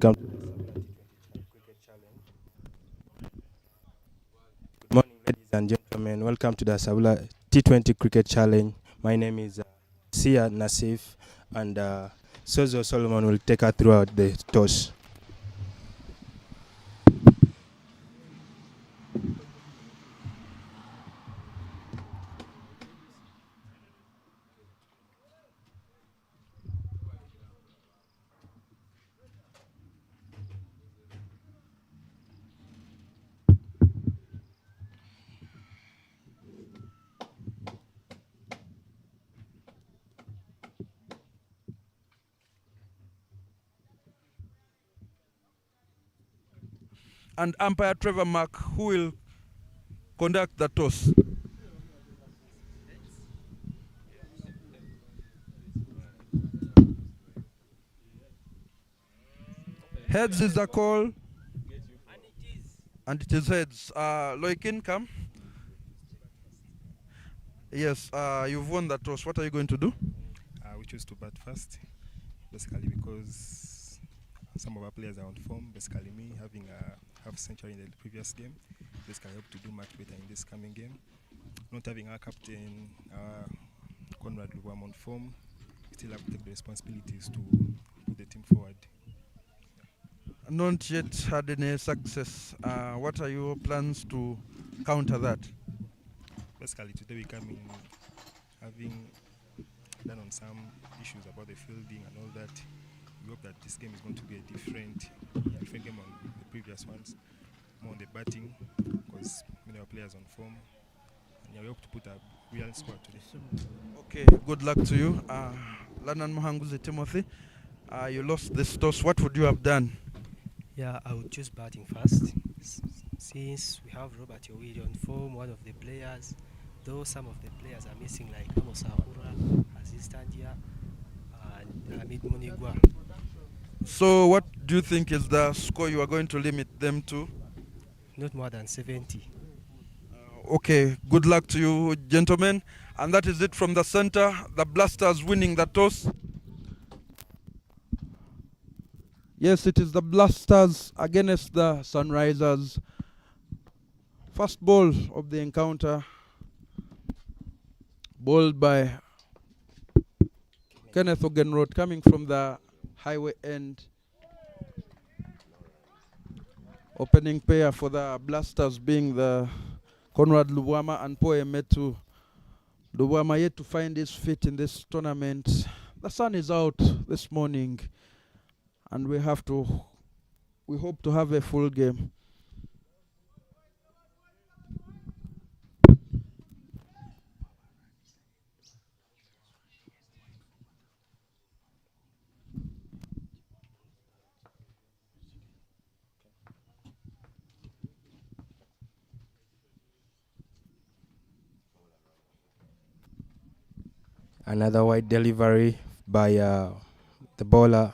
welcome to the SABULA T20 Cricket Challenge. Good morning, ladies and gentlemen. Welcome to the SABULA T20 Cricket Challenge. My name is Sia Nasif, and Sozo Solomon will take us throughout the toss. And umpire Trevor Mark, who will conduct the toss. Heads is the call. And it is heads. Loikin, come. Yes, you've won the toss. What are you going to do? We choose to bat first, basically because some of our players are on form. Basically, me having a half century in the previous game, this can help to do much better in this coming game. Not having our captain, Conrad Luwam on form, still have to take the responsibilities to put the team forward. Not yet had any success. What are your plans to counter that? Basically, today we come in having done on some issues about the fielding and all that. We hope that this game is going to be a different game on the previous ones, more on the batting, because many of our players on form. And we hope to put a real squad today. Okay, good luck to you. Lanan Mohanguzi Timothy, you lost this toss. What would you have done? Yeah, I would choose batting first. Since we have Robert Oidi on form, one of the players, though some of the players are missing, like Amos Ahura, Aziz Tandia, and Hamid Munigwa. So what do you think is the score you are going to limit them to? Not more than 70. Okay, good luck to you, gentlemen. And that is it from the center. The Blasters winning the toss. Yes, it is the Blasters against the Sunrisers. First ball of the encounter, bowled by Kenneth Ogenroth, coming from the highway end. Opening pair for the Blasters being the Conrad Luwama and Poe Metu. Luwama yet to find his feet in this tournament. The sun is out this morning, and we hope to have a full game. Another wide delivery by the bowler.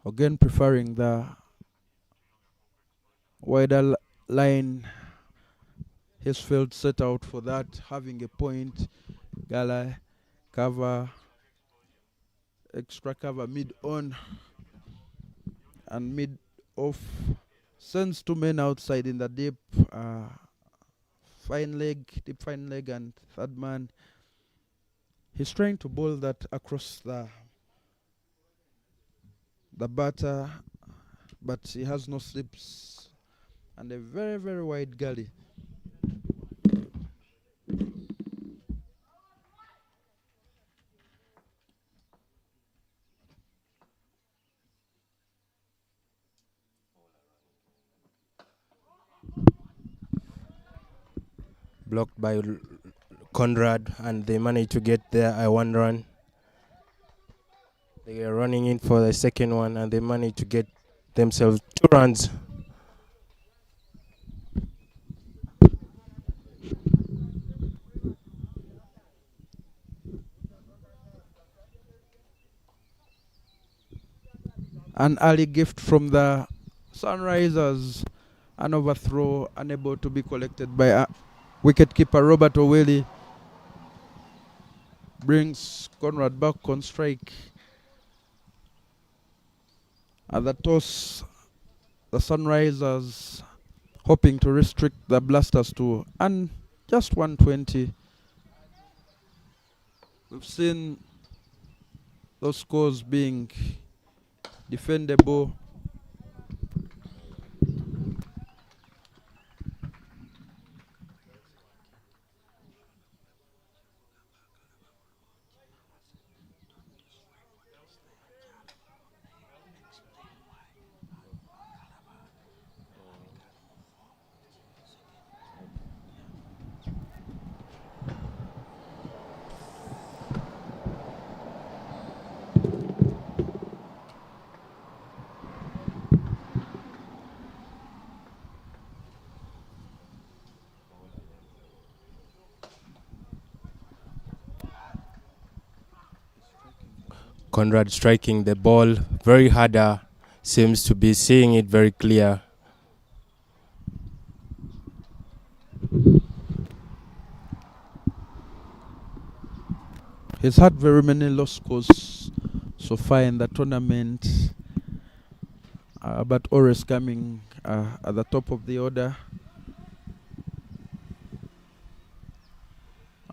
Again preferring the wider line. His field set out for that, having a point. Gala cover, extra cover mid on and mid off. Sends two men outside in the deep fine leg, and third man. He's trying to bowl that across the batter, but he has no slips and a very, very wide gully. Blocked by Conrad, and they managed to get there a 1 run. They are running in for the second one, and they managed to get themselves 2 runs. An early gift from the Sunrisers. An overthrow unable to be collected by wicketkeeper Robert Oweli. brings Conrad back on strike. At the toss, the Sunrisers hoping to restrict the Blasters to just 120. We've seen those scores being defendable. Conrad striking the ball very harder, seems to be seeing it very clear. He's had very many lost scores so far in the tournament, but always coming at the top of the order.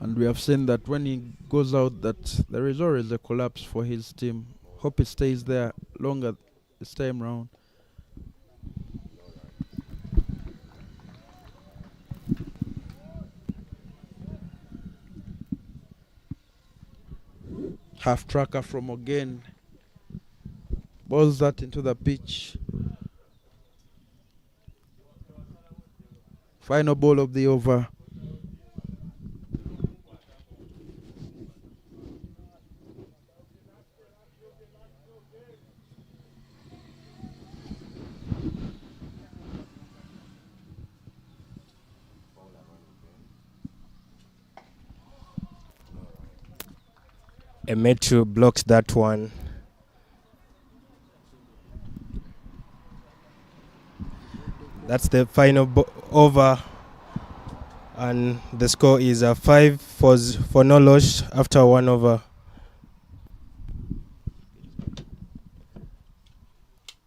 And we have seen that when he goes out, that there is always a collapse for his team. Hope he stays there longer this time round. Half tracker from again. Balls that into the pitch. Final ball of the over. Emetu blocks that one. That's the final over, and the score is 5 for no loss after 1 over.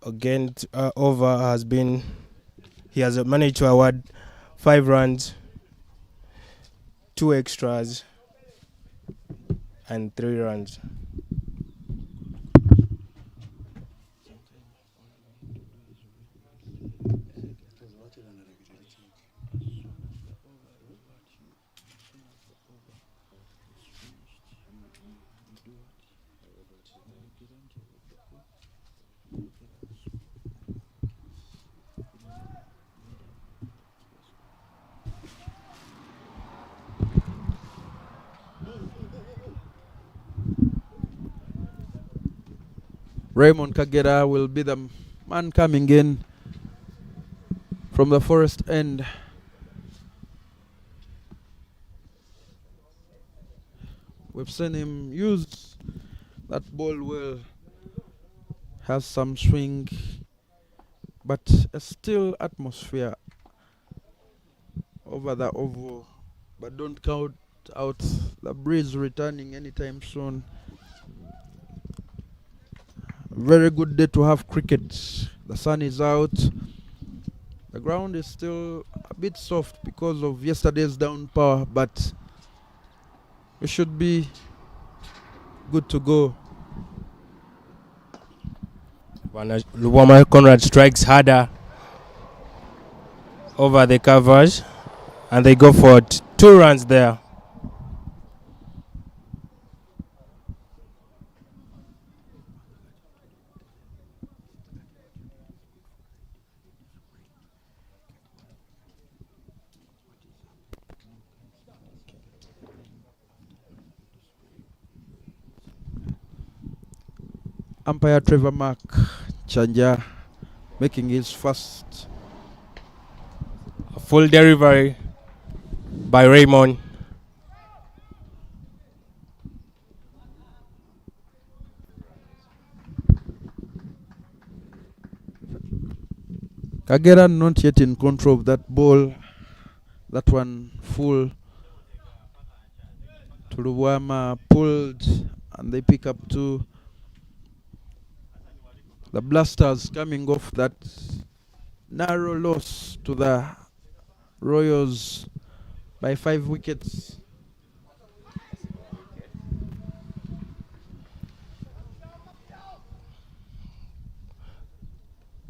Again, over has been, he has managed to award 5 runs, 2 extras, and 3 runs. Raymond Kagera will be the man coming in from the forest end. We've seen him use that ball well. Has some swing, but a still atmosphere over the oval. But don't count out the breeze returning anytime soon. Very good day to have cricket. The sun is out. The ground is still a bit soft because of yesterday's downpour, but we should be good to go. Luwama Conrad strikes harder over the covers, and they go for 2 runs there. Umpire Trevor Mark Chanja making his first full delivery by Raymond. Kagera not yet in control of that ball. That one full to Luwama, pulled, and they pick up 2. The Blasters coming off that narrow loss to the Royals by 5 wickets.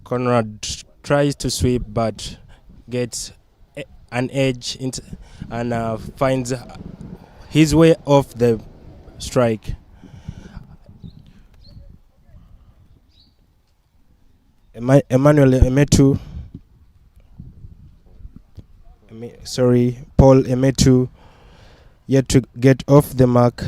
Conrad tries to sweep but gets an edge and finds his way off the strike. Emmanuel Emetu, Paul Emetu, yet to get off the mark.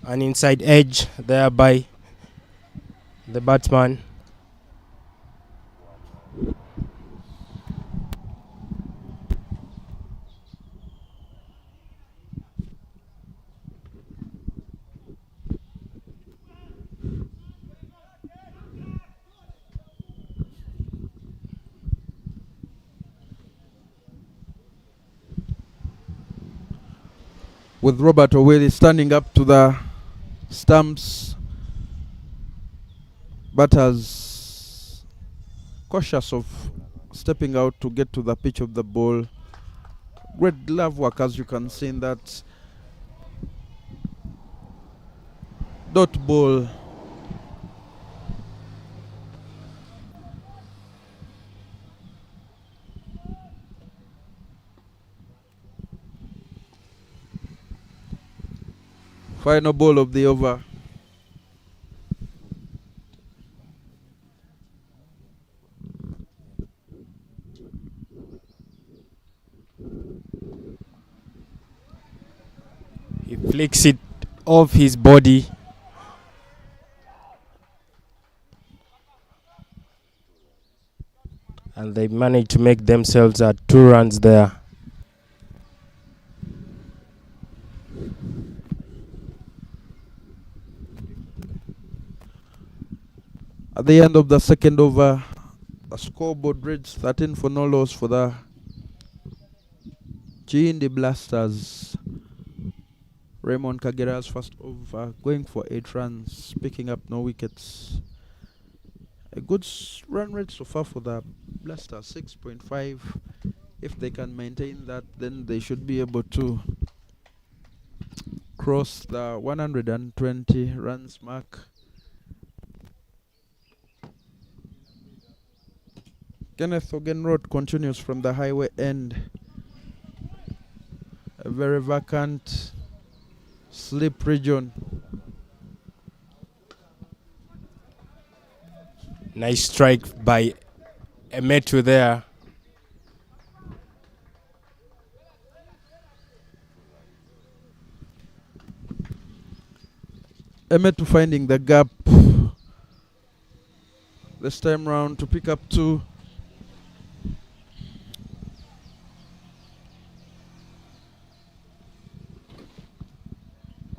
An inside edge there by the batsman. With Robert Oidi standing up to the stumps, batters cautious of stepping out to get to the pitch of the ball. Great glove work, as you can see in that dot ball. Final ball of the over. He flicks it off his body. And they manage to make themselves 2 runs there. At the end of the second over, the scoreboard reads 13 for no loss for the Kiyindi Blasters. Raymond Kagera's first over, going for 8 runs, picking up no wickets. A good run rate so far for the Blasters, 6.5. If they can maintain that, then they should be able to cross the 120 runs mark. Kenneth Ogen Road continues from the highway end. A very vacant slip region. Nice strike by Emetu there. Emetu finding the gap this time round to pick up 2.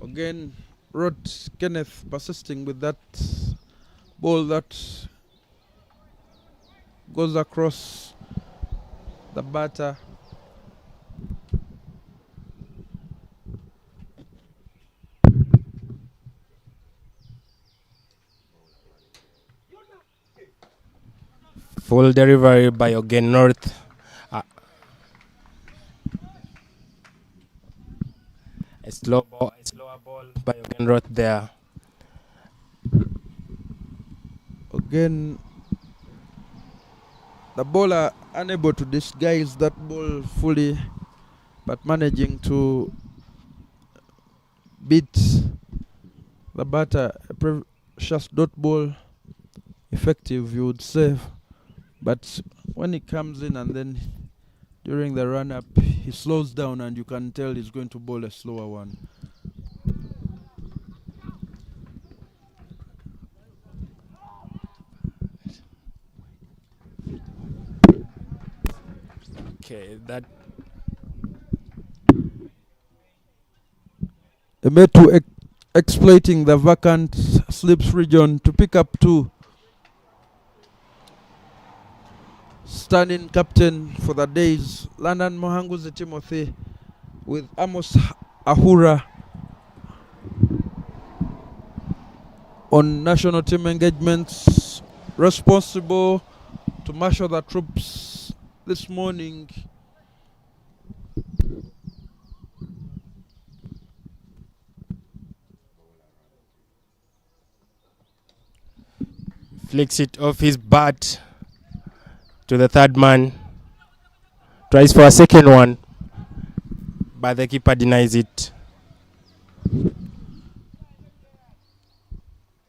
Again, Rod Kenneth persisting with that ball that goes across the batter. Full delivery by Ogen North. A slower ball by Ogen North there. Again, the bowler unable to disguise that ball fully, but managing to beat the batter. A precious dot ball, effective you would say, but when he comes in and then during the run-up he slows down and you can tell he's going to bowl a slower one. Okay, that Emetu exploiting the vacant slips region to pick up 2. Standing captain for the days, London Mohanguzi Timothy, with Amos Ahura on national team engagements, responsible to marshal the troops this morning. Flicks it off his bat to the third man. Tries for a second one, but the keeper denies it.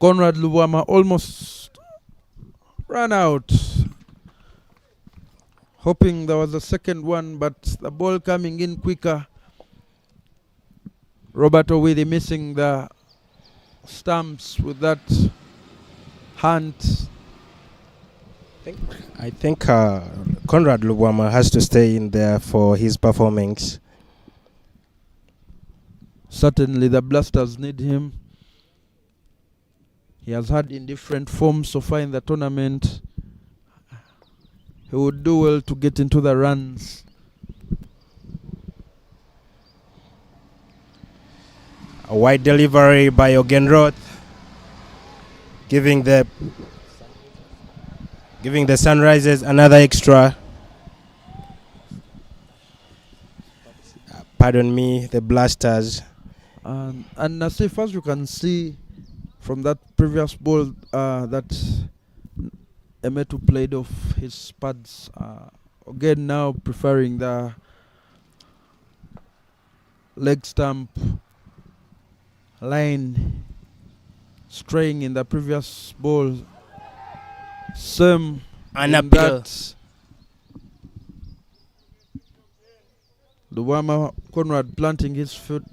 Conrad Luwama almost ran out, hoping there was a second one, but the ball coming in quicker. Robert Oidi missing the stumps with that hunt. I think Conrad Luwama has to stay in there for his performance. Certainly the Blasters need him. He has had in different forms so far in the tournament. He would do well to get into the runs. A wide delivery by Ogenroth, giving the Sunrisers another extra. Pardon me, the Blasters. And Nasif, as you can see from that previous ball that Emetu played off his pads, again now preferring the leg stump line, straying in the previous ball. Same An in appeal. that. Luwama Conrad planting his foot,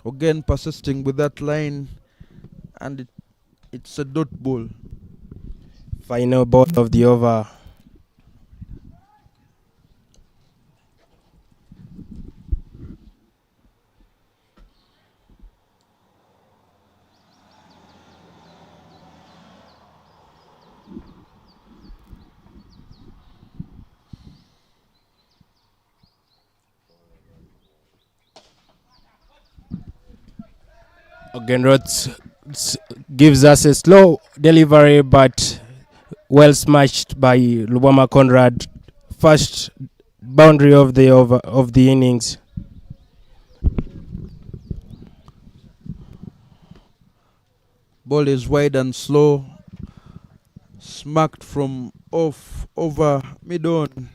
again persisting with that line, and it's a dot ball. Final ball of the over. Ogenroth gives us a slow delivery, but well smashed by Luwama Conrad. First boundary of the innings. Ball is wide and slow, smacked from off over mid-on.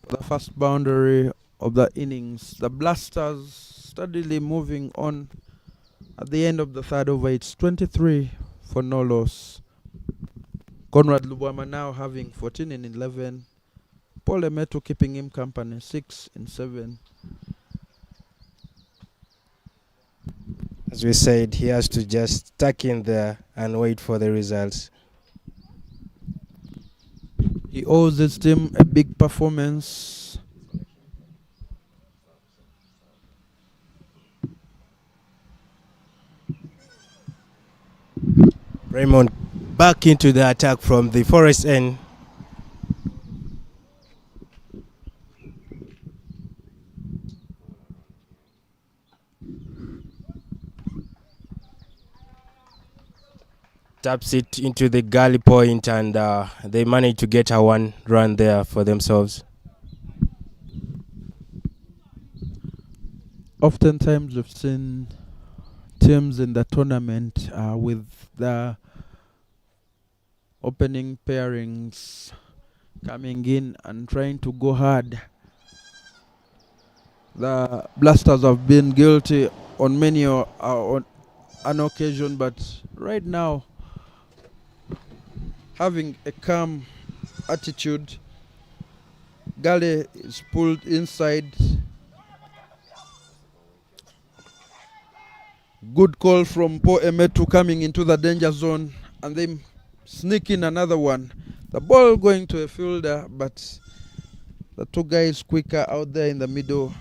The first boundary of the innings. The Blasters steadily moving on. At the end of the third over, it's 23 for no loss. Conrad Luwama now having 14 in 11. Paul Emetu keeping him company, 6 in 7. As we said, he has to just stuck in there and wait for the results. He owes his team a big performance. Raymond back into the attack from the forest end. Taps it into the gully point, and they manage to get a one run there for themselves. Oftentimes we've seen teams in the tournament with the opening pairings coming in and trying to go hard. The Blasters have been guilty on many on an occasion, but right now having a calm attitude. Gale is pulled inside. Good call from Paul Emetu coming into the danger zone, and then sneak in another one. The ball going to a fielder, but the two guys quicker out there in the middle.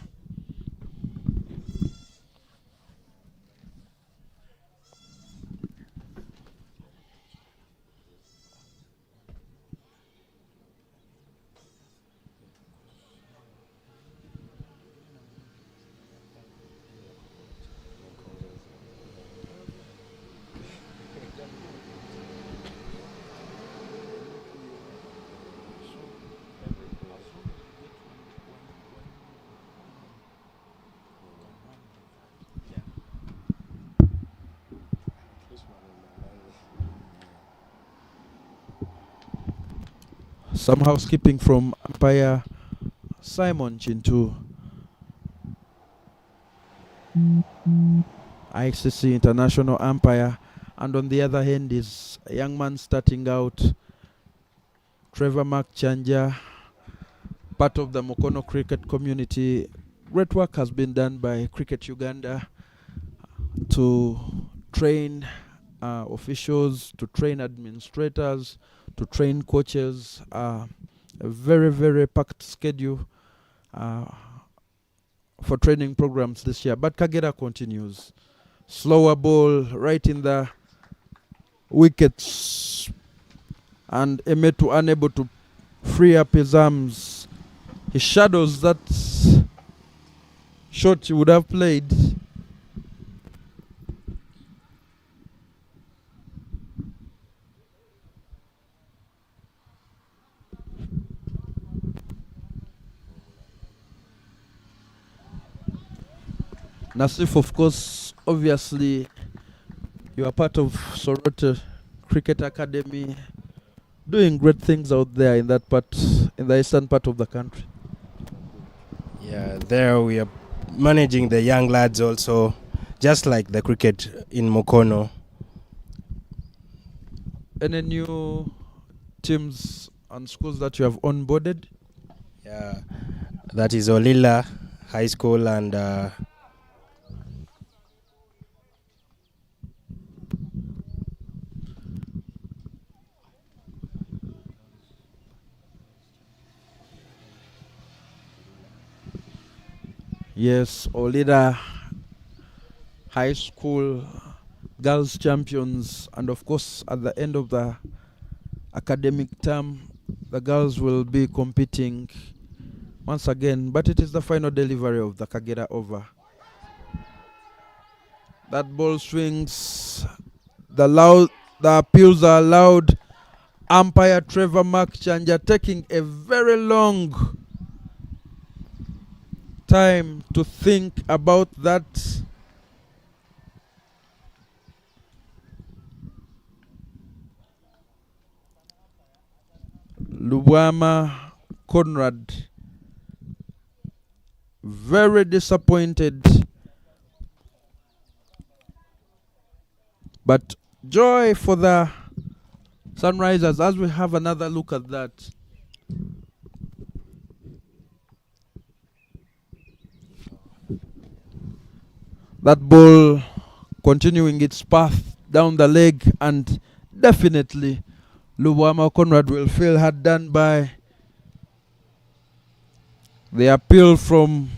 Some housekeeping from umpire Simon Chintu. ICC international umpire, and on the other hand is a young man starting out, Trevor Chanja, part of the Mukono cricket community. Great work has been done by Cricket Uganda to train officials, to train administrators, to train coaches. A very, very packed schedule for training programs this year. But Kagera continues. Slower ball right in the wickets, and Emetu unable to free up his arms. He shadows that shot he would have played. Nasif, of course, obviously, you are part of Sorota Cricket Academy, doing great things out there in that part, in the eastern part of the country. Yeah, there we are managing the young lads also, just like the cricket in Mukono. Any new teams and schools that you have onboarded? Yeah, that is Olila High School and Yes, Olida High School girls champions, and of course at the end of the academic term the girls will be competing once again, but it is the final delivery of the Kagera over. That ball swings, the appeals are loud. Umpire Trevor Chanja taking a very long time to think about that. Lubwama Conrad very disappointed, but joy for the Sunrisers as we have another look at that. That ball continuing its path down the leg, and definitely Lubwama Conrad will feel hard done by the appeal from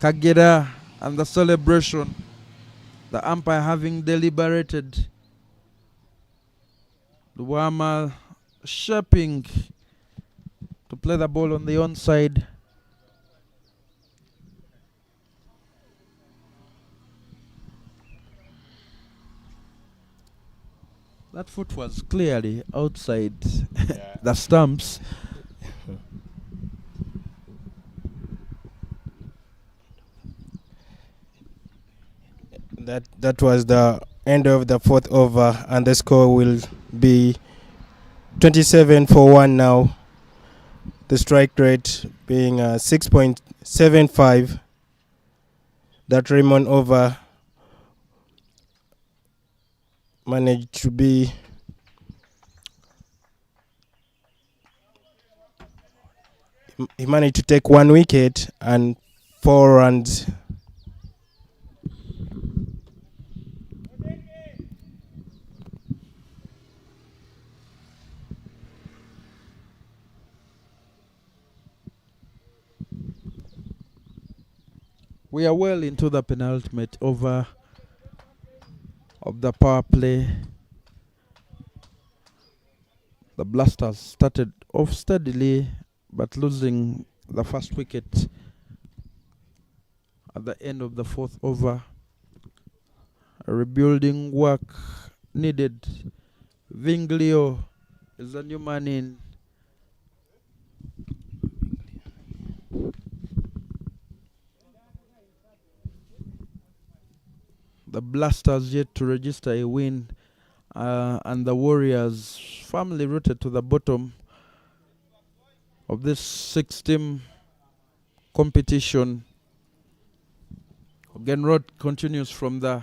Kagera and the celebration. The umpire having deliberated. Lubwama shaping to play the ball on the onside. That foot was clearly outside the stumps. That was the end of the fourth over, and the score will be 27 for 1 now. The strike rate being 6.75. That Raymond over managed to be he managed to take 1 wicket and 4 runs. We are well into the penultimate over of the power play. The Blasters started off steadily, but losing the first wicket at the end of the fourth over. Rebuilding work needed. Vinglio is the new man in. The Blasters yet to register a win, and the Warriors firmly rooted to the bottom of this 6-team competition. Again, Road continues from the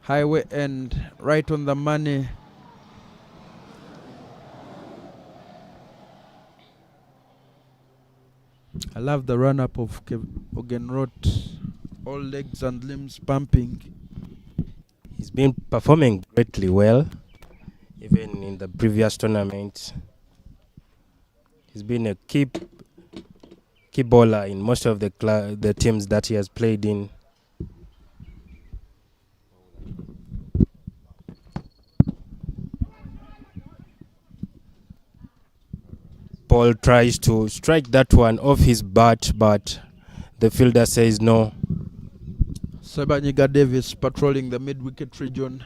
highway end, right on the money. I love the run-up of Ogenroth. All legs and limbs pumping. He's been performing greatly well, even in the previous tournament. He's been a key bowler in most of the teams that he has played in. Paul tries to strike that one off his bat, but the fielder says no. Sebanyiga Davis patrolling the mid-wicket region.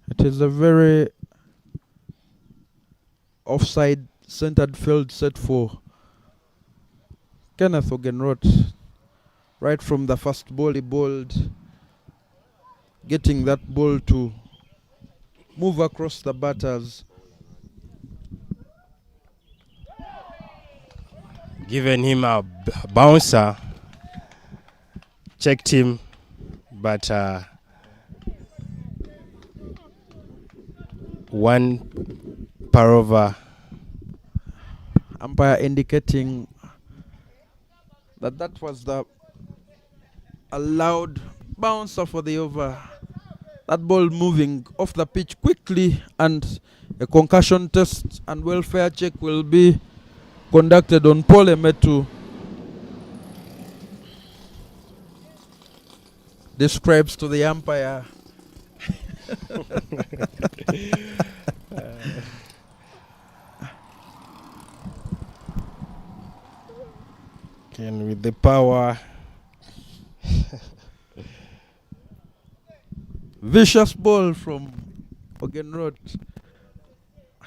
It is a very offside centered field set for Kenneth Ogenroth. Right from the first ball he bowled, getting that ball to move across the batters. Given him a bouncer, checked him, but one par over. Umpire indicating that was the allowed bouncer for the over. That ball moving off the pitch quickly, and a concussion test and welfare check will be conducted on Paul Emetu. Describes to the umpire. And with the power. Vicious ball from Ogenroth.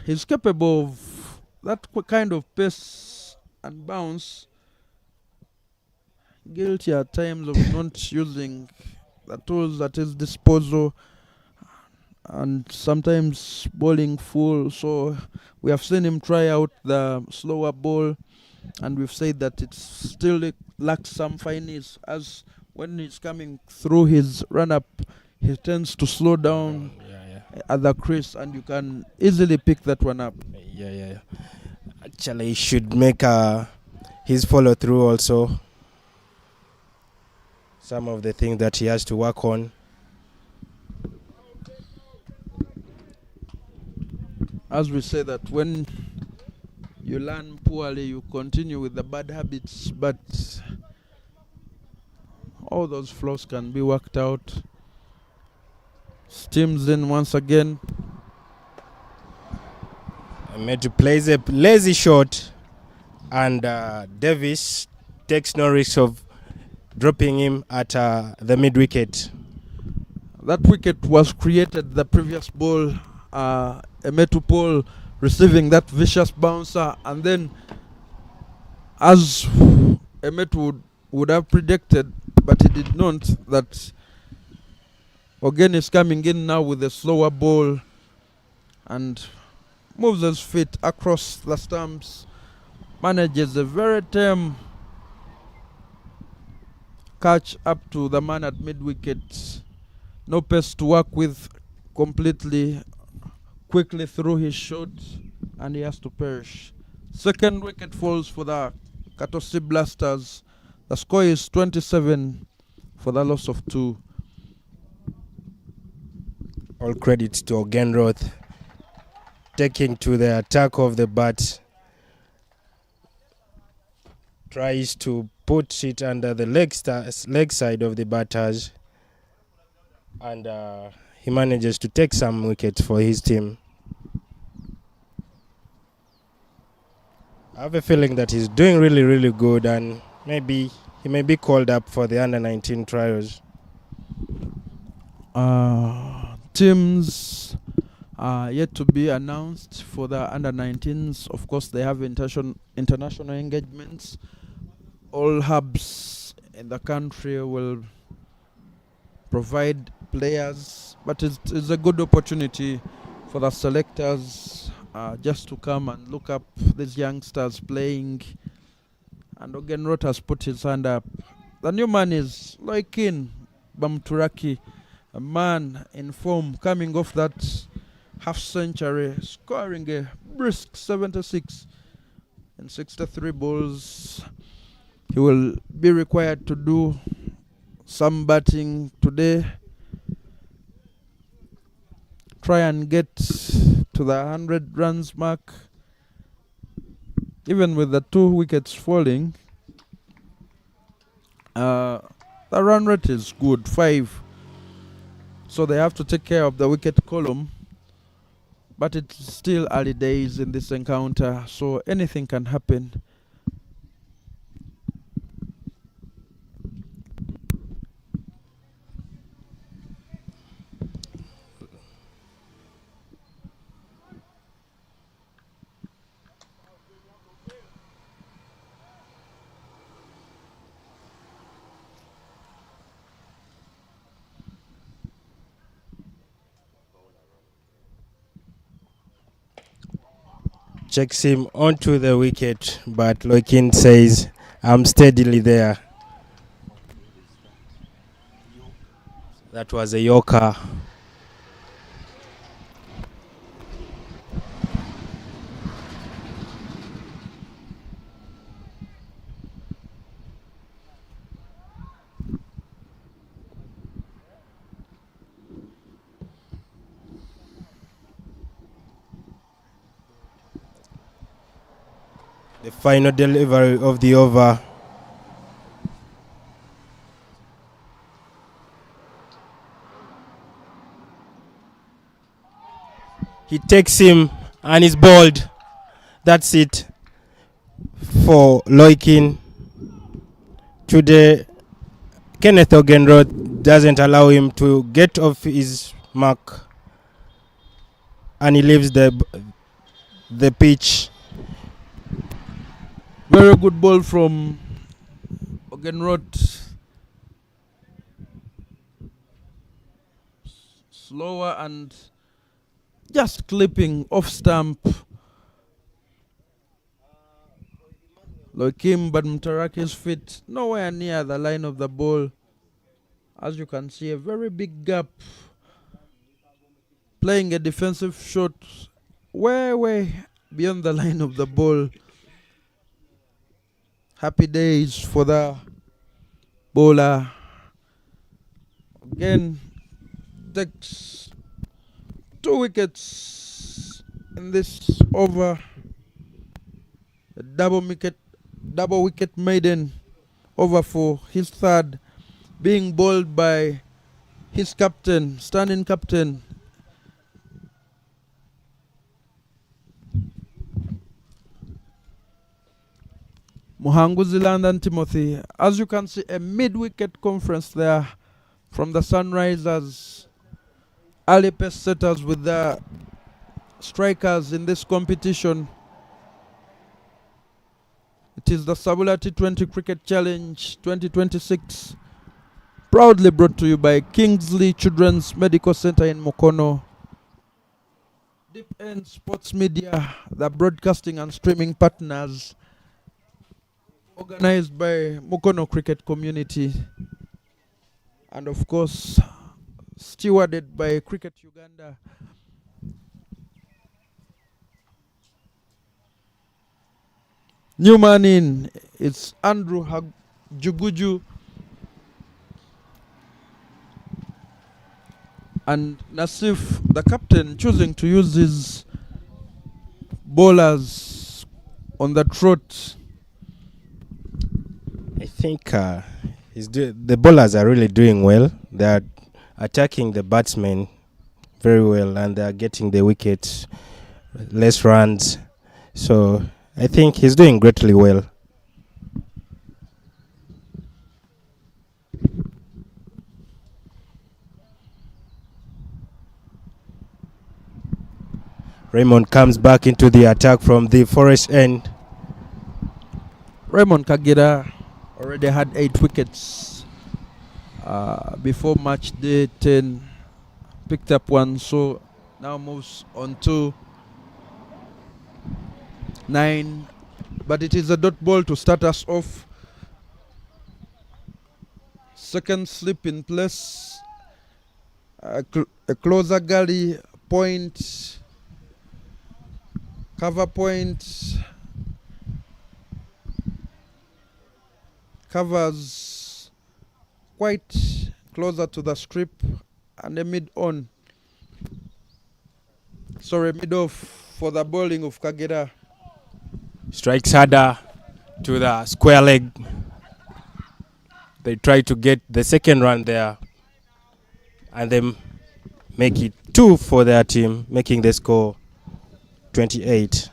He's capable of that kind of pace and bounce. Guilty at times of not using the tools at his disposal and sometimes bowling full. So we have seen him try out the slower ball, and we've said that it still lacks some finesse, as when he's coming through his run-up, he tends to slow down at the crease, and you can easily pick that one up. Yeah. Actually, he should make his follow-through also. Some of the things that he has to work on. As we say that when you learn poorly, you continue with the bad habits, but all those flaws can be worked out. Steams in once again. Metu plays a lazy shot, and Davis takes no risk of dropping him at the mid-wicket. That wicket was created the previous ball. Emetu Paul receiving that vicious bouncer, and then, as Emetu would have predicted, but he did not, that Ogen is coming in now with a slower ball and moves his feet across the stumps, manages a very tame catch up to the man at mid-wicket. No pace to work with, completely quickly through his shot, and he has to perish. Second wicket falls for the Katosi Blasters. The score is 27 for the loss of 2. All credit to Ogenroth taking to the attack of the bat. Tries to put it under the leg side of the batters, and he manages to take some wickets for his team. I have a feeling that he's doing really, really good, and maybe he may be called up for the under-19 trials. Teams are yet to be announced for the under-19s. Of course, they have international engagements. All hubs in the country will provide players, but it's a good opportunity for the selectors just to come and look up these youngsters playing. And Ogenrot has put his hand up. The new man is Loikin Bamturaki, a man in form, coming off that half century, scoring a brisk 76 in 63 balls. He will be required to do some batting today. Try and get to the 100 runs mark. Even with the 2 wickets falling, the run rate is good, 5. So they have to take care of the wicket column. But it's still early days in this encounter, so anything can happen. Checks him onto the wicket, but Loikin says, I'm steadily there. That was a Yorker. The final delivery of the over. He takes him and is bowled. That's it for Loikin. Today, Kenneth Ogenrod doesn't allow him to get off his mark, and he leaves the pitch. Very good ball from Ogenrod. Slower and just clipping off stump. Loikin Badmutaraki's feet nowhere near the line of the ball. As you can see, a very big gap. Playing a defensive shot way beyond the line of the ball. Happy days for the bowler. Again, takes 2 wickets in this over. A double wicket maiden over for his third, being bowled by his captain, standing captain. Muhanguzi London Timothy. As you can see, a mid-wicket conference there from the Sunrisers. Early pace setters with the strikers in this competition. It is the SABULA T20 Cricket Challenge 2026. Proudly brought to you by Kingsley Children's Medical Center in Mukono. Deep End Sports Media, the broadcasting and streaming partners. Organized by Mukono Cricket Community, and of course stewarded by Cricket Uganda. New man in, it's Andrew Juguju and Nasif, the captain, choosing to use his bowlers on the trot. I think the bowlers are really doing well. They are attacking the batsmen very well, and they are getting the wickets, less runs. So I think he's doing greatly well. Raymond comes back into the attack from the forest end. Raymond Kagera already had 8 wickets before match day 10. Picked up one, so now moves on to 9. But it is a dot ball to start us off. Second slip in place. A closer gully point. Cover point. Covers quite closer to the strip. And a mid on. Sorry, mid off for the bowling of Kagera. Strikes harder to the square leg. They try to get the second run there. And then make it 2 for their team, making the score 28.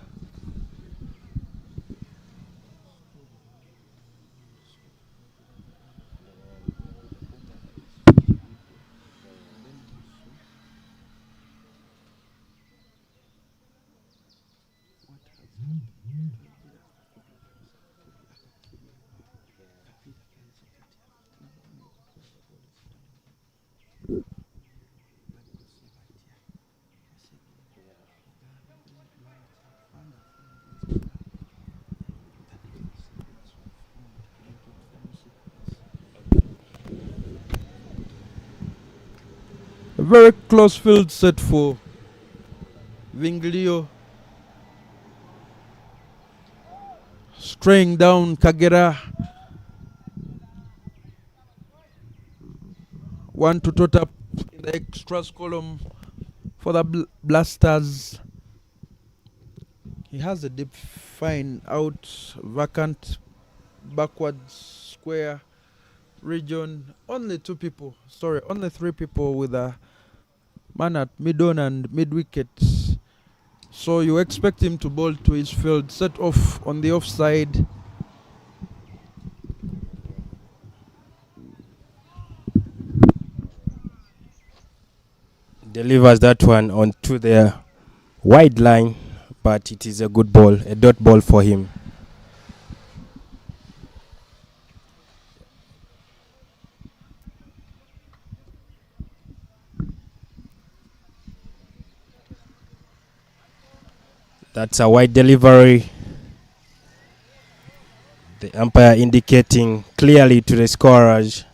A very close field set for Vinglio. Straying down Kagera. 1 to tot up in the extras column for the Blasters. He has a deep fine out, vacant, backwards, square region. Only 3 people with a man at mid-on and mid-wicket. So you expect him to bowl to his field, set off on the offside. Delivers that one onto the wide line, but it is a good ball, a dot ball for him. That's a wide delivery. The umpire indicating clearly to the scorers.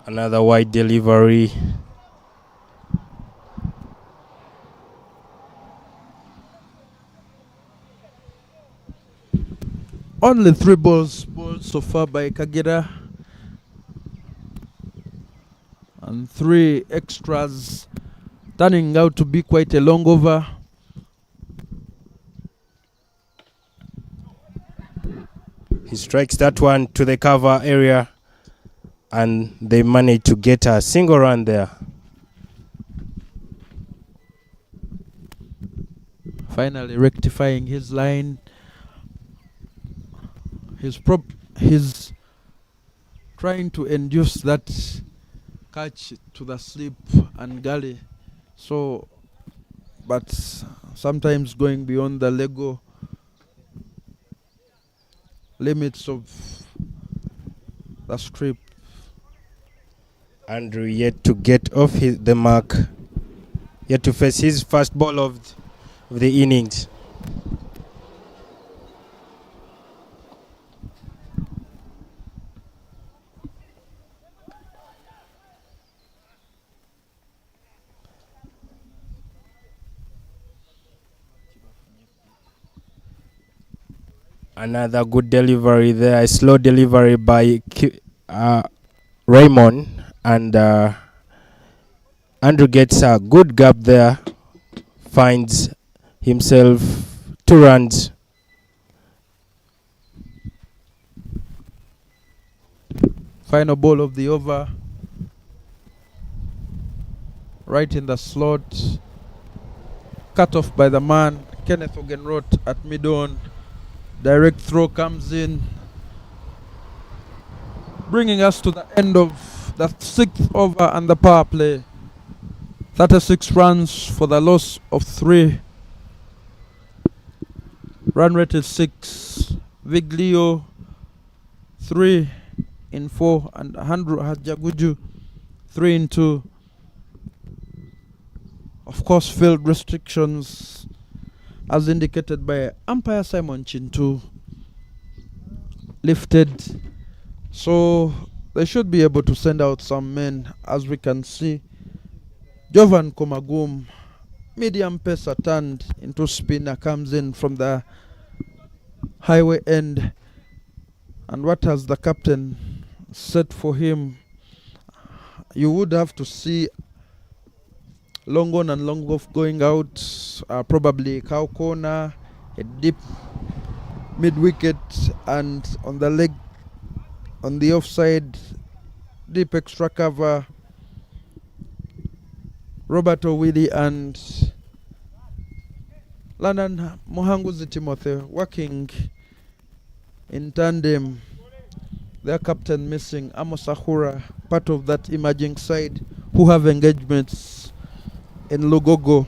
Another wide delivery. Only 3 balls so far by Kagera. And 3 extras, turning out to be quite a long over. He strikes that one to the cover area, and they manage to get a single run there. Finally rectifying his line. He's trying to induce that catch to the slip and gully. So, but sometimes going beyond the Lego limits of the strip. Andrew yet to get off the mark, yet to face his first ball of the innings. Another good delivery there, a slow delivery by Raymond, and Andrew gets a good gap there, finds himself 2 runs. Final ball of the over, right in the slot, cut off by the man Kenneth Ogenroth at mid-on. Direct throw comes in. bringing us to the end of the 6th over and the power play. 36 runs for the loss of 3. Run rate is 6. Viglio 3 in 4 and Andrew Hajaguju 3 in 2. Of course, field restrictions as indicated by umpire Simon Chintu lifted, so they should be able to send out some men. As we can see, Jovan Komagum, medium pacer turned into spinner, comes in from the highway end. And what has the captain set for him? You would have to see long on and long off going out, probably cow corner, a deep mid wicket, and on the leg, on the offside, deep extra cover. Robert Oidi and London Mohanguzi Timothy working in tandem. Their captain missing, Amos Ahura, part of that emerging side who have engagements in Lugogo.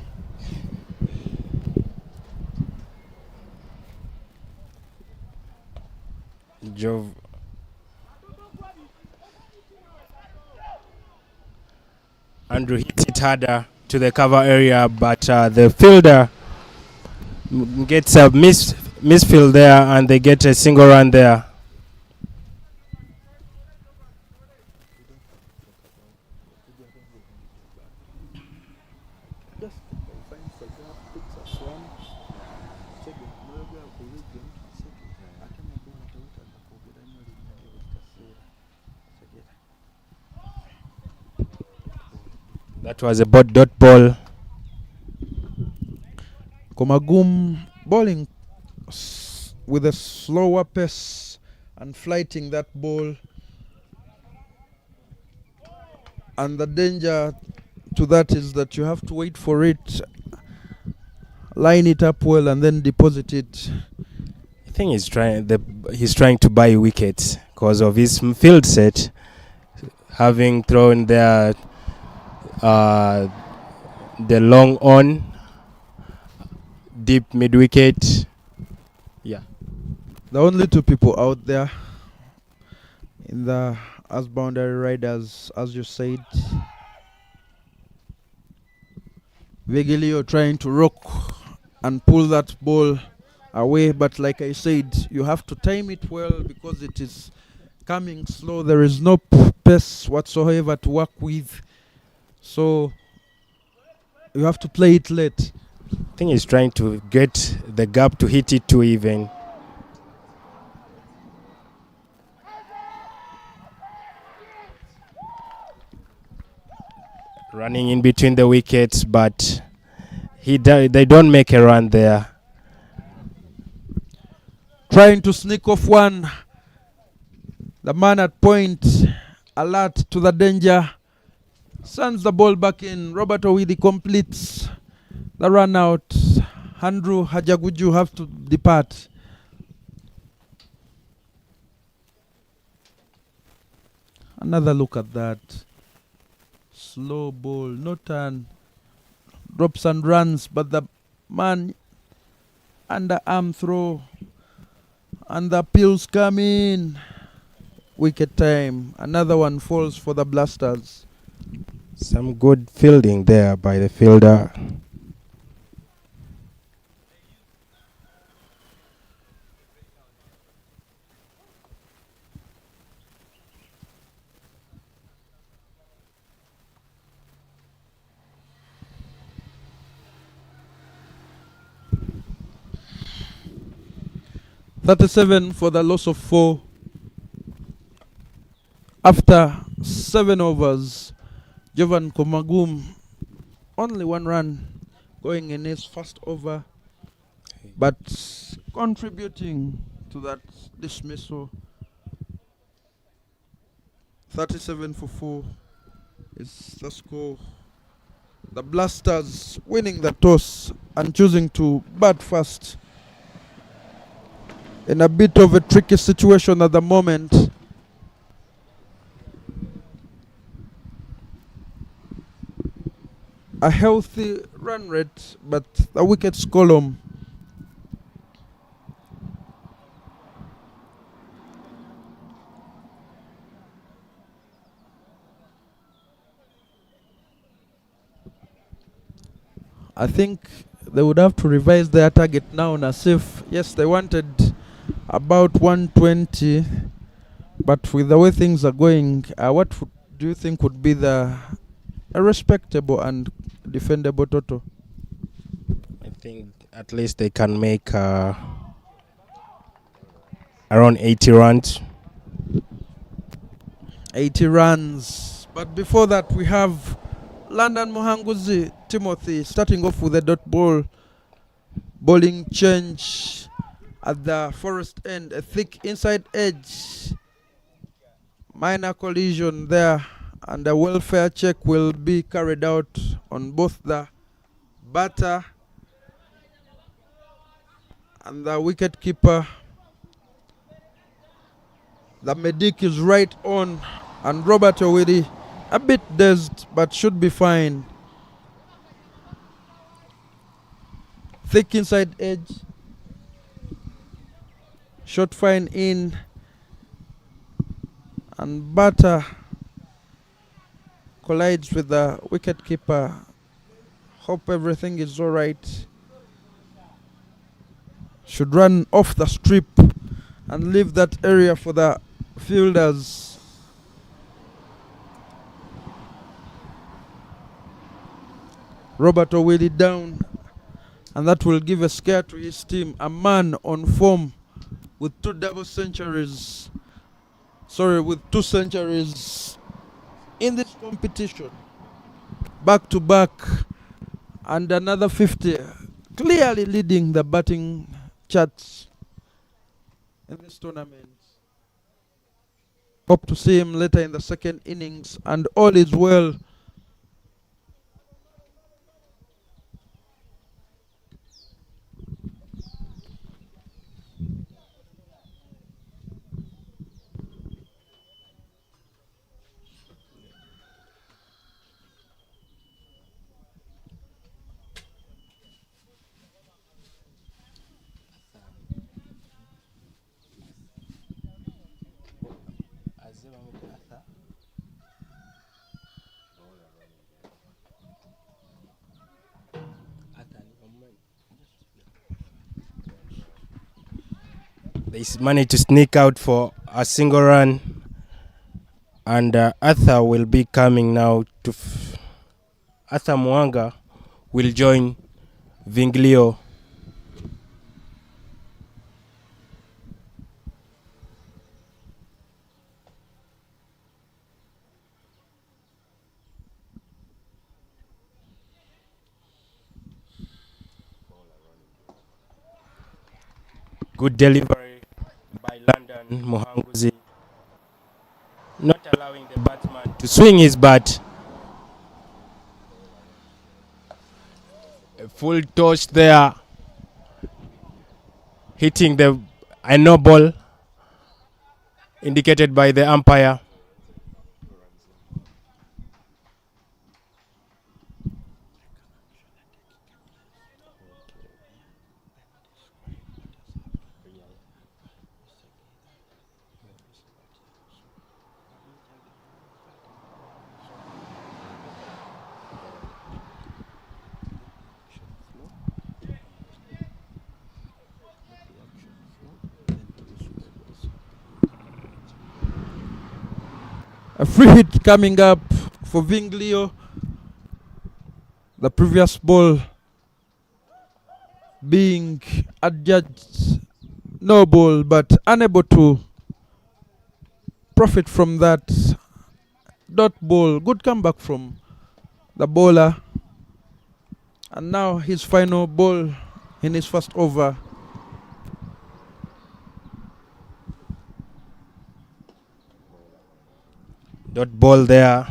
Andrew hits it harder to the cover area, but the fielder gets a misfield there, and they get a single run there. That was a dot ball. Komagum bowling with a slower pace and flighting that ball. And the danger to that is that you have to wait for it, line it up well, and then deposit it. I think he's trying to buy wickets because of his field set, having thrown there the long on, deep mid wicket. Yeah. The only 2 people out there in the as boundary riders, as you said. Vigilio trying to rock and pull that ball away, but like I said, you have to time it well because it is coming slow. There is no pace whatsoever to work with, so you have to play it late. I think he's trying to get the gap to hit it too even. Running in between the wickets, but they don't make a run there. Trying to sneak off one. The man at point, alert to the danger, sends the ball back in. Robert Oidi completes the run out. Andrew Hajaguju have to depart. Another look at that. Slow ball, no turn, drops and runs, but the man underarm throw, and the pills come in. Wicket time. Another one falls for the Blasters. Some good fielding there by the fielder. $37 for the loss of 4. After 7 overs, Jovan Komagum only 1 run going in his first over, but contributing to that dismissal. 37 for 4 is the score. The Blasters winning the toss and choosing to bat first in a bit of a tricky situation at the moment. a healthy run rate, but the wickets column I think they would have to revise their target now, Nasif. Yes, they wanted about 120, but with the way things are going, do you think would be a respectable and defendable total? I think at least they can make around 80 runs. 80 runs. But before that, we have London Muhanguzi Timothy starting off with a dot ball. Bowling change at the forest end. A thick inside edge. Minor collision there. And a welfare check will be carried out on both the batter and the wicket keeper. The medic is right on, and Robert Oidi a bit dazed but should be fine. Thick inside edge. Short fine in, and batter collides with the wicket keeper. Hope everything is alright. Should run off the strip and leave that area for the fielders. Robert Oidi down, and that will give a scare to his team. A man on form with two centuries in this competition, back to back, and another 50, clearly leading the batting charts in this tournament. Hope to see him later in the second innings, and all is well. They managed to sneak out for a single run, and Arthur will be coming now to Arthur Mwanga will join Vinglio. Good delivery by London Muhanguzi, not allowing the batsman to swing his bat. A full toss there, hitting a no ball indicated by the umpire. A free hit coming up for Vinglio. The previous ball being adjudged no ball, but unable to profit from that dot ball. Good comeback from the bowler. And now his final ball in his first over. Dot ball there,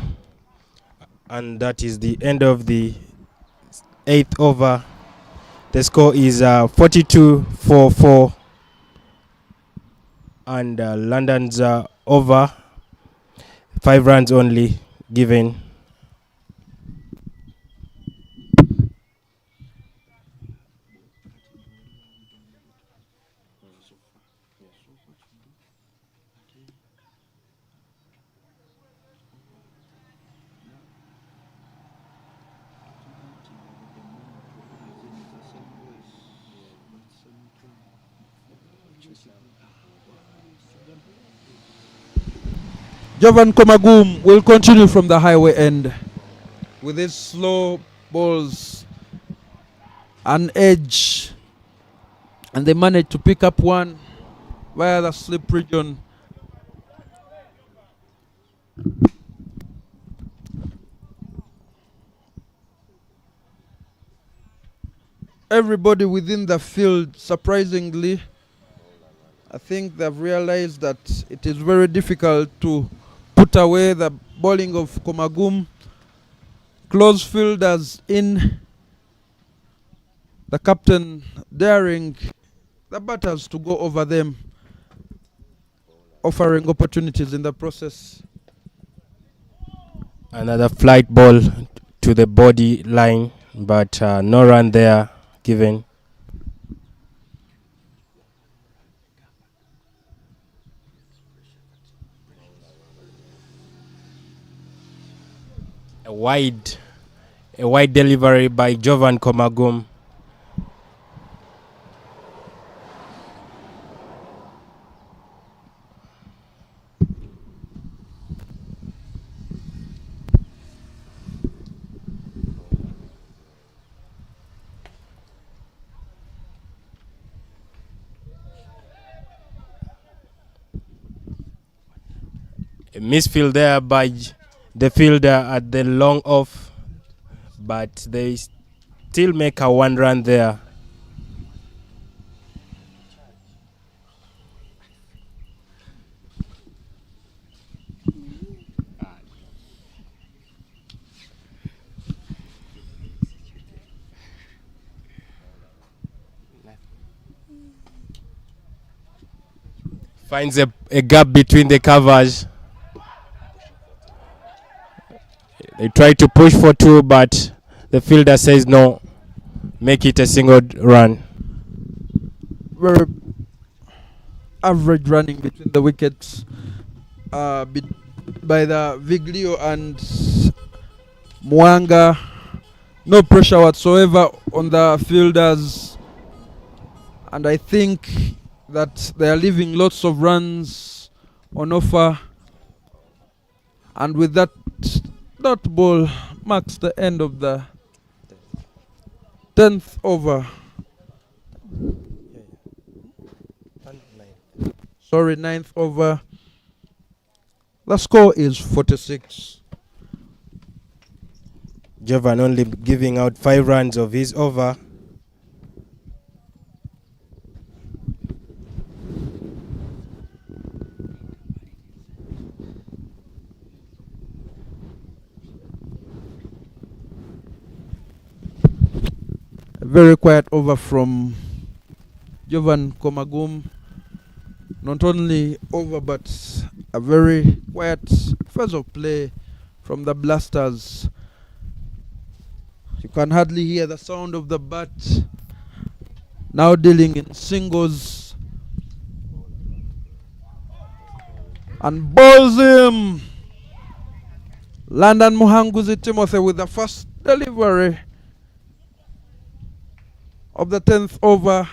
and that is the end of the 8th over. The score is 42-4-4, and London's over, 5 runs only given. Jovan Komagum will continue from the highway end with his slow balls, an edge, and they managed to pick up one via the slip region. Everybody within the field, surprisingly, I think they've realized that it is very difficult to put away the bowling of Komagum. Close fielders in, the captain daring the batters to go over them, offering opportunities in the process. Another flight ball to the body line, but no run there given. A wide delivery by Jovan Komagum. A misfield there by the fielder at the long off, but they still make a one run there. Finds a gap between the covers. They try to push for two, but the fielder says no. Make it a single run. Very average running between the wickets by the Viglio and Mwanga. No pressure whatsoever on the fielders. And I think that they are leaving lots of runs on offer. And with that dot ball marks the end of the 10th over. Sorry, 9th over. The score is 46. Jovan only giving out 5 runs of his over. Very quiet over from Jovan Komagum. Not only over, but a very quiet phase of play from the Blasters. You can hardly hear the sound of the bat. Now dealing in singles. And bowls him. London Muhanguzi Timothy with the first delivery of the 10th over.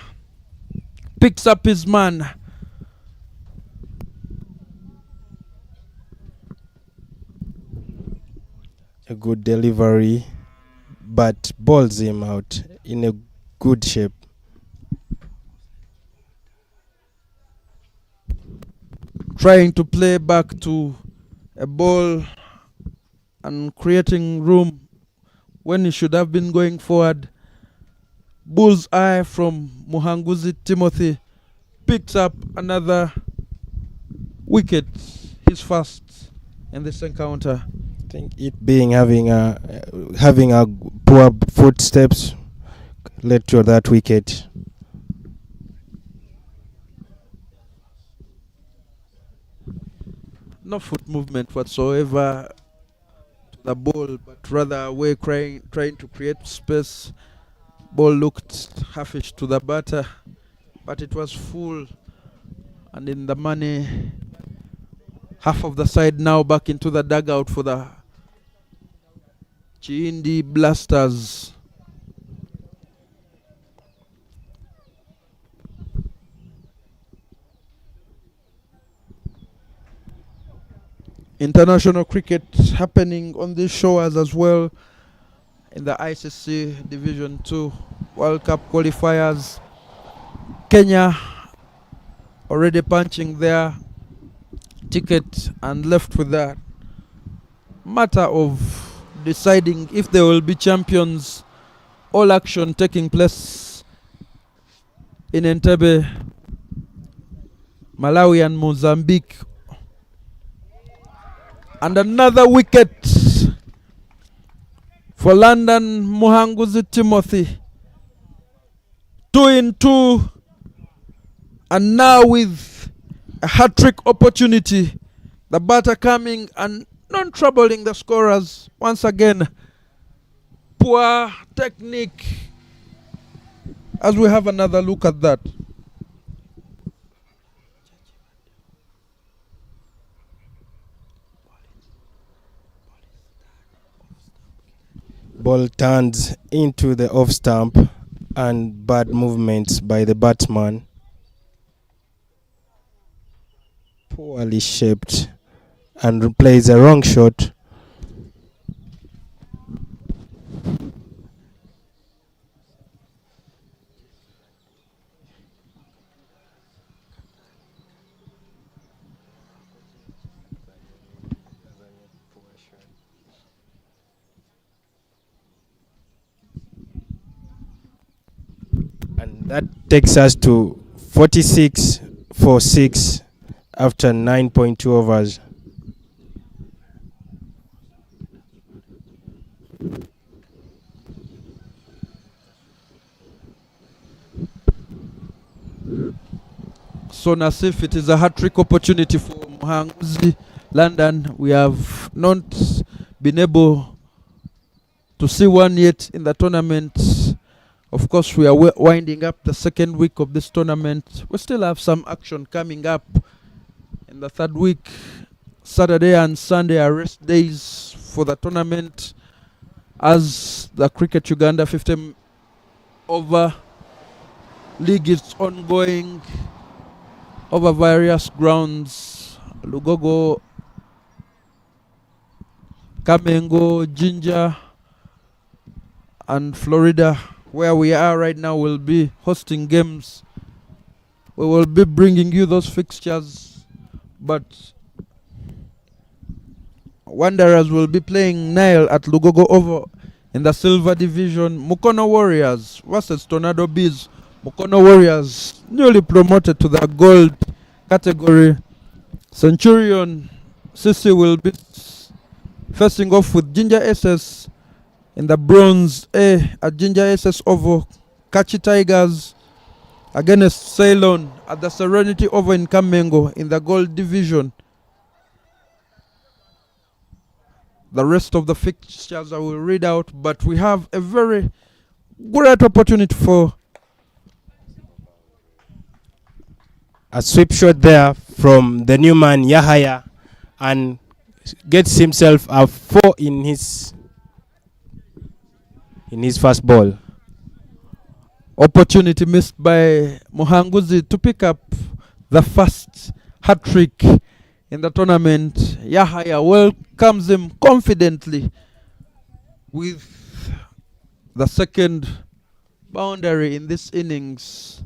Picks up his man. A good delivery, but bowls him out in a good shape. Trying to play back to a ball and creating room when he should have been going forward. Bull's eye from Muhanguzi Timothy picks up another wicket, his first in this encounter. I think it being having a poor footsteps led to that wicket. No foot movement whatsoever to the ball, but rather away trying to create space. Ball looked halfish to the batter, but it was full and in the money. Half of the side now back into the dugout for the Kiyindi Blasters. international cricket happening on these shores as well in the ICC Division 2 World Cup qualifiers. Kenya already punching their ticket and left with that matter of deciding if they will be champions. All action taking place in Entebbe, Malawi and Mozambique. And another wicket for London Muhanguzi Timothy. 2 in 2. And now with a hat-trick opportunity, the batter coming and not troubling the scorers. Once again, poor technique. As we have another look at that. Ball turns into the off stump and bad movements by the batsman. Poorly shaped and plays a wrong shot. And that takes us to 46 for 6 after 9.2 overs. So Nasif, it is a hat-trick opportunity for Muhanguzi London. We have not been able to see one yet in the tournament. Of course, we are winding up the second week of this tournament. We still have some action coming up in the third week. Saturday and Sunday are rest days for the tournament as the Cricket Uganda 50 over league is ongoing over various grounds. Lugogo, Kamengo, Jinja and Florida, where we are right now, will be hosting games. We will be bringing you those fixtures, but Wanderers will be playing Nile at Lugogo Oval in the Silver Division. Mukono Warriors versus Tornado Bees. Mukono Warriors newly promoted to the gold category. Centurion Sisi will be facing off with Ginger SS in the bronze A at Ginger SS Oval. Kachi Tigers against Ceylon at the Serenity Oval in Kamengo in the gold division. The rest of the fixtures I will read out, but we have a very great opportunity for a sweep shot there from the new man Yahaya, and gets himself a 4 in his first ball. Opportunity missed by Muhanguzi to pick up the first hat-trick in the tournament. Yahaya welcomes him confidently with the second boundary in this innings.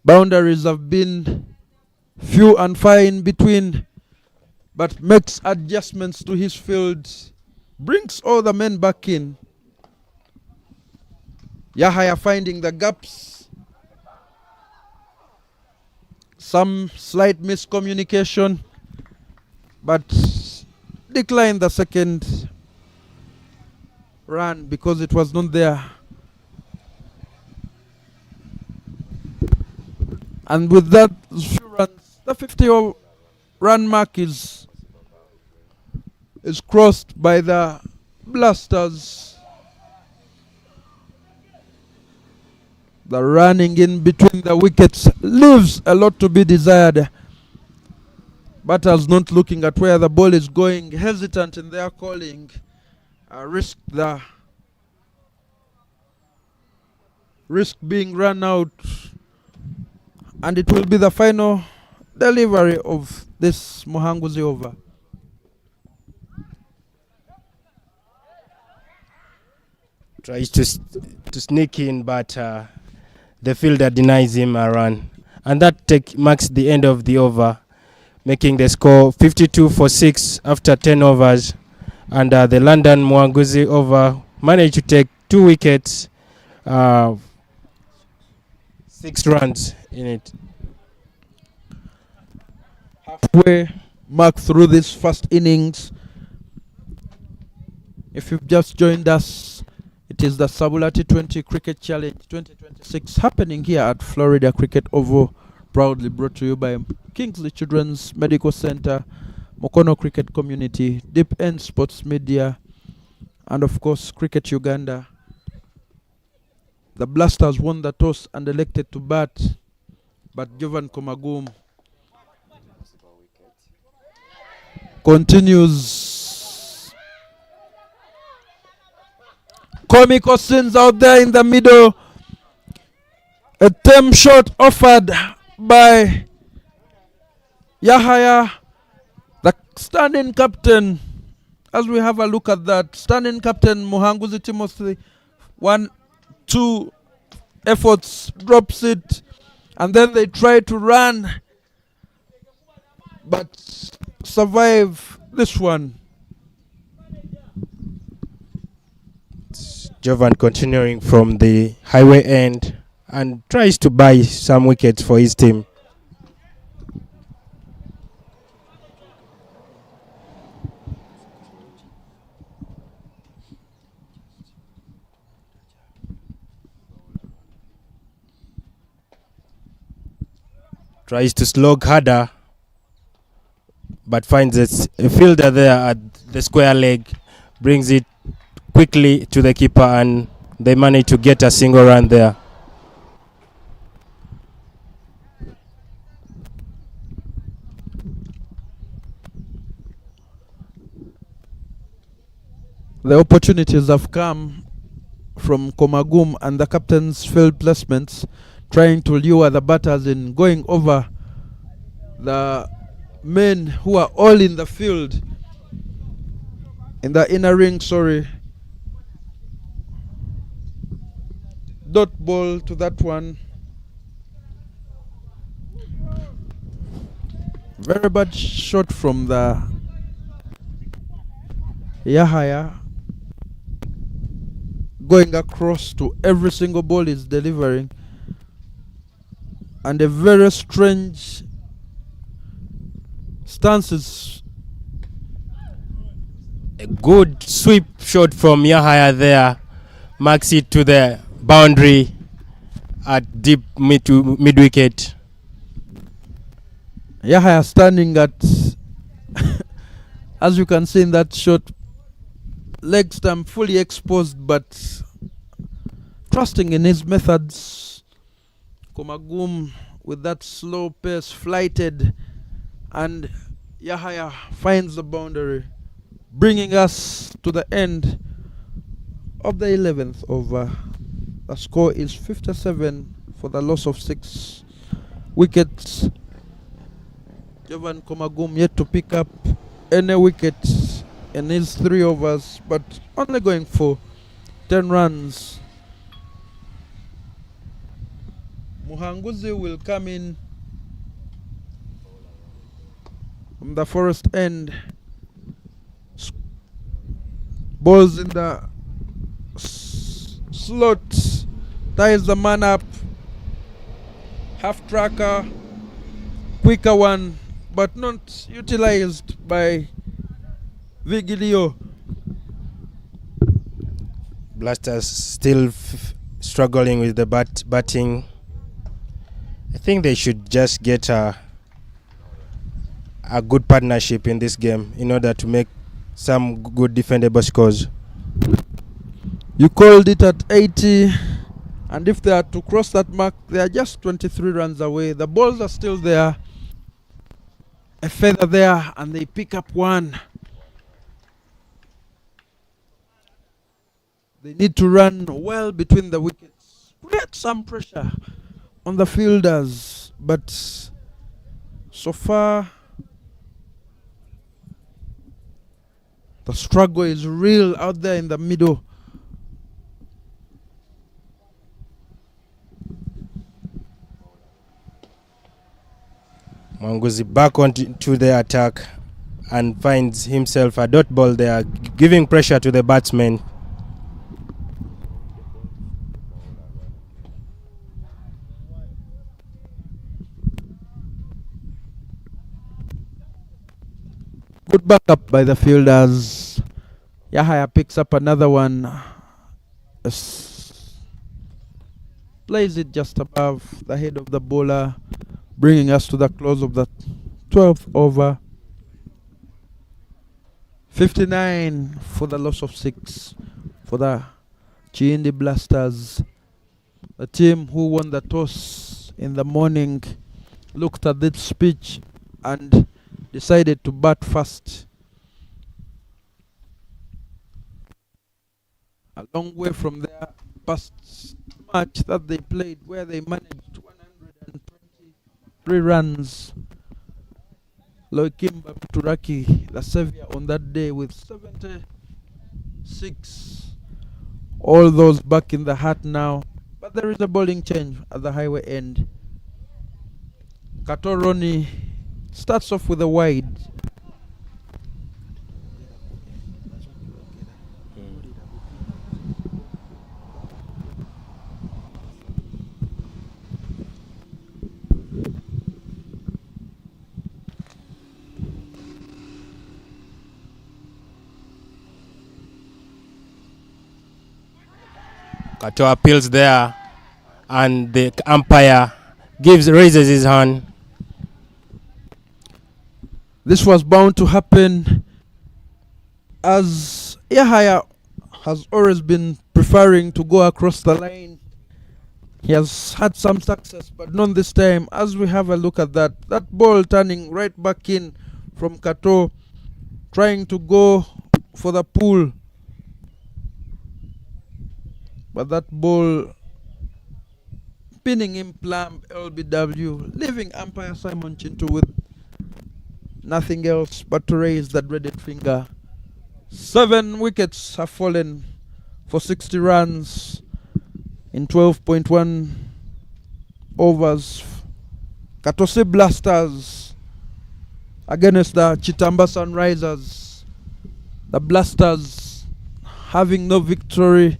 Boundaries have been few and far in between, but makes adjustments to his field, brings all the men back in. Yahaya finding the gaps, some slight miscommunication, but declined the second run because it was not there. And with that few runs, the 50-run mark is crossed by the Blasters. The running in between the wickets leaves a lot to be desired. Batters not looking at where the ball is going, hesitant in their calling, risk being run out. And it will be the final delivery of this Muhanguzi over. Tries to sneak in, but the fielder denies him a run. And that marks the end of the over, making the score 52 for 6 after 10 overs. And the London Mwanguzi over managed to take 2 wickets, 6 runs in it. Halfway mark through this first innings. If you've just joined us, it is the SABULA T20 Cricket Challenge 2026 happening here at Florida Cricket Oval, proudly brought to you by Kingsley Children's Medical Center, Mokono Cricket Community, Deep End Sports Media, and of course Cricket Uganda. The Blasters won the toss and elected to bat, but Jovan Komagum continues. Comical scenes out there in the middle. A temp shot offered by Yahaya, the standing captain. As we have a look at that, standing captain Muhanguzi Timothy, 1-2 efforts, drops it, and then they try to run, but survive this one. Jovan continuing from the highway end and tries to buy some wickets for his team. Tries to slog harder, but finds a fielder there at the square leg, brings it quickly to the keeper, and they manage to get a single run there. The opportunities have come from Komagum and the captain's field placements, trying to lure the batters in, going over the men who are all in the field, in the inner ring, Dot ball to that one. Very bad shot from the Yahaya, going across to every single ball he's delivering, and a very strange stances. A good sweep shot from Yahaya there, marks it to the boundary at deep mid wicket. Yahaya standing at as you can see in that shot, leg stump fully exposed, but trusting in his methods. Komagum with that slow pace flighted, and Yahaya finds the boundary, bringing us to the end of the 11th over. The score is 57 for the loss of 6 wickets. Jovan Komagum yet to pick up any wickets in his 3 overs, but only going for 10 runs. Muhanguzi will come in from the forest end. Balls in the slot, ties the man up. Half tracker, quicker one, but not utilized by Vigilio. Blasters still struggling with the batting. I think they should just get a good partnership in this game in order to make some good defendable scores. You called it at 80, and if they are to cross that mark, they are just 23 runs away. The balls are still there, a feather there, and they pick up one. They need to run well between the wickets, create some pressure on the fielders, but so far the struggle is real out there in the middle. Mwanguzi back onto the attack and finds himself a dot ball there, giving pressure to the batsman. Good backup by the fielders. Yahaya picks up another one. Plays it just above the head of the bowler, bringing us to the close of the 12th over. 59 for the loss of 6 for the Kiyindi Blasters. The team who won the toss in the morning looked at this pitch and decided to bat first. A long way from their past match that they played, where they managed 123 runs. Loikimba Turaki, the savior on that day, with 76. All those back in the hat now. But there is a bowling change at the highway end. Katoroni starts off with a wide. Kato appeals there, and the umpire raises his hand. This was bound to happen, as Yahaya has always been preferring to go across the line. He has had some success, but not this time. As we have a look at that ball turning right back in from Kato, trying to go for the pull. But that ball pinning him plumb LBW, leaving umpire Simon Chintu with nothing else but to raise that dreaded finger. 7 wickets have fallen for 60 runs in 12.1 overs. Katose Blasters against the Kitamba Sunrisers. The Blasters having no victory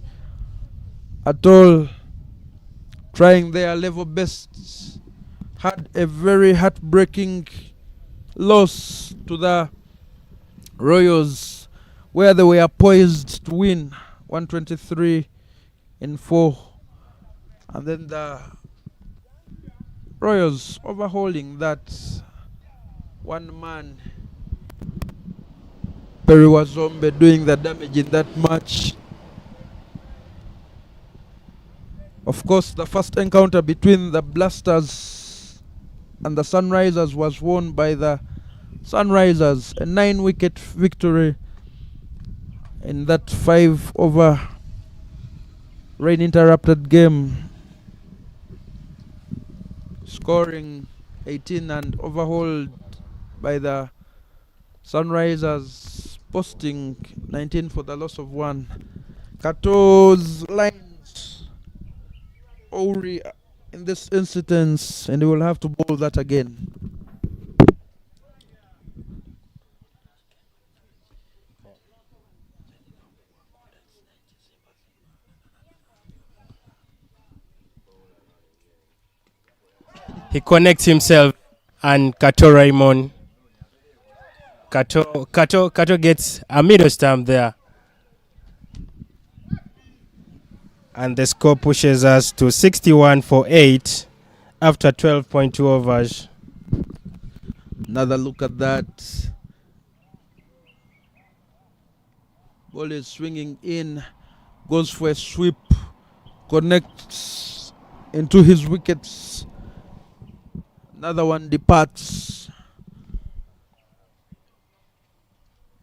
at all, trying their level best, had a very heartbreaking loss to the Royals, where they were poised to win 123 in 4, and then the Royals overhauling that one man, Perry Wazombe, doing the damage in that match. Of course, the first encounter between the Blasters and the Sunrisers was won by the Sunrisers, a 9-wicket victory in that 5-over rain-interrupted game, scoring 18 and overhauled by the Sunrisers, posting 19 for the loss of 1. Kato's lines Ori in this instance, and he will have to bowl that again. He connects himself, and Kato Raymond. Kato gets a middle stump there. And the score pushes us to 61 for 8 after 12.2 overs. Another look at that. Ball is swinging in, goes for a sweep, connects into his wickets. Another one departs,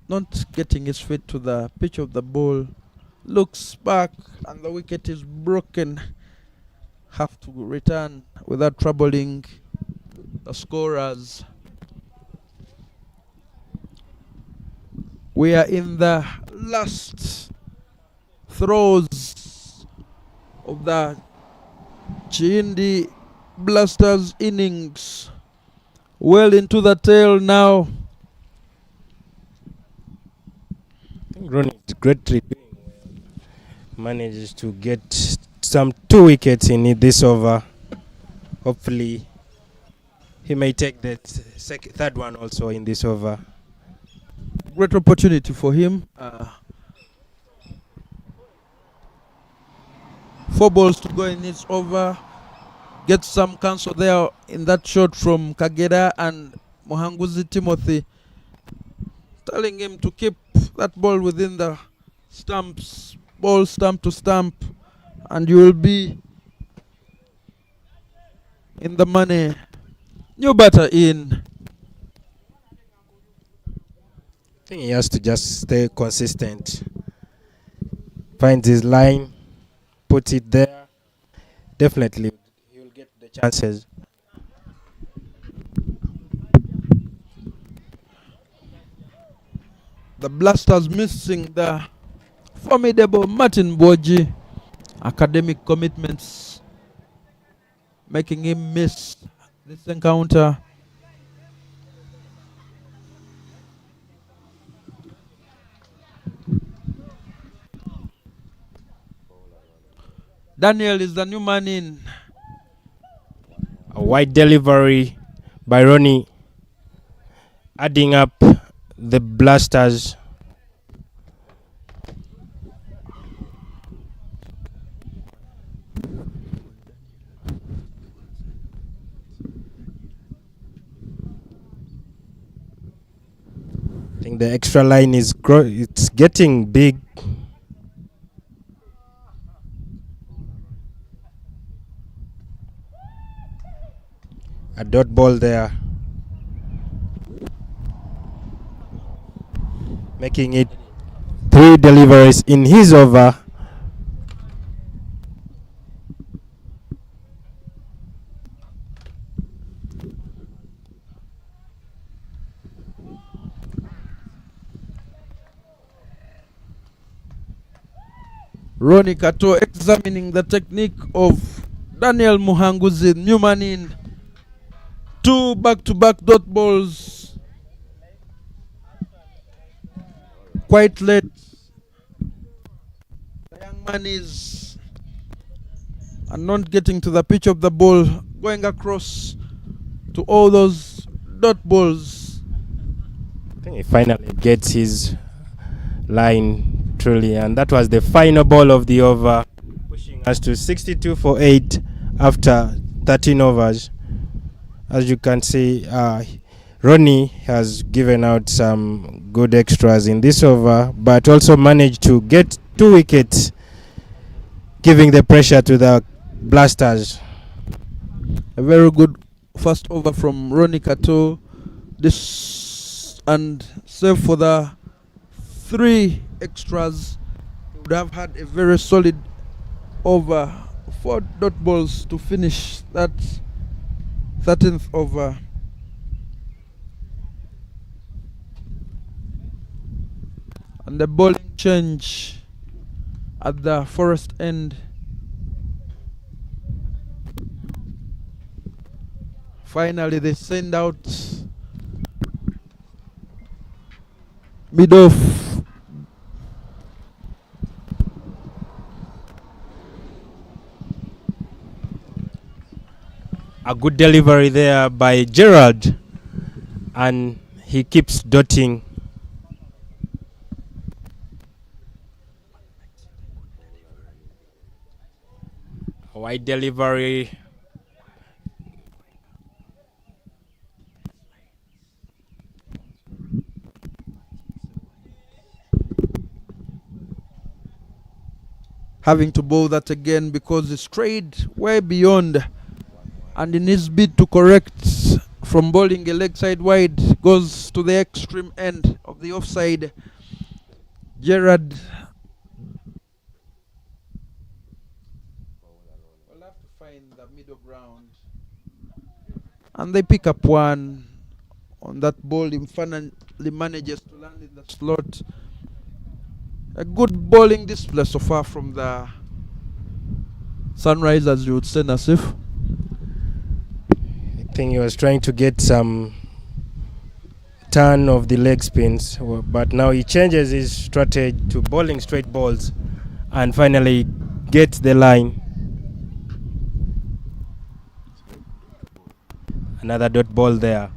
not getting his feet to the pitch of the ball. Looks back and the wicket is broken. Have to return without troubling the scorers. We are in the last throes of the Kiyindi Blasters innings. well into the tail now. I think Ronnie is greatly doing well. Manages to get some 2 wickets in this over. Hopefully, he may take that third one also in this over. Great opportunity for him. 4 balls to go in this over. Get some cancel there in that shot from Kagera, and Muhanguzi Timothy telling him to keep that ball within the stumps, ball stump to stump, and you will be in the money. New batter in. I think he has to just stay consistent. Finds his line, puts it there. Definitely, he will get the chances. The Blasters missing the formidable Martin Boji. Academic commitments making him miss this encounter. Daniel is the new man in. A wide delivery by Ronnie, adding up the Blasters. I think the extra line is it's getting big. A dot ball there, making it 3 deliveries in his over. Ronnie Kato examining the technique of Daniel Muhanguzi, new man in. 2 back-to-back dot balls. Quite late. The young man is not getting to the pitch of the ball, going across to all those dot balls. I think he finally gets his line truly, and that was the final ball of the over, pushing us to 62 for 8 after 13 overs. As you can see, Ronnie has given out some good extras in this over, but also managed to get 2 wickets, giving the pressure to the Blasters. A very good first over from Ronnie Kato. This, and save for the 3 extras, he would have had a very solid over. 4 dot balls to finish that 13th over. And the bowling change at the Forest end. Finally they send out mid-off. A good delivery there by Gerald, and he keeps dotting. A wide delivery. Having to bowl that again because he strayed way beyond, and in his bid to correct from bowling a leg side wide, goes to the extreme end of the offside. Gerard will have to find the middle ground, and they pick up 1 on that ball. Finally manages to land in the slot. A good bowling display so far from the Sunrisers, you would say, Nasif. I think he was trying to get some turn of the leg spins, but now he changes his strategy to bowling straight balls and finally gets the line. Another dot ball there.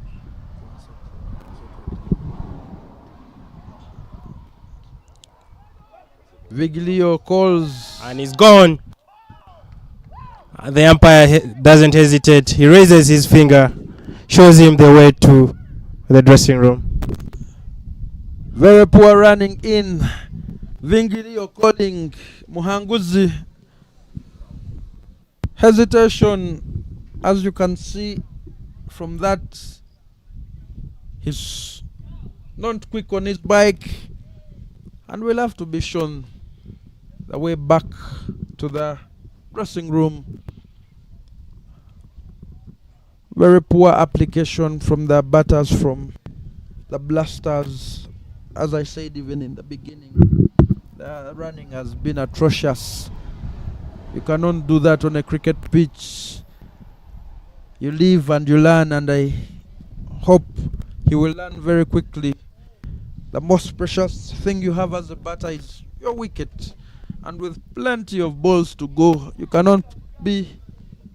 Viglio calls. And he's gone. The umpire doesn't hesitate. He raises his finger, shows him the way to the dressing room. Very poor running in. Viglio calling. Muhanguzi. Hesitation, as you can see from that. He's not quick on his bike, and will have to be shown the way back to the dressing room. Very poor application from the batters from the Blasters. As I said even in the beginning, the running has been atrocious. You cannot do that on a cricket pitch. You live and you learn, and I hope he will learn very quickly. The most precious thing you have as a batter is your wicket. And with plenty of balls to go, you cannot be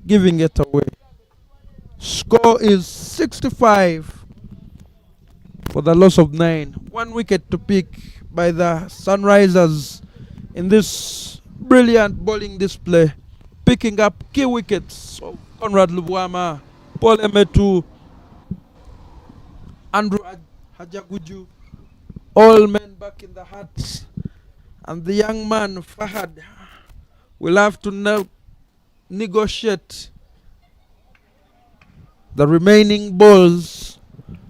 giving it away. Score is 65 for the loss of 9. 1 wicket to pick by the Sunrisers in this brilliant bowling display. Picking up key wickets of Conrad Lubwama, Paul Emetu, Andrew Hajaguju, all men back in the hut. And the young man, Fahad, will have to now negotiate the remaining balls.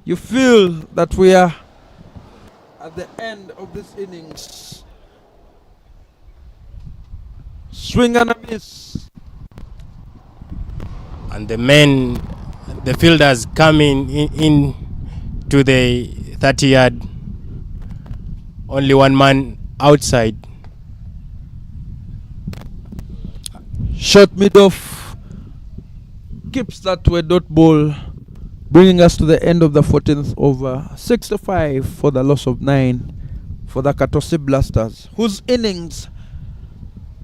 You feel that we are at the end of this innings. Swing and a miss. And the fielders coming in to the 30-yard. Only one man outside. Shot mid-off. Keeps that to a dot ball, bringing us to the end of the 14th over. 65 for the loss of 9 for the Katosi Blasters, whose innings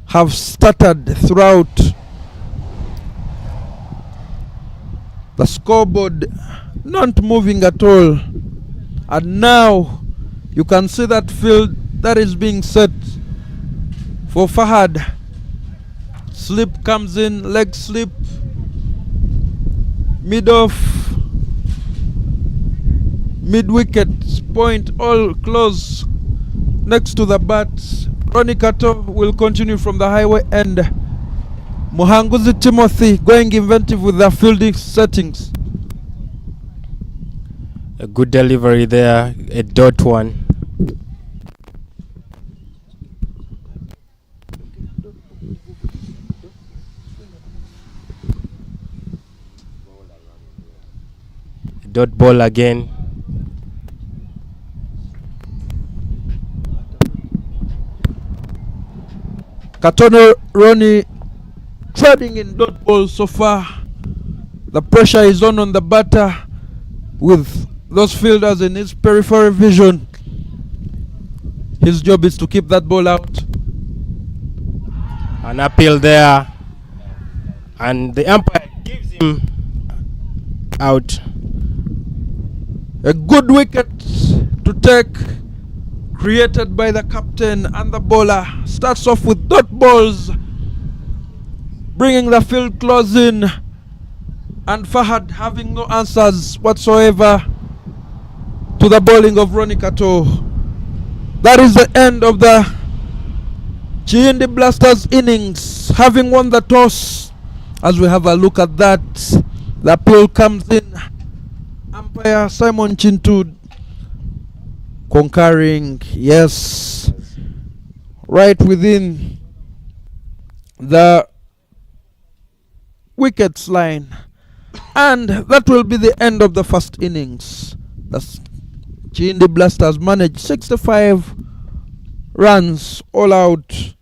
have started throughout the scoreboard, not moving at all. And now you can see that field that is being set for Fahad. Slip comes in, leg slip, mid-off, mid-wicket, point, all close next to the bat. Ronnie Kato will continue from the highway end. Muhanguzi Timothy going inventive with the fielding settings. A good delivery there, a dot one. Dot ball again. Katono Ronnie trading in dot ball so far. The pressure is on the batter with those fielders in his peripheral vision. His job is to keep that ball out. An appeal there, and the umpire gives him out. A good wicket to take, created by the captain, and the bowler starts off with dot balls, bringing the field close in, and Fahad having no answers whatsoever to the bowling of Ronnie Kato. That is the end of the Kiyindi Blasters innings, having won the toss. As we have a look at that, the appeal comes in. Umpire Simon Chintud concurring, yes, right within the wickets line. And that will be the end of the first innings. The Kiyindi Blasters managed 65 runs all out.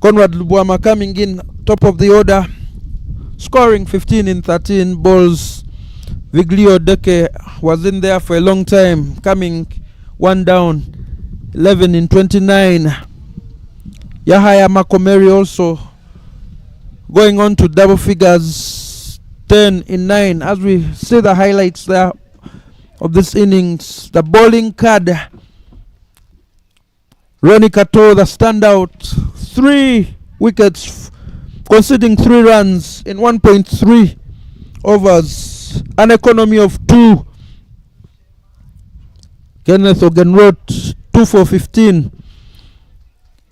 Conrad Lubwama coming in top of the order, scoring 15 in 13 balls. Viglio Deke was in there for a long time, coming one down, 11 in 29. Yahaya Makomeri also going on to double figures, 10 in 9. As we see the highlights there of this innings, the bowling card, Ronnie Kato, the standout, 3 wickets, conceding 3 runs in 1.3 overs, an economy of 2. Kenneth Ogenroth, 2 for 15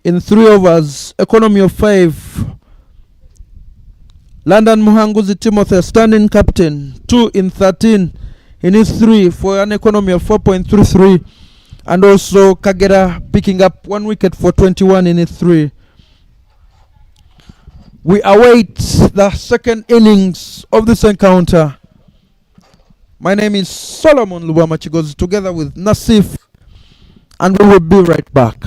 in 3 overs, economy of 5. London Muhanguzi Timothy, standing captain, 2 in 13 in his 3 for an economy of 4.33. And also Kagera picking up 1 wicket for 21 in his 3. We await the second innings of this encounter. My name is Solomon Lubamachigozi, together with Nasif, and we will be right back.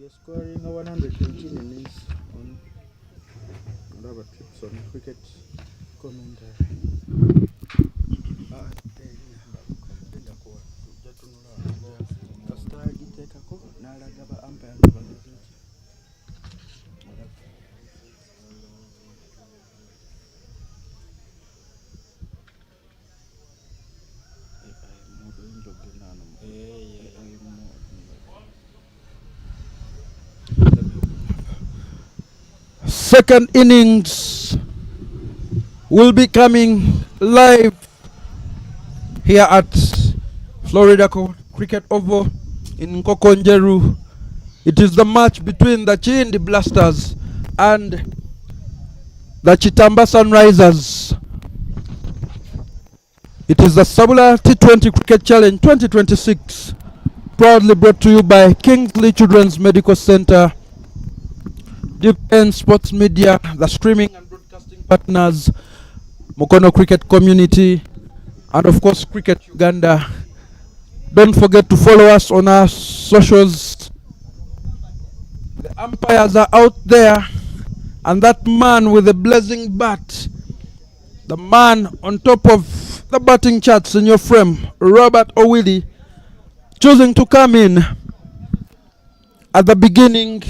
you're scoring a 118 innings on another tips on cricket commentary. Second innings will be coming live here at Florida Cricket Oval in Kokonjeru. It is the match between the Kiyindi Blasters and the Kitamba Sunrisers. It is the SABULA T20 Cricket Challenge 2026, proudly brought to you by Kingsley Children's Medical Center, Deep End Sports Media, the streaming and broadcasting partners, Mukono Cricket Community, and of course Cricket Uganda. Don't forget to follow us on our socials. The umpires are out there, and that man with the blazing bat, the man on top of the batting charts in your frame, Robert Oidi, choosing to come in at the beginning.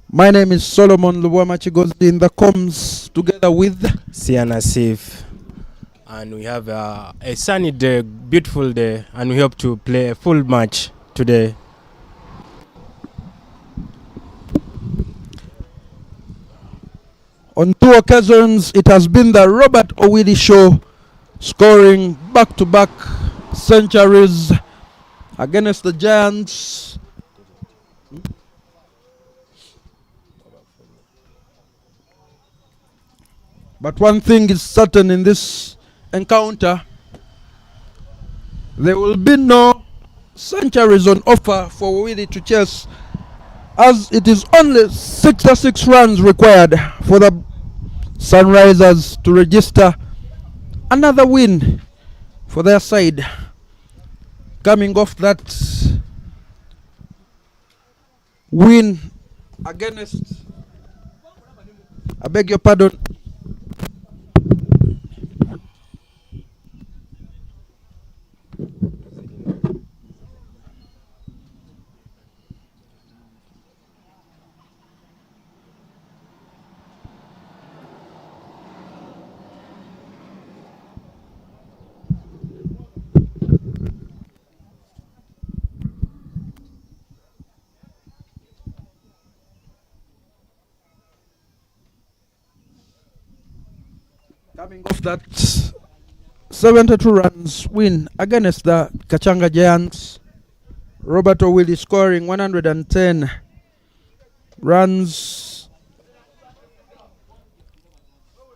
My name is Solomon Luwama Chigozi in the comms, together with Siana Sif. And we have a sunny day, beautiful day, and we hope to play a full match today. On two occasions, it has been the Robert Oidi show, scoring back-to-back centuries against the Giants. But one thing is certain in this encounter: there will be no centuries on offer for Oidi to chase, as it is only 66 runs required for the Sunrisers to register another win for their side. Coming off that win against, I beg your pardon, coming off that 72 runs win against the Kachanga Giants, Robert Oidi scoring 110 runs,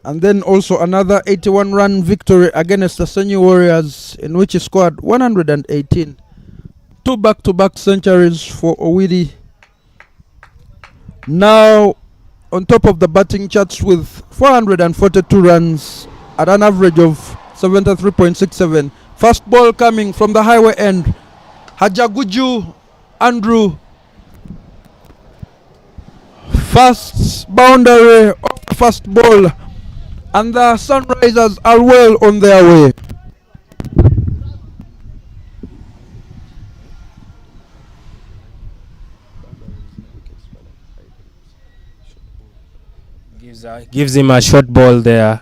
and then also another 81 run victory against the Senyu Warriors, in which he scored 118. Two back-to-back centuries for Oidi. Now on top of the batting charts with 442 runs at an average of 73.67. First ball coming from the highway end. Hajaguju Andrew. First boundary of the first ball, and the Sunrisers are well on their way. Gives him a short ball there,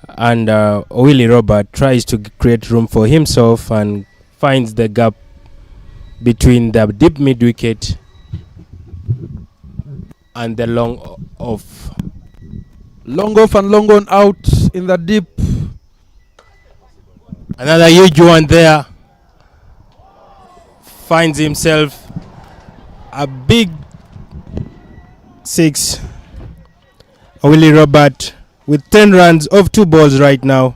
and Willie Robert tries to create room for himself and finds the gap between the deep mid wicket and the long off. Long off and long on out in the deep. Another huge one there. Finds himself a big six. Willie Robert with 10 runs off 2 balls right now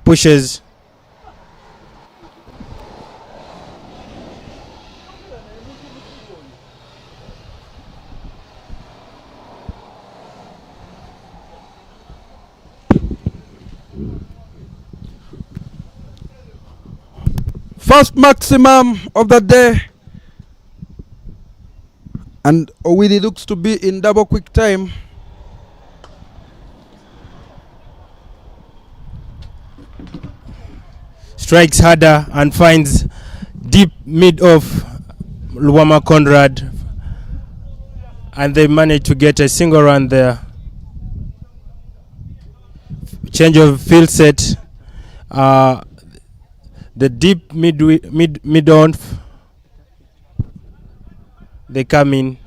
pushes. First maximum of the day And Oidi looks to be in double quick time. Strikes harder and finds deep mid off Luwama Conrad, and they manage to get a single run there. Change of field set. The deep mid on, they come in.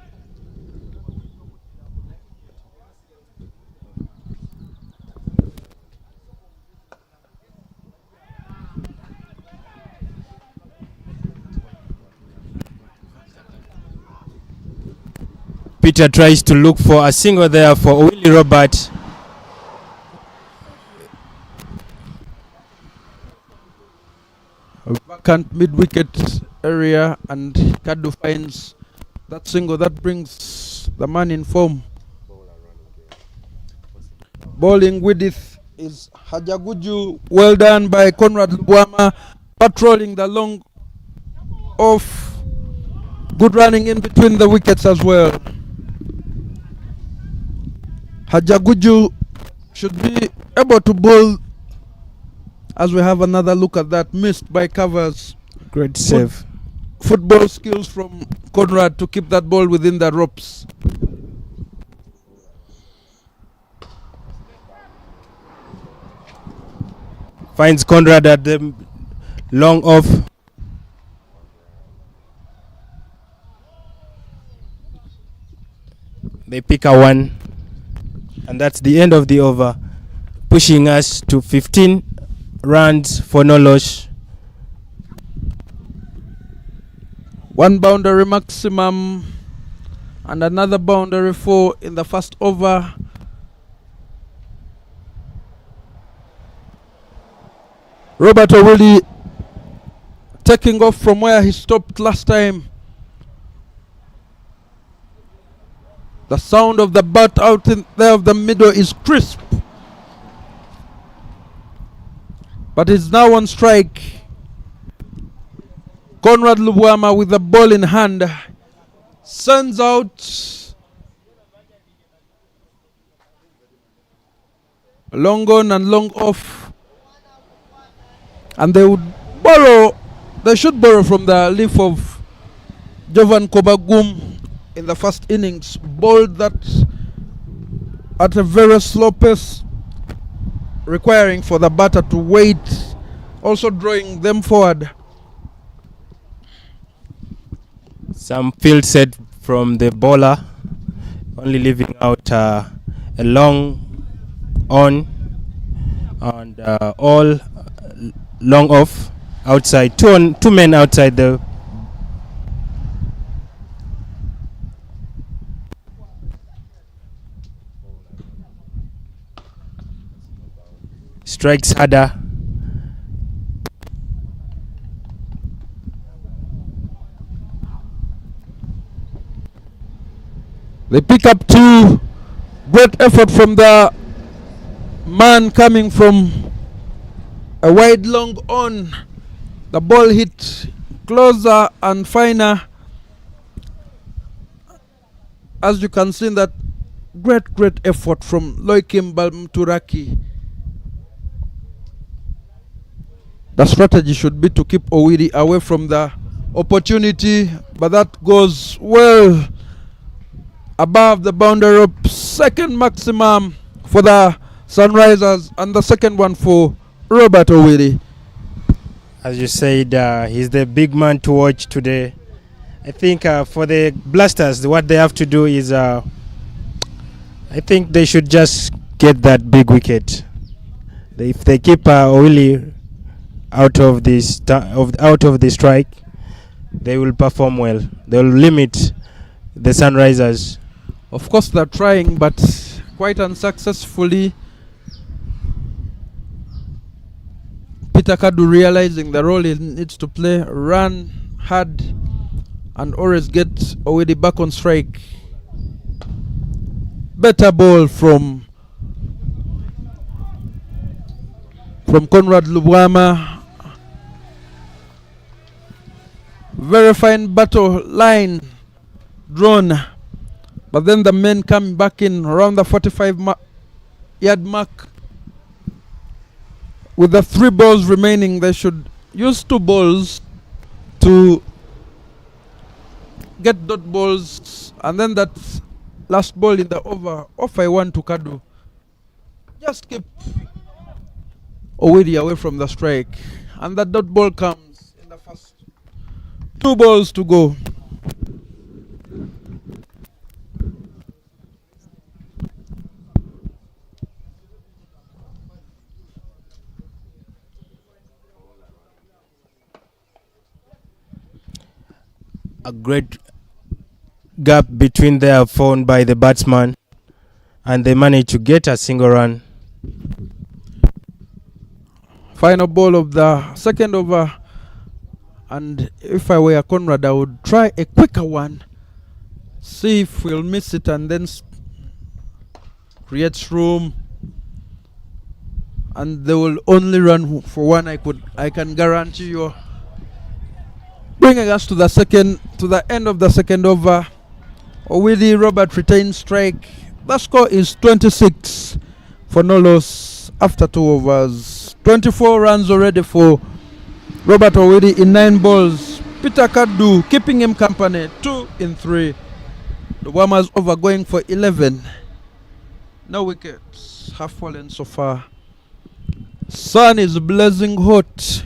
Peter tries to look for a single there for Willie Robert. Vacant mid-wicket area, and Kadu finds that single that brings the man in form. Bowling with it is Hajaguju. Well done by Conrad Luwama, patrolling the long off. Good running in between the wickets as well. Hajaguju should be able to bowl, as we have another look at that. Missed by covers. Great save. Football skills from Conrad to keep that ball within the ropes. Finds Conrad at the long off. They pick a one, and that's the end of the over, pushing us to 15 runs for no loss. One boundary maximum and another boundary for in the first over. Robert Oidi taking off from where he stopped last time. The sound of the bat out in there of the middle is crisp, but it's now on strike. Conrad Luwama with the ball in hand sends out long on and long off, and they should borrow from the leaf of Jovan Kobagum in the first innings. Bowled that at a very slow pace, requiring for the batter to wait, also drawing them forward. Some field set from the bowler, only leaving out a long on and all long off outside. Two men outside the strikes harder. They pick up two. Great effort from the man coming from a wide long on. The ball hit closer and finer. As you can see, that great effort from Loikim Balmturaki. The strategy should be to keep Oidi away from the opportunity, but that goes well above the boundary rope. Second maximum for the Sunrisers and the second one for Robert Oidi. As you said, he's the big man to watch today. I think for the Blasters, what they have to do is, I think they should just get that big wicket. If they keep Oili out of this out of the strike, they will perform well. They will limit the Sunrisers. Of course, they're trying, but quite unsuccessfully. Peter Kadu realizing the role he needs to play, run hard, and always get Oidi back on strike. Better ball from Conrad Luwama. Very fine battle line drawn. But then the men come back in around the 45-yard mark. With the 3 balls remaining, they should use 2 balls to get dot balls, and then that last ball in the over, off I want to Kadu. Just keep Oidi away from the strike, and that dot ball comes in the first 2 balls to go. A great gap between there found by the batsman, and they managed to get a single run. Final ball of the second over, and if I were Conrad, I would try a quicker one, see if we'll miss it, and then creates room, and they will only run for one. I can guarantee you. Bringing us to the end of the second over. Oidi Robert retains strike. The score is 26 for no loss after 2 overs. 24 runs already for Robert Oidi in 9 balls. Peter Kadu keeping him company, 2 in 3. The Warmers over going for 11. No wickets have fallen so far. Sun is blazing hot.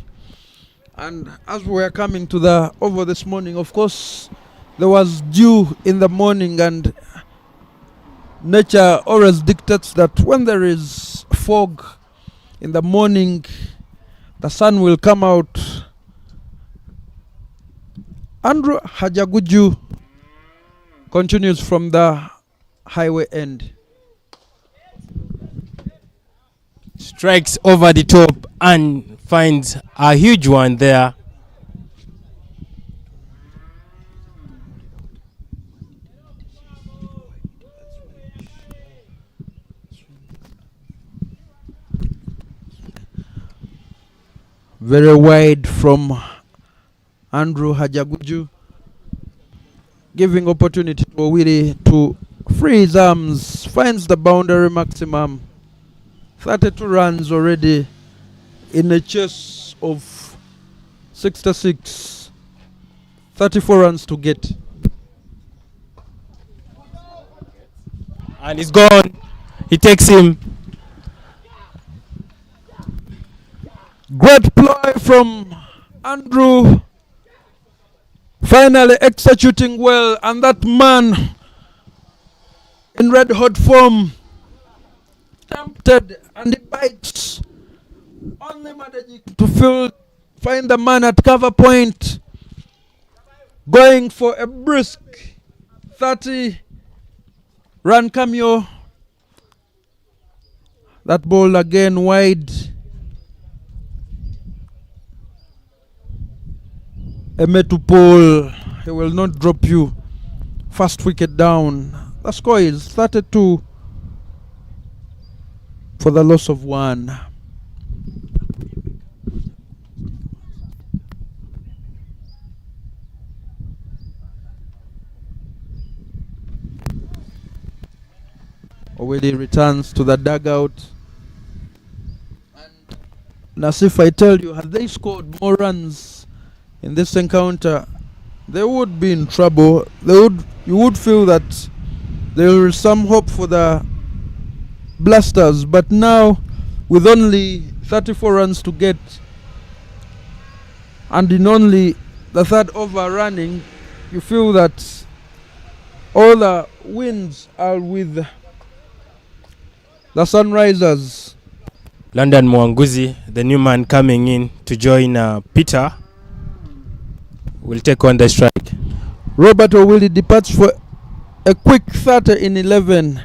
And as we were coming to the over this morning, of course, there was dew in the morning, and nature always dictates that when there is fog in the morning, the sun will come out. Andrew Hajaguju continues from the highway end. Strikes over the top and finds a huge one there. Very wide from Andrew Hajaguju, giving opportunity to Oidi to free his arms, finds the boundary maximum. 32 runs already in a chase of 66. 34 runs to get. And he's gone. He takes him. Great ploy from Andrew. Finally executing well, and that man in red hot form, tempted, and he bites, only managing to find the man at cover point, going for a brisk 30-run cameo. That ball again wide. Emetu Paul, he will not drop you. First wicket down. The score is 32 for the loss of 1. Oidi returns to the dugout. And Nasif, I tell you, had they scored more runs in this encounter, they would be in trouble. You would feel that there is some hope for the Blasters, but now with only 34 runs to get, and in only the third over running, you feel that all the wins are with the Sunrisers. London Mwanguzi, the new man coming in to join Peter, will take on the strike. Robert Oidi departs for a quick 30 in 11.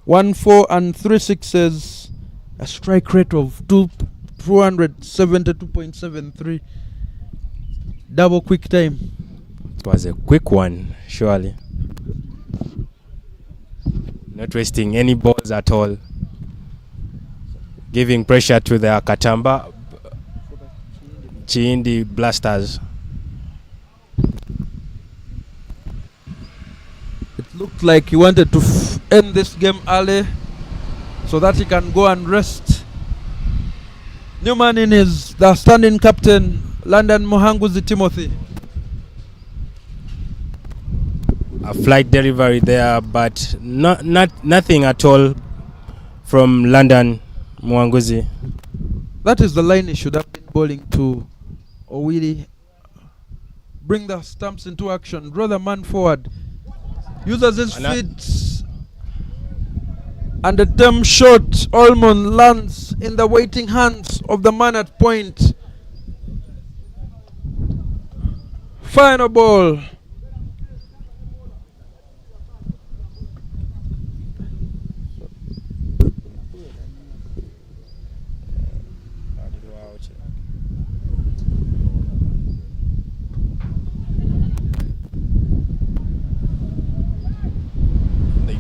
1 4 and 3 sixes. A strike rate of 272.73. Double quick time. It was a quick one, surely. Not wasting any balls at all. Giving pressure to the Kitamba Kiyindi Blasters. looked like he wanted to end this game early so that he can go and rest. New man in is the standing captain, London Muhanguzi Timothy. A flight delivery there, but nothing at all from London Muhanguzi. That is the line he should have been bowling to Oidi. Bring the stumps into action, draw the man forward, uses his feet, and the term shot almost lands in the waiting hands of the man at point. Final ball.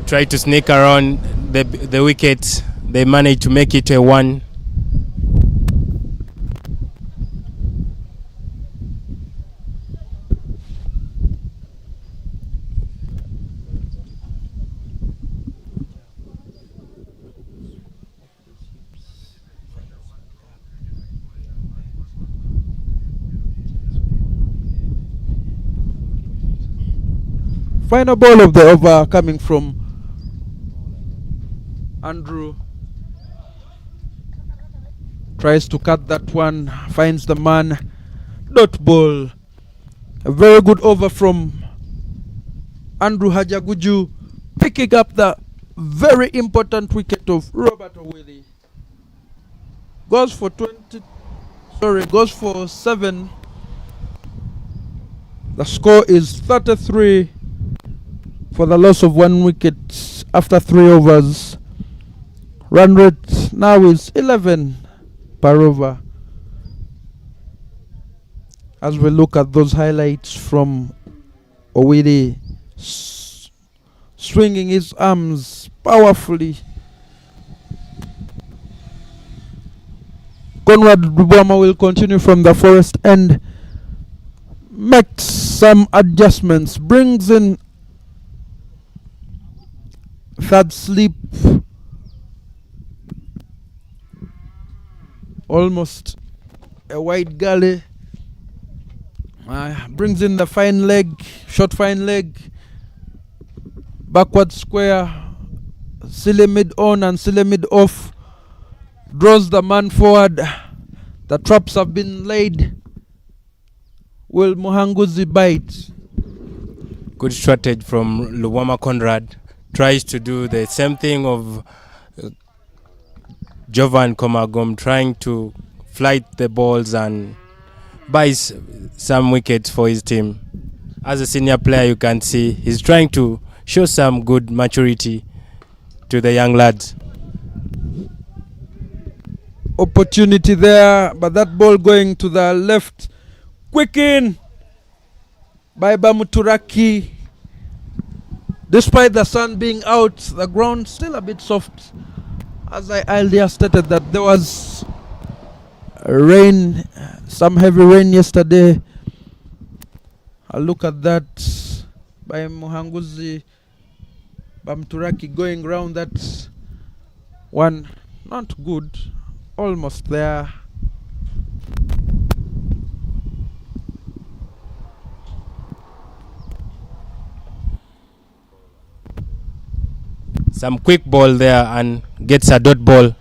Try to sneak around the wicket. They managed to make it a 1. Final ball of the over coming from Andrew. Tries to cut that one, finds the man. Dot ball. A very good over from Andrew Hajaguju, picking up the very important wicket of Robert Oidi. Goes for 7. The score is 33 for the loss of 1 wicket after 3 overs. Run rate now is 11 per over. As we look at those highlights from Oidi swinging his arms powerfully. Conrad Lubwama will continue from the forest end, makes some adjustments, brings in third slip, almost a wide gully, brings in the fine leg, short fine leg, backward square, silly mid on and silly mid off, draws the man forward. The traps have been laid. Will Muhanguzi bite? Good strategy from Lubwama Conrad. Tries to do the same thing of Jovan Komagom, trying to flight the balls and buys some wickets for his team. As a senior player, you can see he's trying to show some good maturity to the young lads. Opportunity there, but that ball going to the left. Quick in by Bamuturaki. Despite the sun being out, the ground still a bit soft. As I earlier stated that there was rain, some heavy rain yesterday. A look at that by Muhanguzi. Bamuturaki going round that one. Not good. Almost there. Some quick ball there and gets a dot ball.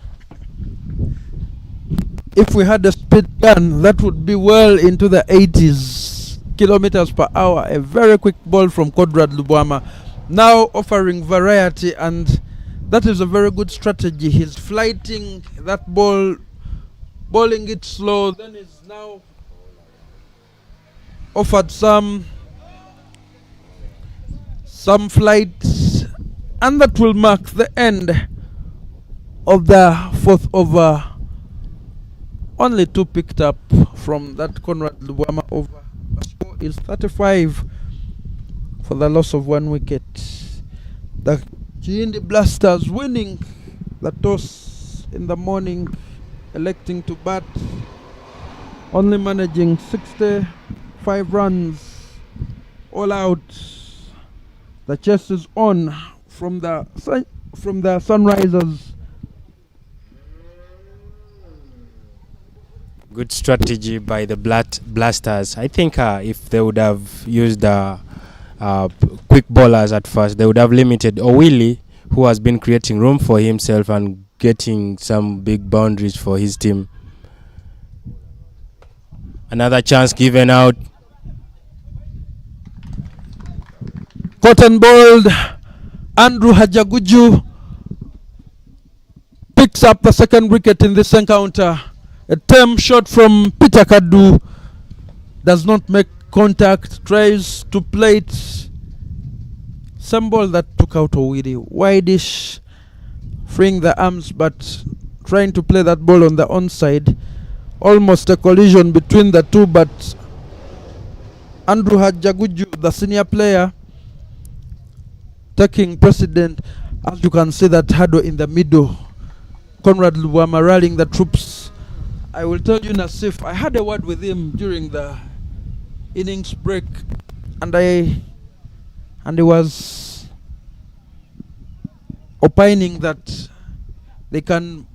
If we had a speed gun, that would be well into the 80s kilometers per hour. A very quick ball from Conrad Lubwama, now offering variety, and that is a very good strategy. He's flighting that ball, bowling it slow, then he's now offered some flight, and that will mark the end of the 4th over. Only 2 picked up from that Conrad Lubwama over. The score is 35 for the loss of 1 wicket. The Kiyindi Blasters winning the toss in the morning, electing to bat, only managing 65 runs all out. The chase is on from the Sunrisers. Good strategy by the Blasters. I think if they would have used quick bowlers at first, they would have limited Owili, who has been creating room for himself and getting some big boundaries for his team. Another chance given out. Cotton bowled. Andrew Hajaguju picks up the second wicket in this encounter. A term shot from Peter Kadu does not make contact, tries to play it. Some ball that took out Oidi. Wideish, freeing the arms, but trying to play that ball on the onside. Almost a collision between the two, but Andrew Hajaguju, the senior player, taking precedent. As you can see, that Hado in the middle. Conrad Luwama rallying the troops. I will tell you, Nasif, I had a word with him during the innings break, and he was opining that they can,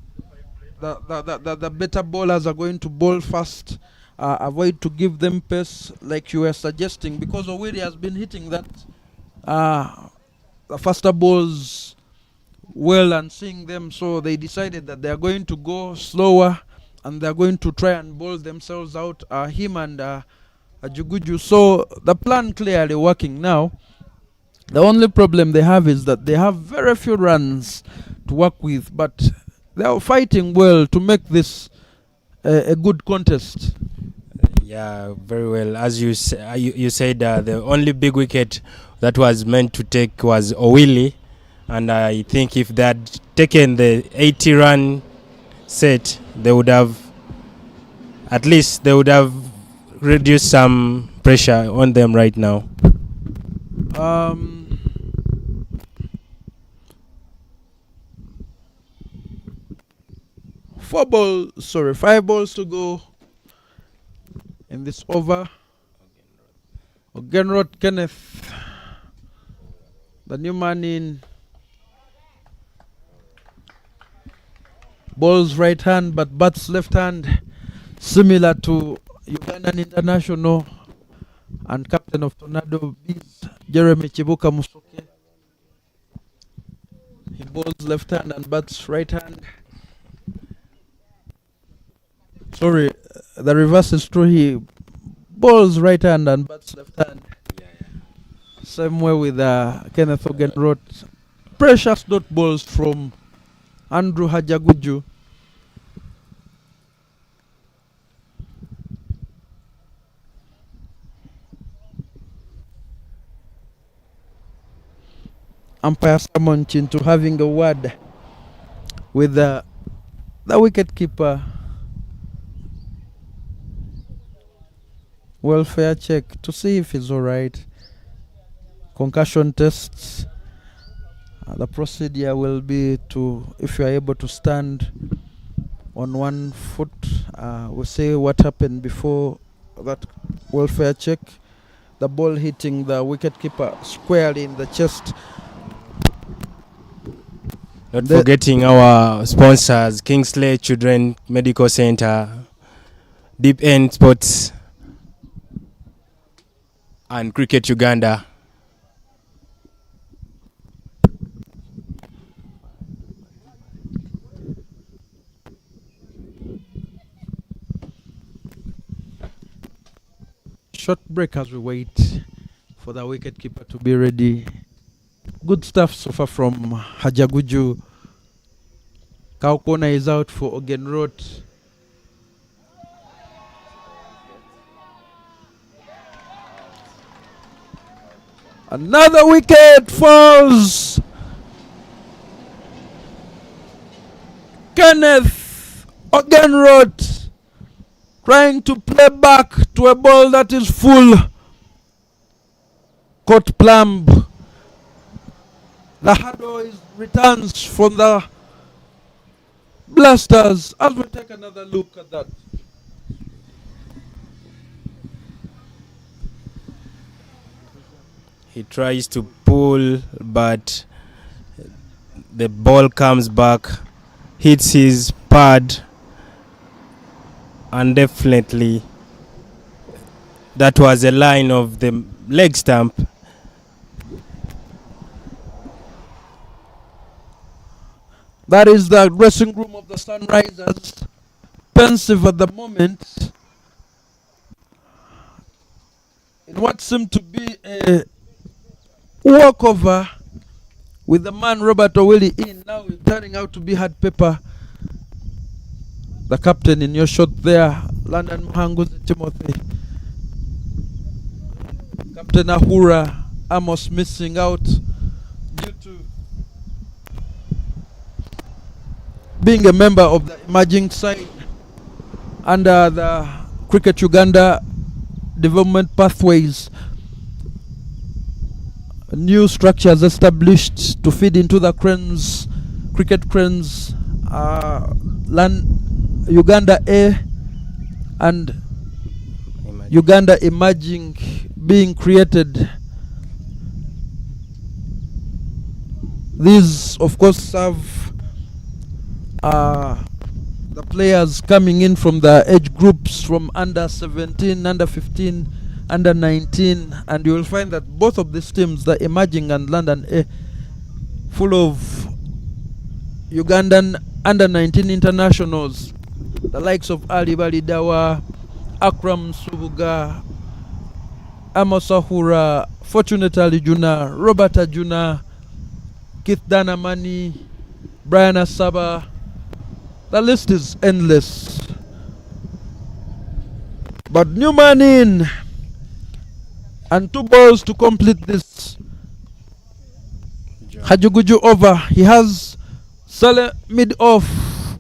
the better bowlers are going to bowl fast, avoid to give them pace like you were suggesting, because Owiri has been hitting that the faster balls well and seeing them, so they decided that they are going to go slower and they are going to try and bowl themselves out, him and Juguju. So the plan clearly working now. The only problem they have is that they have very few runs to work with, but they are fighting well to make this a good contest. Yeah, very well. As you said, the only big wicket that was meant to take was Owili, and I think if they had taken the 80-run set, they would have reduced some pressure on them right now. 5 balls to go in this over. Ogenrod Kenneth, the new man in, bowls right hand but bats left hand, similar to Ugandan international and captain of Tornado Bees, Jeremy Chibuka Musoke. He bowls left hand and bats right hand. Sorry, the reverse is true. He bowls right hand and bats left hand. Same way with Kenneth Ogenrod. Precious dot balls from Andrew Hajaguju. Umpire Simon Chintu having a word with the wicket keeper. Welfare check to see if he's alright. Concussion tests. The procedure will be to, if you are able to stand on one foot, we'll say what happened before that welfare check. The ball hitting the wicketkeeper squarely in the chest. Not forgetting our sponsors, Kingsley Children Medical Center, Deep End Sports, and Cricket Uganda. Short break as we wait for the wicketkeeper to be ready. Good stuff so far from Hajaguju. Kaukona is out for Ogenrod. Another wicket falls. Kenneth Ogenrod trying to play back to a ball that is full. Caught plumb. The hurdle returns from the Blasters. As we take another look at that. He tries to pull, but the ball comes back, hits his pad, and definitely that was a line of the leg stump. That is the dressing room of the Sunrisers. Pensive at the moment in what seemed to be a walkover with the man Robert Oidi in. Now it's turning out to be hard paper. The captain in your shot there, London Muhanguzi Timothy. Captain Ahura Amos missing out due to being a member of the emerging side under the Cricket Uganda development pathways. New structures established to feed into the cranes, cricket cranes, Uganda A and Uganda Emerging being created. These of course serve the players coming in from the age groups from under 17, under 15, under 19, and you will find that both of these teams, the Emerging and London A, full of Ugandan under 19 internationals, the likes of Ali Balidawa, Akram Subuga, Amos Ahura, Fortunate Ali Juna, Robert Ajuna, Keith Danamani, Brian Asaba. The list is endless. But new man in and 2 balls to complete this. Hajuguju over. He has Saleh mid off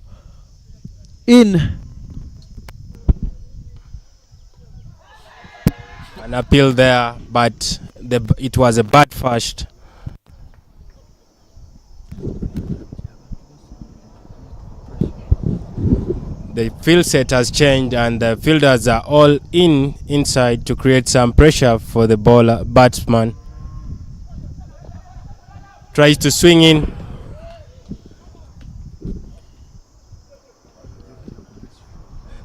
in. An appeal there, but it was a bad first. The field set has changed and the fielders are all inside to create some pressure for the batsman. Tries to swing in.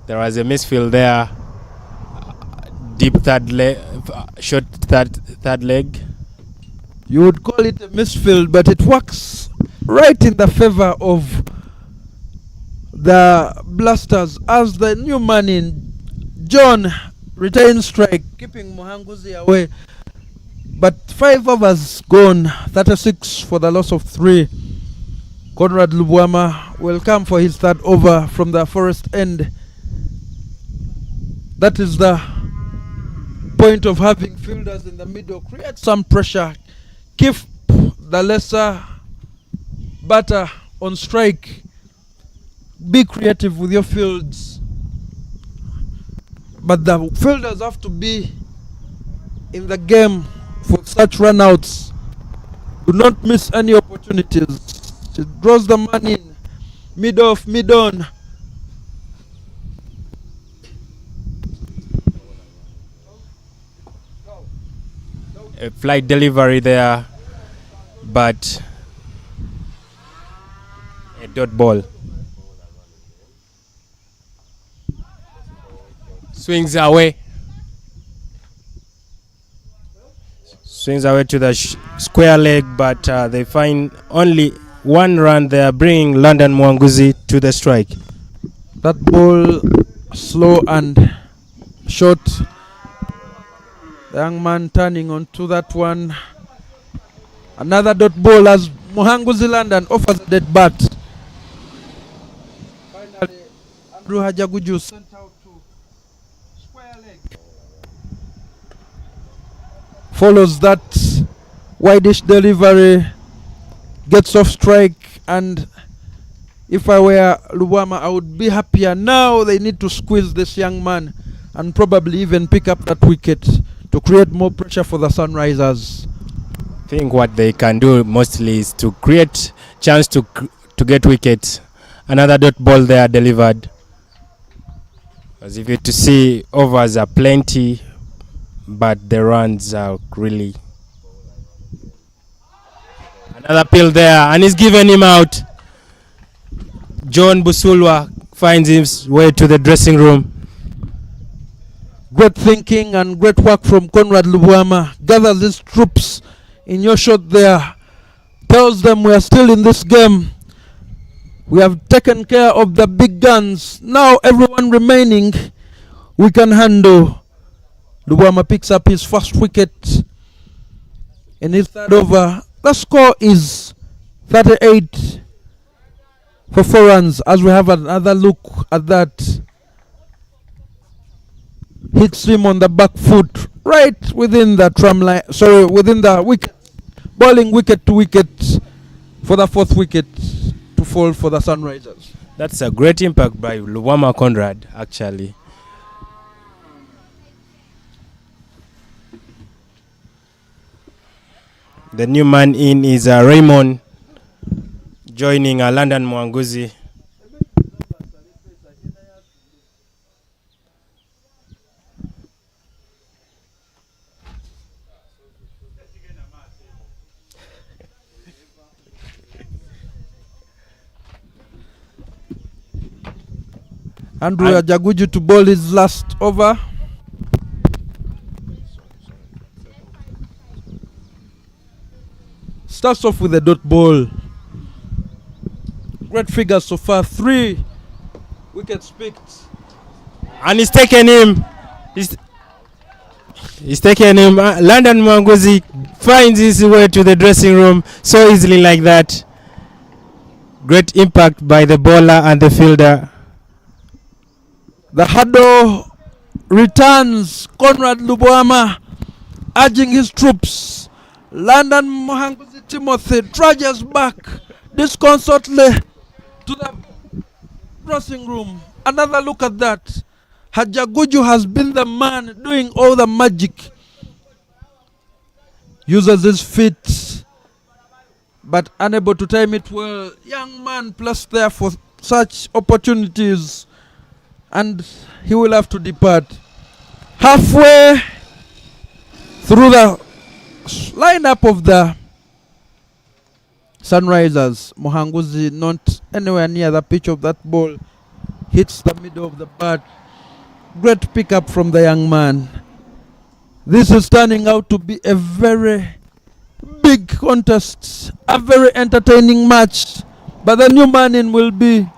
There was a misfield there. Deep third leg, short third leg. You would call it a misfield, but it works right in the favor of the Blasters as the new man in John retains strike, keeping Muhanguzi away. But 5 overs gone, 36 for the loss of 3. Conrad Lubwama will come for his 3rd over from the forest end. That is the point of having fielders in the middle. Create some pressure. Keep the lesser batter on strike. Be creative with your fields. But the fielders have to be in the game for such runouts. Do not miss any opportunities. It draws the man in. Mid off, mid on. A flight delivery there, but a dot ball. Swings away. Swings away to the square leg, but they find only 1 run there, bringing London Muhanguzi to the strike. That ball slow and short. The young man turning onto that one. Another dot ball as Muhanguzi London offers a dead bat. Finally, Andrew Hajaguju sent out to square leg. Follows that wideish delivery, gets off strike, and if I were Lubwama, I would be happier. Now they need to squeeze this young man and probably even pick up that wicket to create more pressure for the Sunrisers. I think what they can do mostly is to create chance to get wickets. Another dot ball there delivered. As if you to see overs are plenty, but the runs are really Another pill there, and he's given him out. John Busulwa finds his way to the dressing room. Great thinking and great work from Conrad Lubwama. Gathers his troops in your shot there. Tells them we are still in this game. We have taken care of the big guns. Now everyone remaining we can handle. Lubwama picks up his first wicket in his third over. The score is 38 for 4 runs. As we have another look at that. Hits him on the back foot, right within the tram line. Sorry, within the wicket. Bowling wicket to wicket for the 4th wicket to fall for the Sunrisers. That's a great impact by Lubwama Conrad, actually. The new man in is Raymond, joining London Mwanguzi. Andrew Jaguju to bowl his last over. Starts off with a dot ball. Great figures so far. 3 wickets picked. And he's taken him. He's taken him. London Mwanguzi finds his way to the dressing room so easily like that. Great impact by the bowler and the fielder. The huddle returns. Conrad Lubwama urging his troops. London Mwanguzi Timothy trudges back disconsolately to the dressing room. Another look at that. Hajaguju has been the man doing all the magic. Uses his feet, but unable to time it well. Young man placed there for such opportunities, and he will have to depart. Halfway through the lineup of the Sunrisers, Mwanguzi not anywhere near the pitch of that ball. Hits the middle of the bat. Great pickup from the young man. This is turning out to be a very big contest, a very entertaining match. But the new man in will be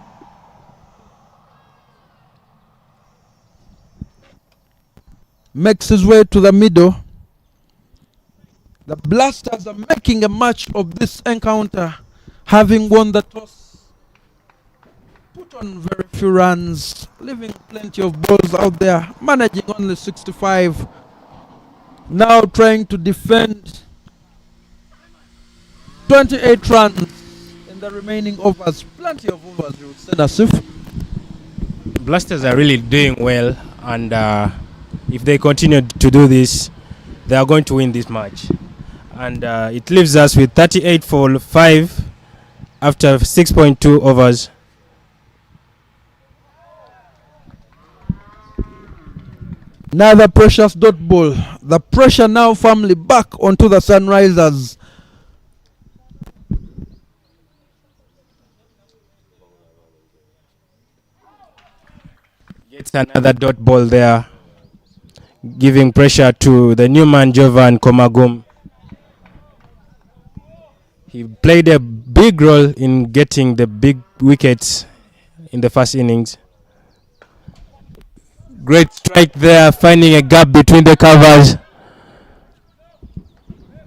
makes his way to the middle. The Blasters are making a match of this encounter, having won the toss. Put on very few runs, leaving plenty of balls out there, managing only 65. Now trying to defend 28 runs in the remaining overs. Plenty of overs, you would say, Nasif. Blasters are really doing well, and if they continue to do this, they are going to win this match. And it leaves us with 38 for 5 after 6.2 overs. Another precious dot ball. The pressure now firmly back onto the Sunrisers. Gets another dot ball there, giving pressure to the new man Jovan Komagum. He played a big role in getting the big wickets in the first innings. Great strike there, finding a gap between the covers.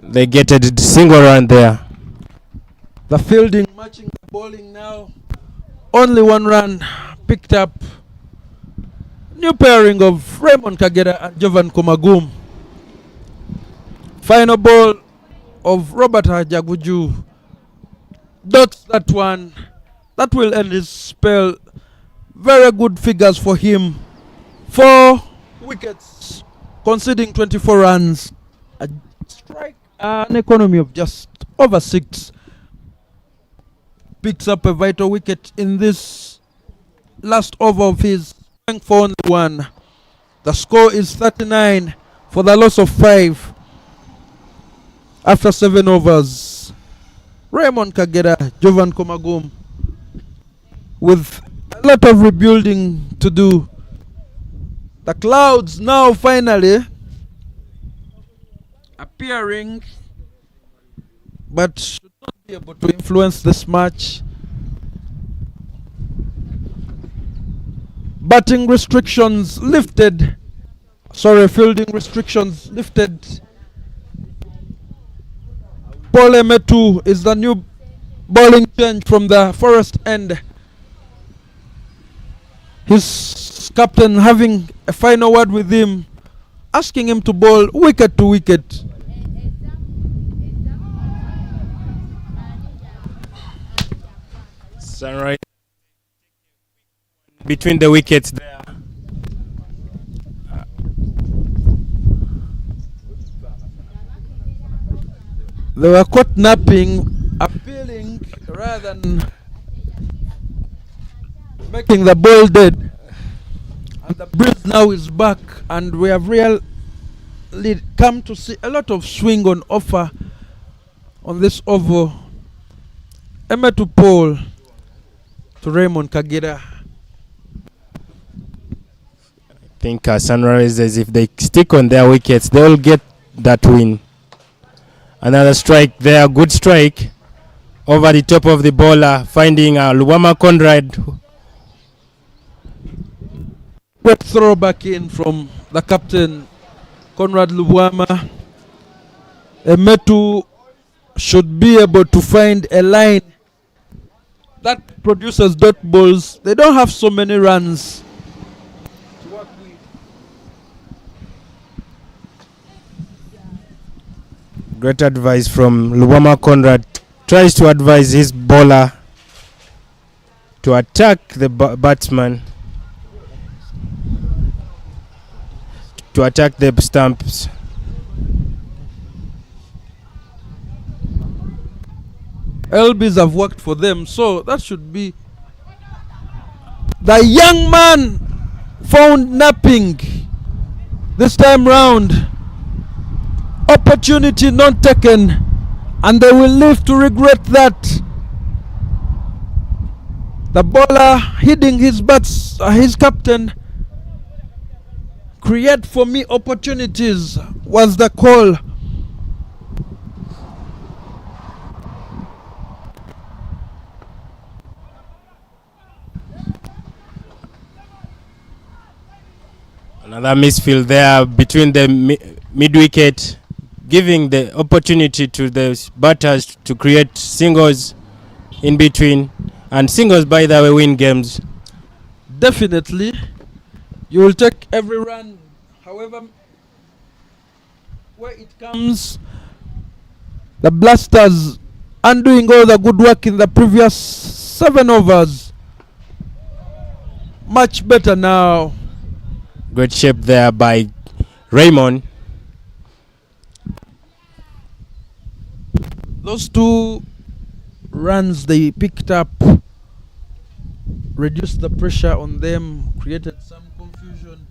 They get a single run there. The fielding matching the bowling now. Only 1 run picked up. New pairing of Raymond Kagera and Jovan Komagum. Final ball of Robert Hajaguju. Dots that one. That will end his spell. Very good figures for him. 4 wickets, conceding 24 runs. A strike, an economy of just over 6. Picks up a vital wicket in this last over of his, going for only 1. The score is 39 for the loss of 5 after 7 overs. Raymond Kagera, Jovan Komagum, with a lot of rebuilding to do. The clouds now finally appearing, but should not be able to influence this match. Batting restrictions lifted. Sorry, fielding restrictions lifted. Paul Emetu is the new bowling change from the Forest end. His captain having a final word with him, asking him to bowl wicket to wicket. Sunrise between the wickets there. They were caught napping, appealing rather than making the ball dead. And the breeze now is back, and we have really come to see a lot of swing on offer on this oval. Emetu Paul to Raymond Kagera. I think Sunrisers, if they stick on their wickets, they will get that win. Another strike there, good strike over the top of the bowler, finding Lubwama Conrad. Great throw back in from the captain, Conrad Lubwama. Emetu should be able to find a line that produces dot balls. They don't have so many runs to work with. Great advice from Lubwama Conrad. Tries to advise his bowler to attack the batsman, to attack the stumps. LBs have worked for them, so that should be. The young man found napping this time round. Opportunity not taken, and they will live to regret that. The bowler hitting his bats, his captain. Create for me opportunities was the call. Another misfield there between the mid wicket, giving the opportunity to the batters to create singles in between, and singles, by the way, win games. Definitely, you will take every run, however, where it comes. The Blasters undoing all the good work in the previous 7 overs. Much better now. Great shape there by Raymond. Those 2 runs they picked up reduced the pressure on them, created some confusion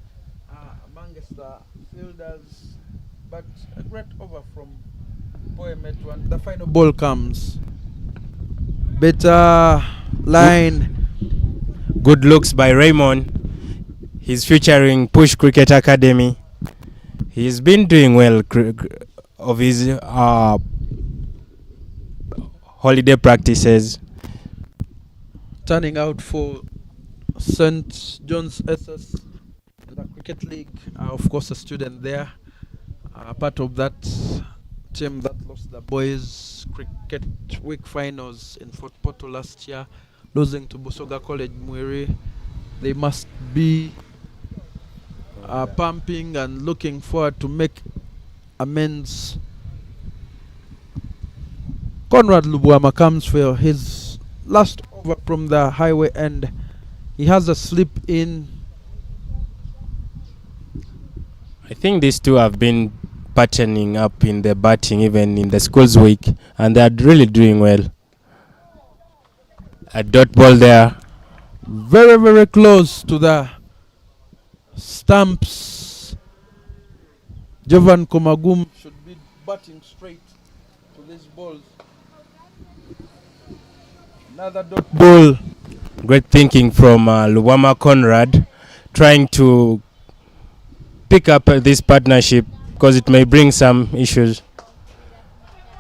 amongst the fielders, but a great over from Poemet, and the final ball comes. Better line. Good looks by Raymond. He's featuring Push Cricket Academy. He's been doing well of his holiday practices. Turning out for St. John's SS in the Cricket League. Of course, a student there. Part of that team that lost the boys' cricket week finals in Fort Portal last year, losing to Busoga College Mwiri. They must be pumping and looking forward to make amends. Conrad Lubwama comes for his last over from the highway end. He has a slip in. I think these two have been patterning up in the batting even in the schools week, and they are really doing well. A dot ball there. Very, very close to the stumps. Jovan Komagum should be batting straight to these balls. Another dot ball. Great thinking from Lubwama Conrad, trying to pick up this partnership because it may bring some issues.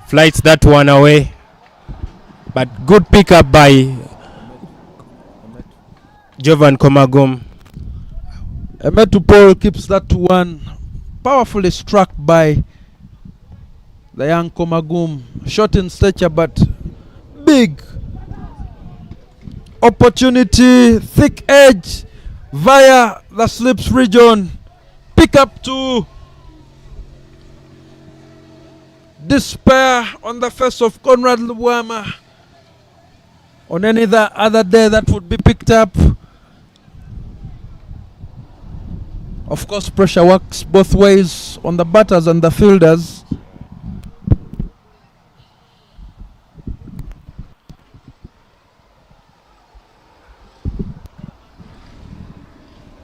Flights that one away, but good pickup by Jovan Komagum. Emetu Paul keeps that to one. Powerfully struck by the young Komagum. Short in stature but big. Opportunity, thick edge via the slips region. Pick up to despair on the face of Conrad Lubwama. On any other day that would be picked up. Of course, pressure works both ways on the batters and the fielders.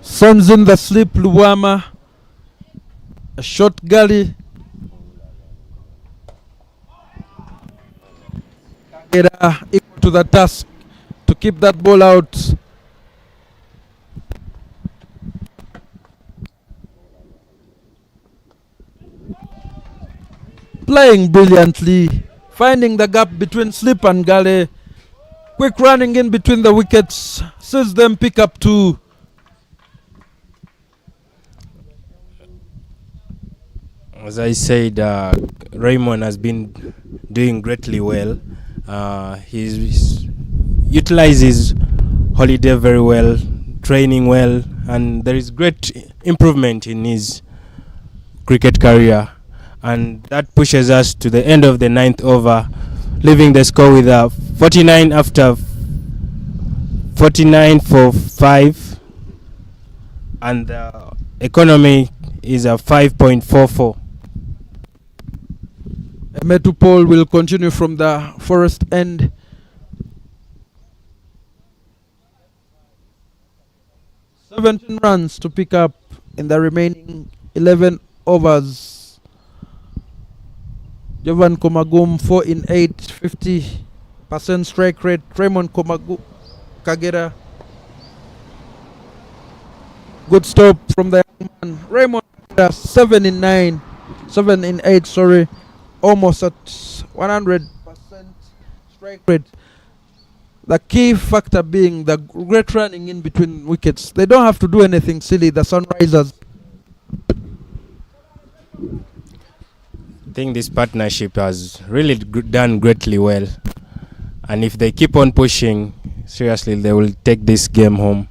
Sends in the slip, Lubwama. A short gully. Equal to the task to keep that ball out. Playing brilliantly, finding the gap between slip and gully. Quick running in between the wickets, sees them pick up two. As I said, Raymond has been doing greatly well. He's utilizes holiday very well, training well, and there is great improvement in his cricket career. And that pushes us to the end of the 9th over, leaving the score with 49 after 49 for 5, and the economy is a 5.44. Emetu Paul will continue from the forest end. "17 runs to pick up in the remaining 11 overs. Jovan Komagum 4 in 8, 50% strike rate. Raymond Kagera. Good stop from the young man. Raymond Kagera 7 in 9, 7 in 8, sorry. Almost at 100% strike rate. The key factor being the great running in between wickets. They don't have to do anything silly, the Sunrisers. I think this partnership has really done greatly well, and if they keep on pushing, seriously, they will take this game home.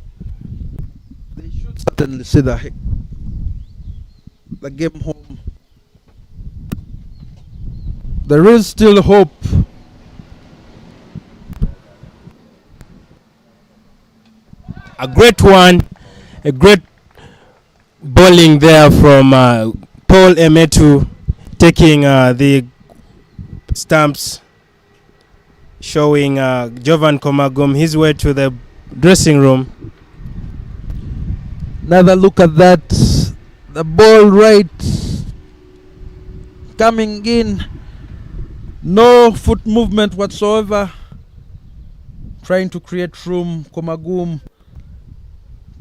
They should certainly see the game home. There is still hope. A great one, a great bowling there from Paul Emetu, taking the stumps, showing Jovan Komagum his way to the dressing room. Another look at that. The ball right coming in. No foot movement whatsoever. Trying to create room. Komagum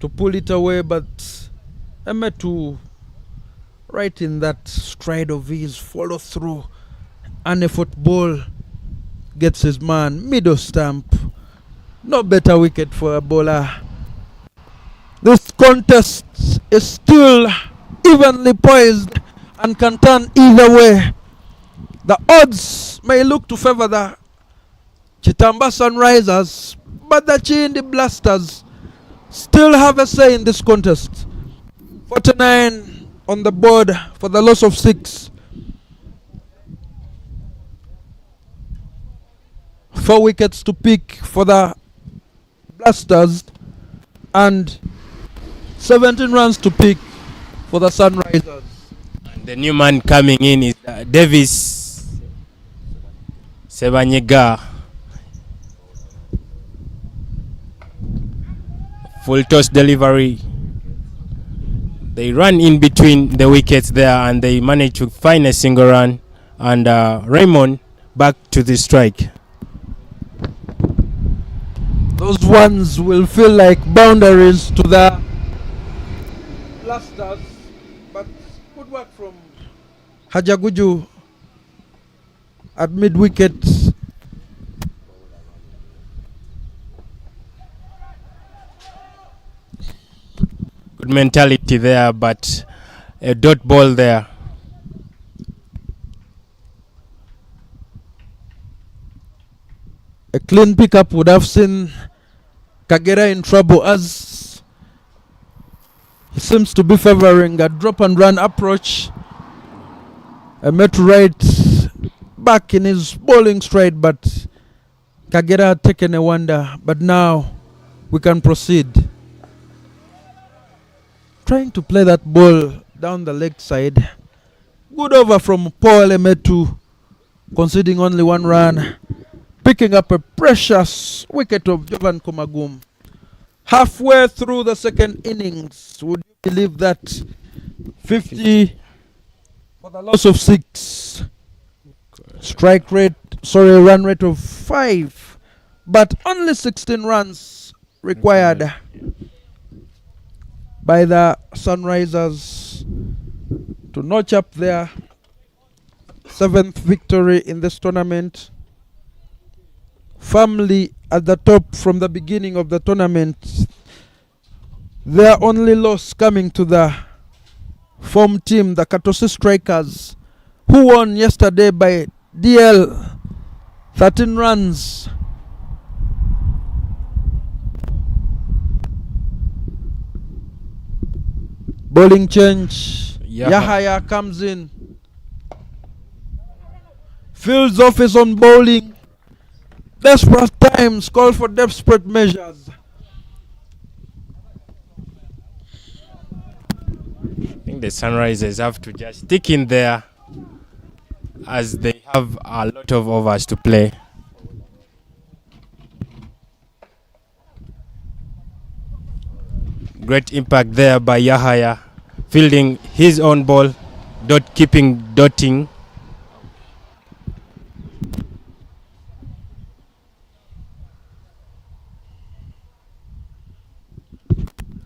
to pull it away, but Emetu right in that stride of his, follow through, and a football gets his man, middle stamp. No better wicket for a bowler. This contest is still evenly poised and can turn either way. The odds may look to favor the Kitamba Sunrisers, but the Kiyindi Blasters still have a say in this contest. 49 on the board for the loss of 6. 4 wickets to pick for the Blasters and 17 runs to pick for the Sunrisers. And the new man coming in is Davis Sebanyega. Full toss delivery. They run in between the wickets there and they manage to find a single run. And Raymond back to the strike. Those ones will feel like boundaries to the Blasters, but good work from Hajaguju at mid-wicket. Good mentality there, but a dot ball there. A clean pickup would have seen Kagera in trouble, as he seems to be favoring a drop and run approach. A met right back in his bowling stride, but Kagera had taken a wonder. But now we can proceed. Trying to play that ball down the leg side. Good over from Paul Emetu, conceding only one run. Picking up a precious wicket of Jovan Komagum. Halfway through the second innings, would you believe that? 50 for the loss of 6. Run rate of 5. But only 16 runs required by the Sunrisers to notch up their 7th victory in this tournament. Firmly at the top from the beginning of the tournament. Their only loss coming to the form team, the Katosi Strikers, who won yesterday by DL 13 runs. Bowling change. Yahaya comes in. Fields office on bowling. Desperate times call for desperate measures. I think the Sunrisers have to just stick in there, as they have a lot of overs to play. Great impact there by Yahaya, fielding his own ball, dotting.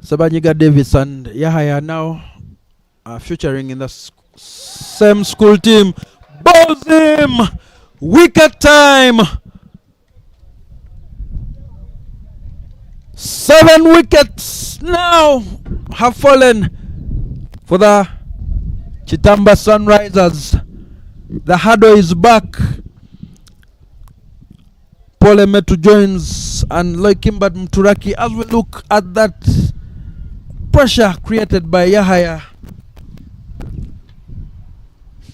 Sabanyiga Davis and Yahaya now featuring in the same school team. Bowls him! Wicket time! 7 wickets now have fallen for the Kitamba Sunrisers. The hurdle is back. Paul Emetu joins and Loikimbad Mturaki as we look at that pressure created by Yahaya.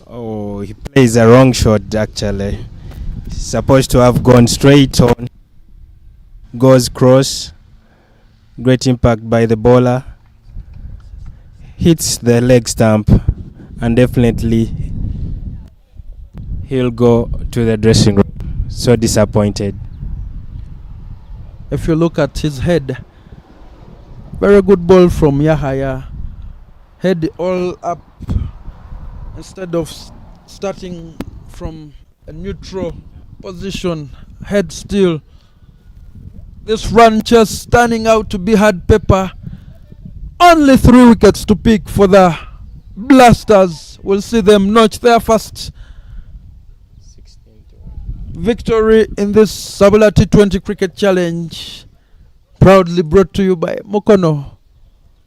Oh, he plays a wrong shot actually. He's supposed to have gone straight on. Goes cross. Great impact by the bowler. Hits the leg stump, and definitely he'll go to the dressing room. So disappointed. If you look at his head, very good ball from Yahaya. Head all up instead of starting from a neutral position. Head still. This run just turning out to be hard paper. Only 3 wickets to pick for the Blasters. We'll see them notch their first victory in this SABULA T20 Cricket Challenge, proudly brought to you by Mukono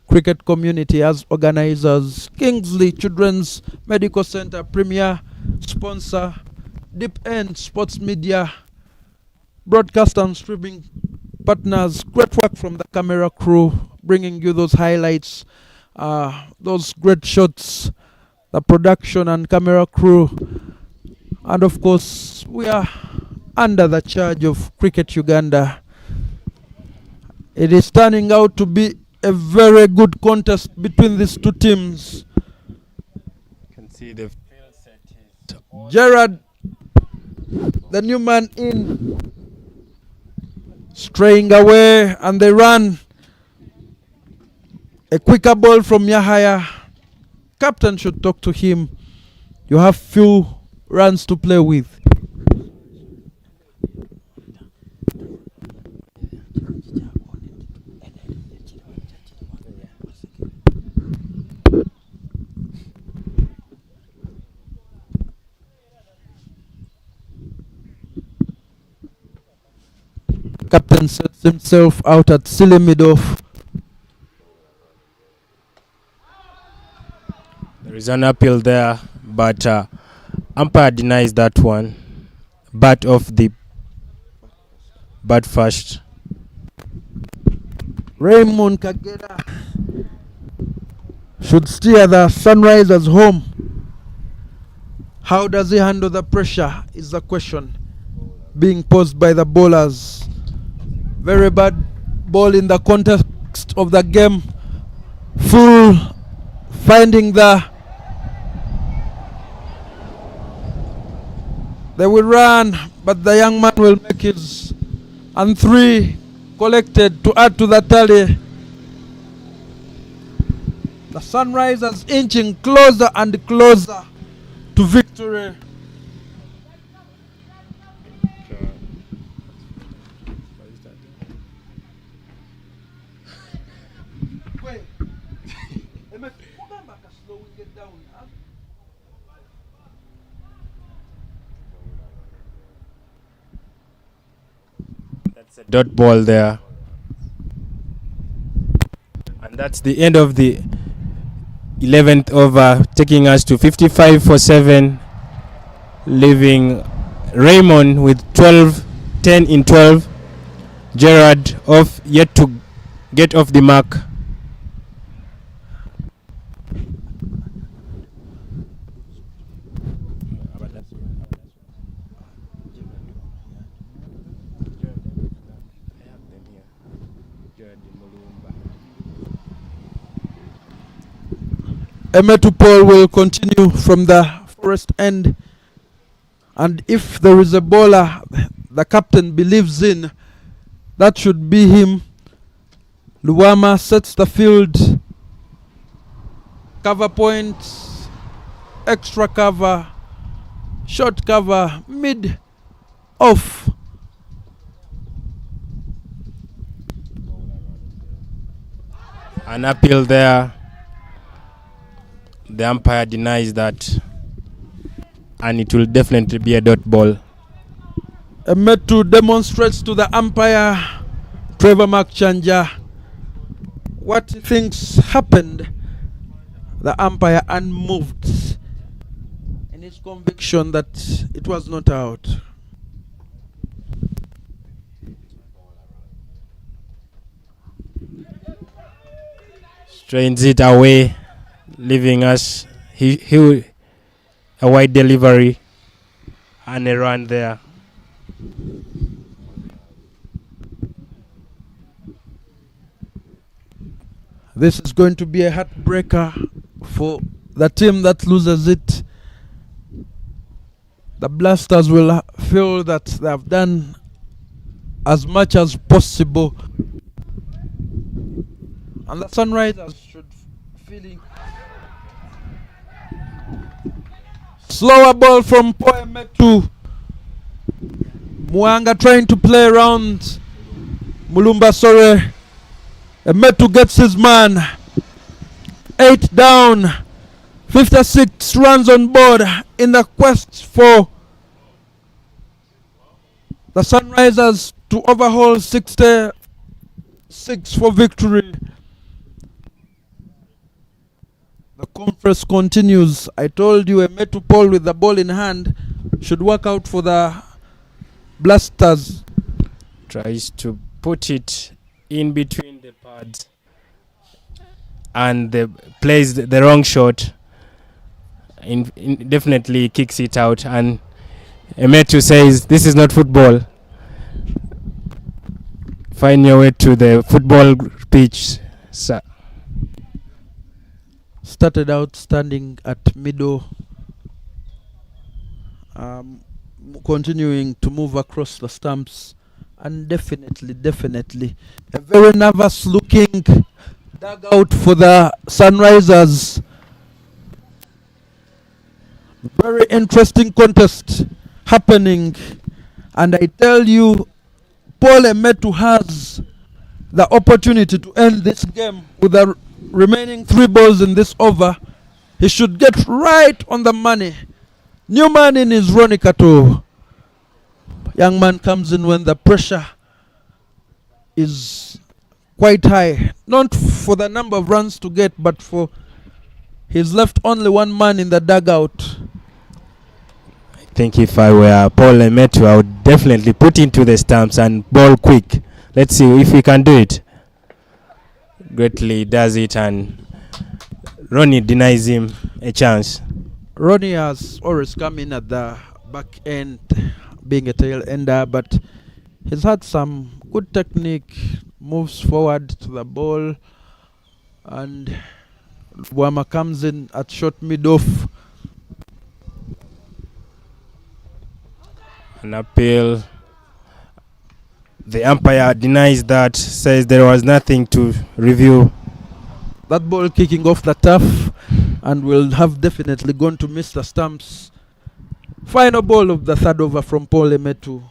Cricket Community as organizers. Kingsley Children's Medical Center, premier sponsor. Deep End Sports Media, broadcast and streaming partners. Great work from the camera crew, bringing you those highlights, those great shots, the production and camera crew. And of course, we are under the charge of Cricket Uganda. It is turning out to be a very good contest between these two teams. You can see the field set is Gerard, the new man in, straying away, and they run. A quicker ball from Yahaya. Captain should talk to him. You have few runs to play with. himself out at silly mid-off. There is an appeal there, but umpire denies that one. Bat off the bat first. Raymond Kagera should steer the Sunrisers home. How does he handle the pressure is the question being posed by the bowlers. Very bad ball in the context of the game. Full finding they will run, but the young man will make his, and 3 collected to add to the tally. The Sunrisers inching closer and closer to victory. That's a dot ball there. And that's the end of the 11th over, taking us to 55 for 7, leaving Raymond with 10 in 12. Gerard yet to get off the mark. Emetupol will continue from the forest end, and if there is a bowler the captain believes in, that should be him. Luwama sets the field, cover points, extra cover, short cover, mid, off. An appeal there. The umpire denies that, and it will definitely be a dot ball. Metu demonstrates to the umpire, Trevor McChanja, what he thinks happened. The umpire unmoved in his conviction that it was not out. Strains it away, leaving us a wide delivery and a run there. This is going to be a heartbreaker for the team that loses it. The Blasters will feel that they have done as much as possible, and the Sunrisers should feeling. Slower ball from Poemetu. Mwanga trying to play around Mulumba Sore. Metu gets his man. 8 down. 56 runs on board in the quest for the Sunrisers to overhaul 66 for victory. The conference continues. I told you Metu Paul with the ball in hand should work out for the Blasters. Tries to put it in between the pads and plays the wrong shot. Definitely kicks it out, and Emetu says this is not football. Find your way to the football pitch, sir. Started out standing at middle, continuing to move across the stumps, and definitely a very nervous looking dugout for the Sunrisers. Very interesting contest happening, and I tell you, Paul Emetu has the opportunity to end this game with the remaining 3 balls in this over. He should get right on the money. New man in is Ronnie Kato. Young man comes in when the pressure is quite high. Not for the number of runs to get, but for he's left only one man in the dugout. I think if I were Paul Emetu, I would definitely put into the stumps and ball quick. Let's see if we can do it. Greatly does it, and Ronnie denies him a chance. Ronnie has always come in at the back end, being a tail ender, but he's had some good technique, moves forward to the ball, and Wama comes in at short mid-off. An appeal. The umpire denies that, says there was nothing to review. That ball kicking off the turf and will have definitely gone to Mr. Stumps. Final ball of the third over from Paul Emetu.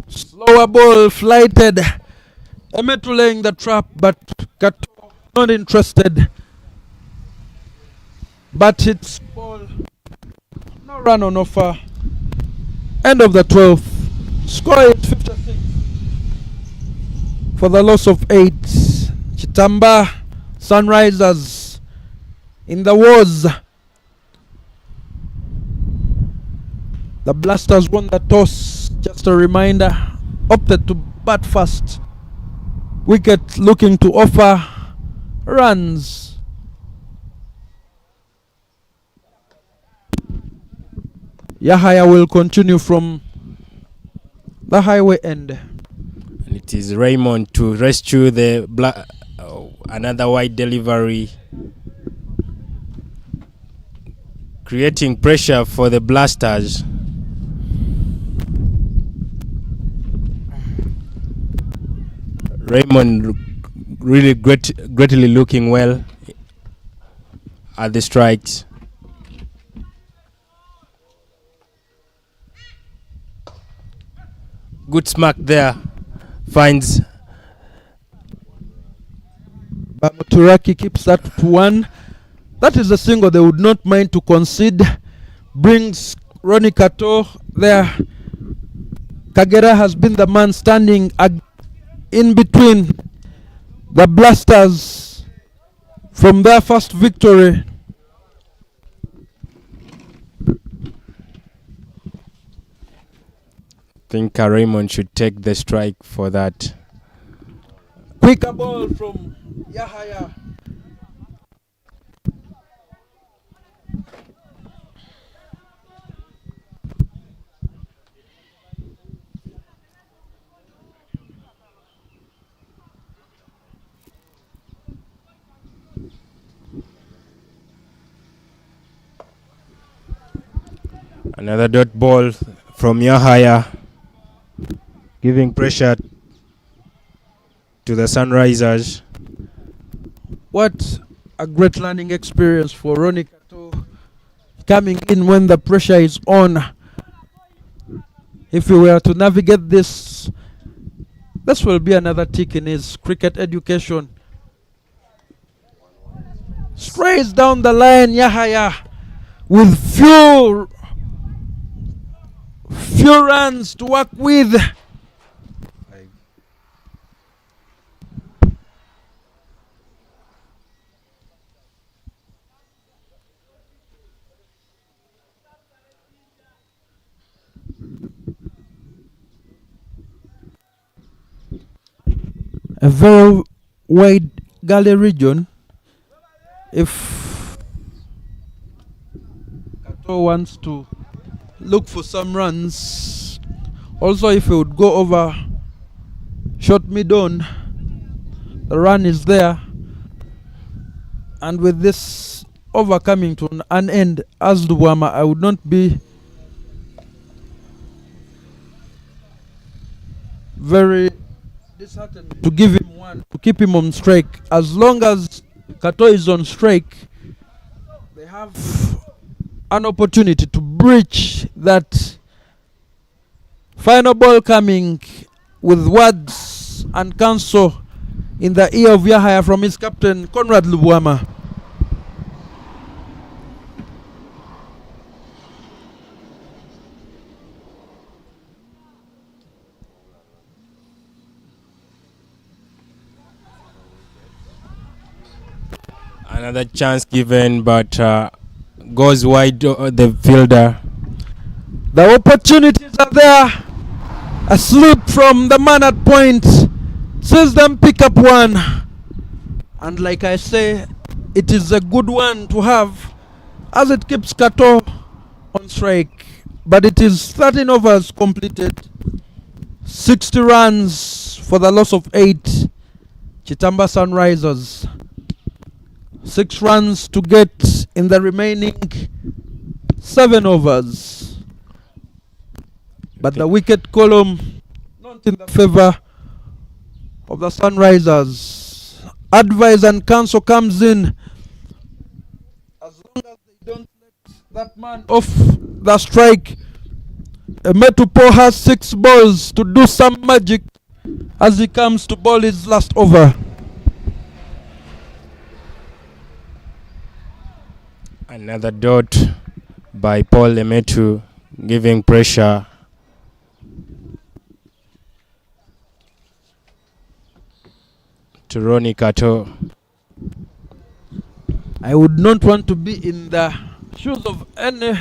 Slower ball flighted. Emetu laying the trap, but Kato not interested. But it's ball. No run on offer. End of the 12th. Score 56 for the loss of 8. Kitamba Sunrisers in the wars. The Blasters won the toss. Just a reminder, opted to bat first. Wicket looking to offer runs. Yahaya will continue from the highway end. And it is Raymond to rescue the another wide delivery, creating pressure for the Blasters. Raymond really greatly looking well at the strikes. Good smack there. Finds Turaki keeps that to 1. That is a single they would not mind to concede. Brings Ronnie Kato there. Kagera has been the man standing in between the Blasters from their first victory. I think Raymond should take the strike for that. Quicker ball from Yahaya. Another dot ball from Yahaya, giving pressure to the Sunrisers. What a great learning experience for Ronnie Kato, coming in when the pressure is on. If we were to navigate this will be another tick in his cricket education. Strays down the line, Yahaya, with few runs to work with. A very wide gully region. If Kato wants to look for some runs, also if he would go over short mid-on, the run is there. And with this over coming to an end as Duwama, I would not be very disheartened to give him one, to keep him on strike. As long as Kato is on strike, they have an opportunity to breach that. Final ball coming with words and counsel in the ear of Yahya from his captain, Conrad Lubwama. Another chance given, but goes wide the fielder. The opportunities are there. A slip from the man at point sees them pick up one. And like I say, it is a good one to have as it keeps Kato on strike. But it is 13 overs completed. 60 runs for the loss of 8. Kitamba Sunrisers. 6 runs to get in the remaining 7 overs. But the wicket column not in the favor of the Sunrisers. Advice and counsel comes in. As long as they don't let that man off the strike, Metupo has 6 balls to do some magic as he comes to bowl his last over. Another dot by Paul Lemetu, giving pressure. To Ronnie Kato. I would not want to be in the shoes of any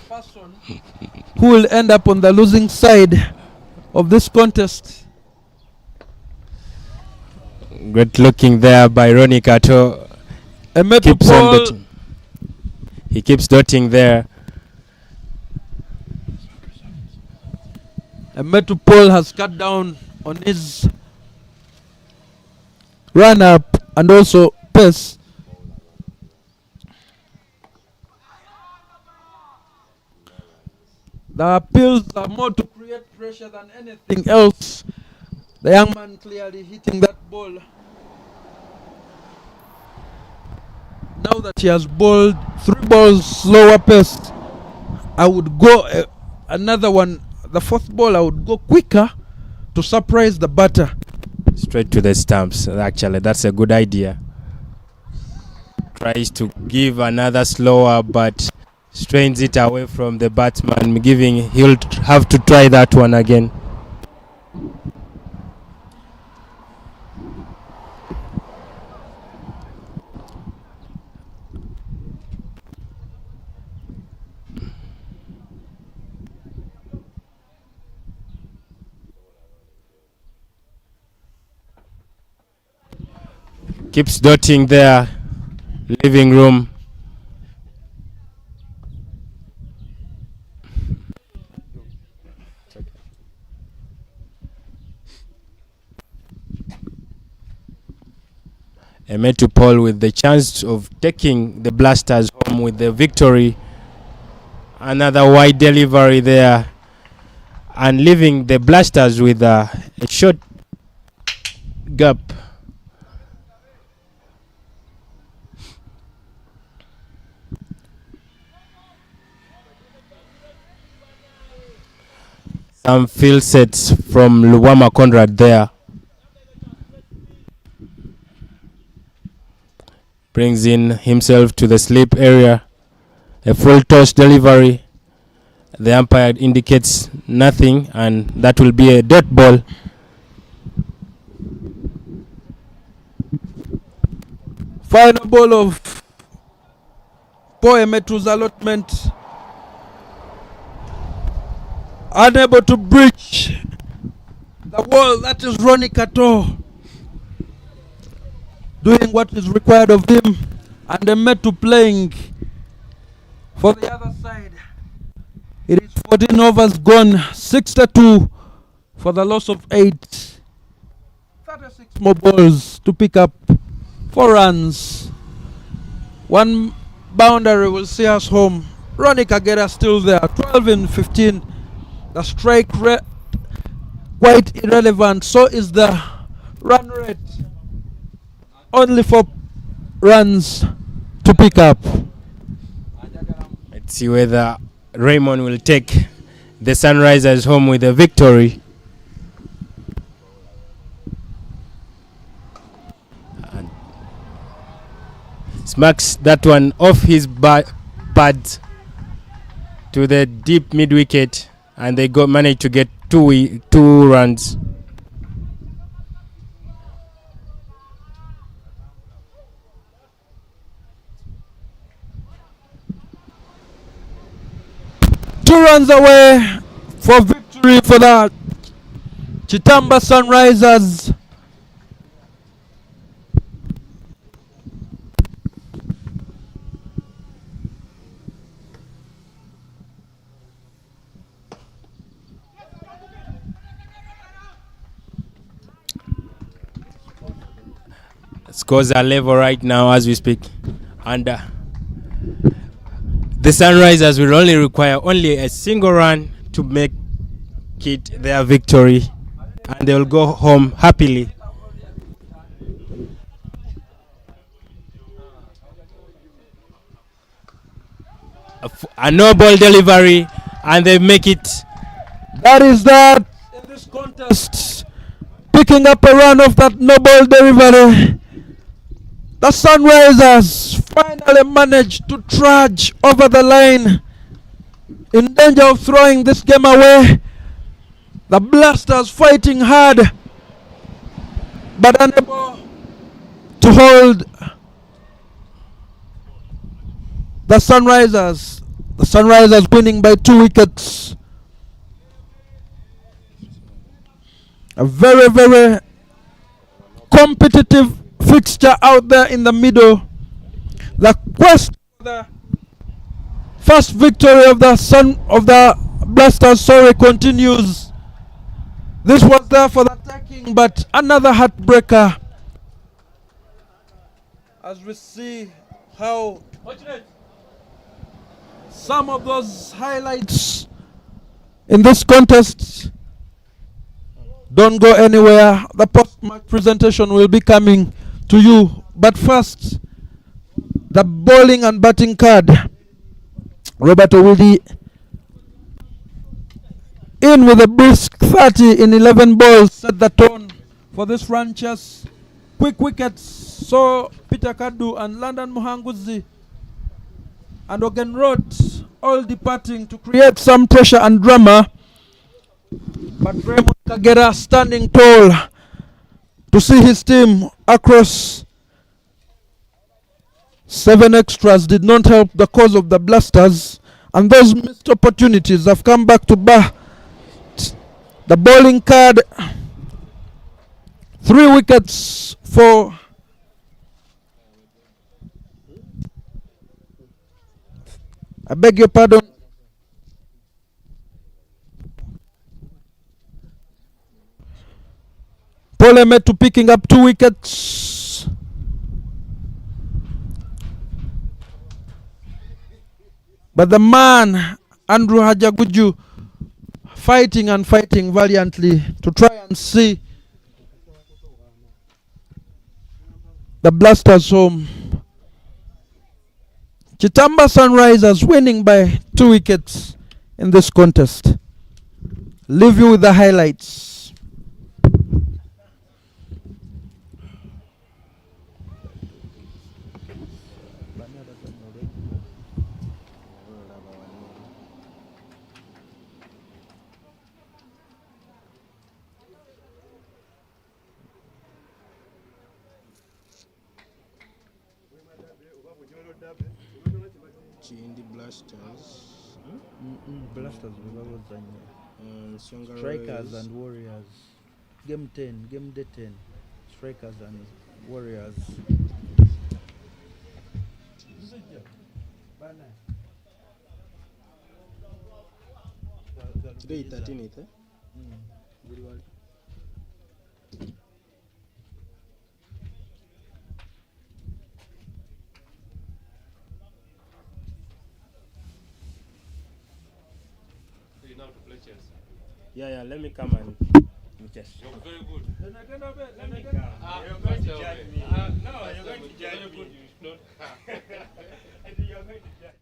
person who will end up on the losing side of this contest. Great looking there by Ronnie Kato. Keeps on dotting. He keeps dotting there. Metupol has cut down on his run up and also pace. The appeals are more to create pressure than anything else. The young man clearly hitting that ball. Now that he has bowled 3 balls slower pace, I would go another one. The 4th ball I would go quicker to surprise the batter. Straight to the stumps. Actually, that's a good idea. Tries to give another slower, but strains it away from the batsman. He'll have to try that one again. Keeps dotting there. Living room. Metupol with the chance of taking the Blasters home with the victory. Another wide delivery there. And leaving the Blasters with a short gap. Some field sets from Lubwama Conrad there. Brings in himself to the slip area. A full toss delivery. The umpire indicates nothing, and that will be a dot ball. Final ball of Poemetu's allotment. Unable to breach the wall, that is Ronnie Kato doing what is required of him, and the Metu playing for the other side. It is 14 overs gone, 62 for the loss of 8. 36 more balls to pick up 4 runs. 1 boundary will see us home. Ronnie Kagera still there, 12 in 15. The strike rate quite irrelevant. So is the run rate. Only 4 runs to pick up. Let's see whether Raymond will take the Sunrisers home with a victory. smacks that one off his pads to the deep mid wicket, and they managed to get two runs. Two runs away for victory for the Kitamba Sunrisers. Scores are level right now as we speak, and the Sunrisers will only require a single run to make it their victory, and they will go home happily. A no ball delivery, and they make it. That is that in this contest. Picking up a run of that no ball delivery. The Sunrisers finally managed to trudge over the line, in danger of throwing this game away. The Blasters fighting hard, but unable to hold the Sunrisers. The Sunrisers winning by 2 wickets. A very, very competitive fixture out there in the middle. The quest for the first victory of the Blasters continues. This was there for the taking, but another heartbreaker. As we see how some of those highlights in this contest don't go anywhere. The post-match presentation will be coming to you. But first, the bowling and batting card. Robert Oidi in with a brisk 30 in 11 balls. Set the tone for this franchise. Quick wickets. So Peter Kadu and London Muhanguzi and Ogen Roth all departing to create some pressure and drama. But Raymond Kagera standing tall to see his team across 7 extras did not help the cause of the Blasters, and those missed opportunities have come back to bar. The bowling card, 3 wickets for I beg your pardon. Polemetu picking up 2 wickets. But the man, Andrew Hajaguju, fighting and fighting valiantly to try and see the Blasters home. Kitamba Sunrisers winning by 2 wickets in this contest. Leave you with the highlights. Kiyindi Blasters. Blasters, Strikers and Warriors. Game 10, game day 10. Strikers and Warriors. Today 13th, eh? Yeah, let me come and chess. You're very good. Let me come. You're going to judge me. No, you're going to judge me. You're going to judge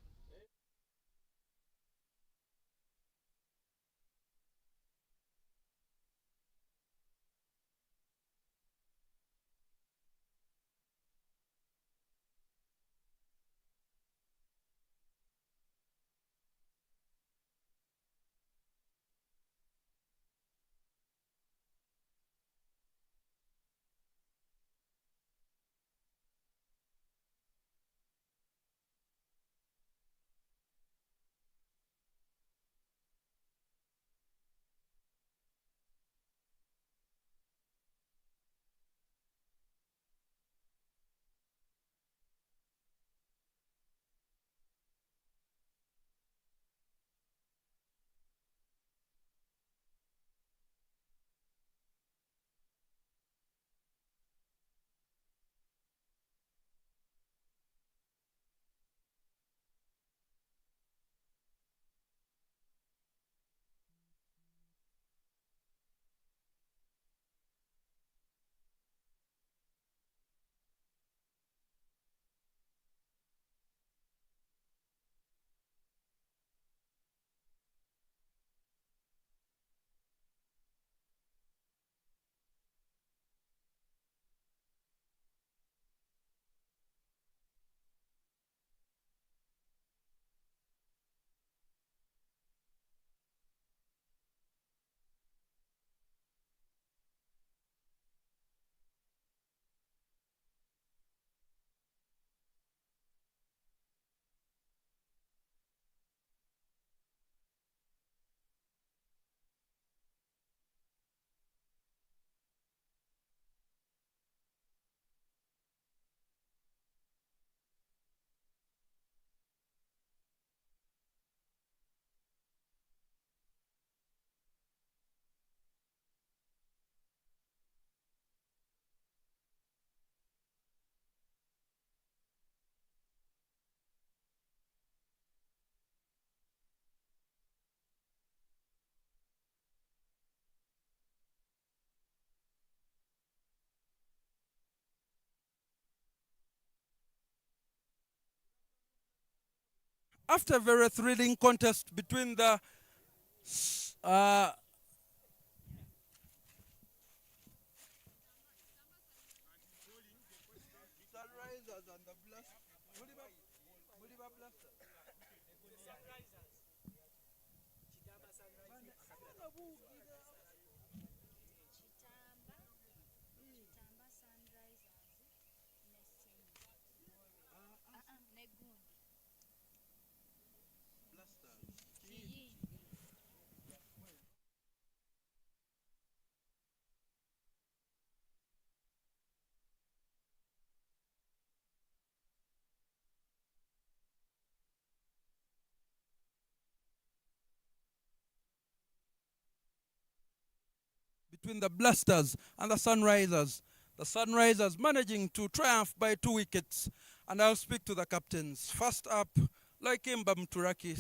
after a very thrilling contest between the uh, Sunrisers and the Blasters. Kitamba Sunrisers negundi Kiyindi. Between the Blasters and the Sunrisers. The Sunrisers managing to triumph by 2 wickets. And I'll speak to the captains. First up, Loikemba Mturaki,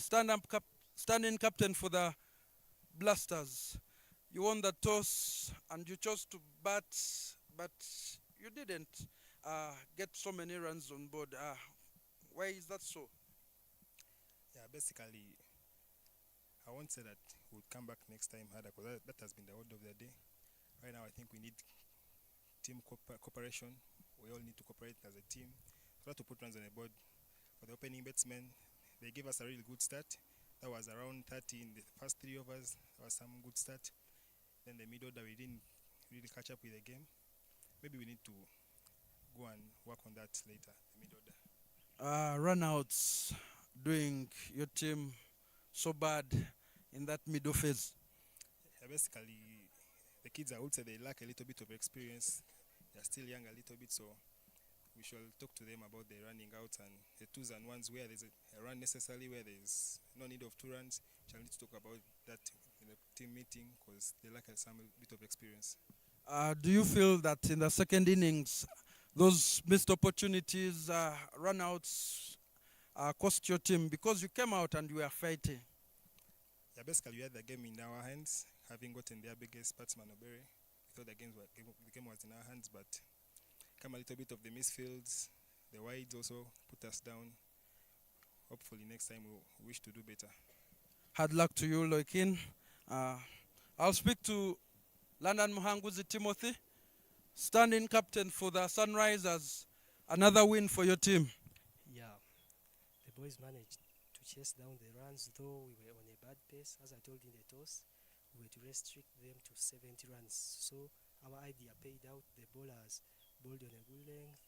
standing captain for the Blasters. You won the toss and you chose to bat, but you didn't get so many runs on board. Why is that so? Yeah, basically, I won't say that we'll come back next time harder because that has been the order of the day. Right now, I think we need team cooperation. We all need to cooperate as a team. Try to put runs on the board. For the opening batsmen, they gave us a really good start. That was around 30 in the first 3 overs. That was some good start. Then the mid order, we didn't really catch up with the game. Maybe we need to go and work on that later, the mid order. Runouts doing your team so bad in that middle phase. Yeah, basically, the kids, I would say they lack a little bit of experience. They're still young a little bit, so we shall talk to them about the running out and the 2s and 1s where there's a run necessarily, where there's no need of 2 runs. We shall need to talk about that in the team meeting because they lack some bit of experience. Do you feel that in the second innings, those missed opportunities, runouts, cost your team because you came out and you were fighting? Yeah, basically we had the game in our hands, having gotten their biggest batsman Obere. We thought the game was in our hands, but come a little bit of the misfields, the wides also put us down. Hopefully next time we'll wish to do better. Hard luck to you, Loikin. I'll speak to London Muhanguzi Timothy, standing captain for the Sunrisers. Another win for your team. Yeah, the boys managed to chase down the runs, though we were on a bad pace. As I told you in the toss, we were to restrict them to 70 runs. So our idea paid out. The bowlers bowled on a good length.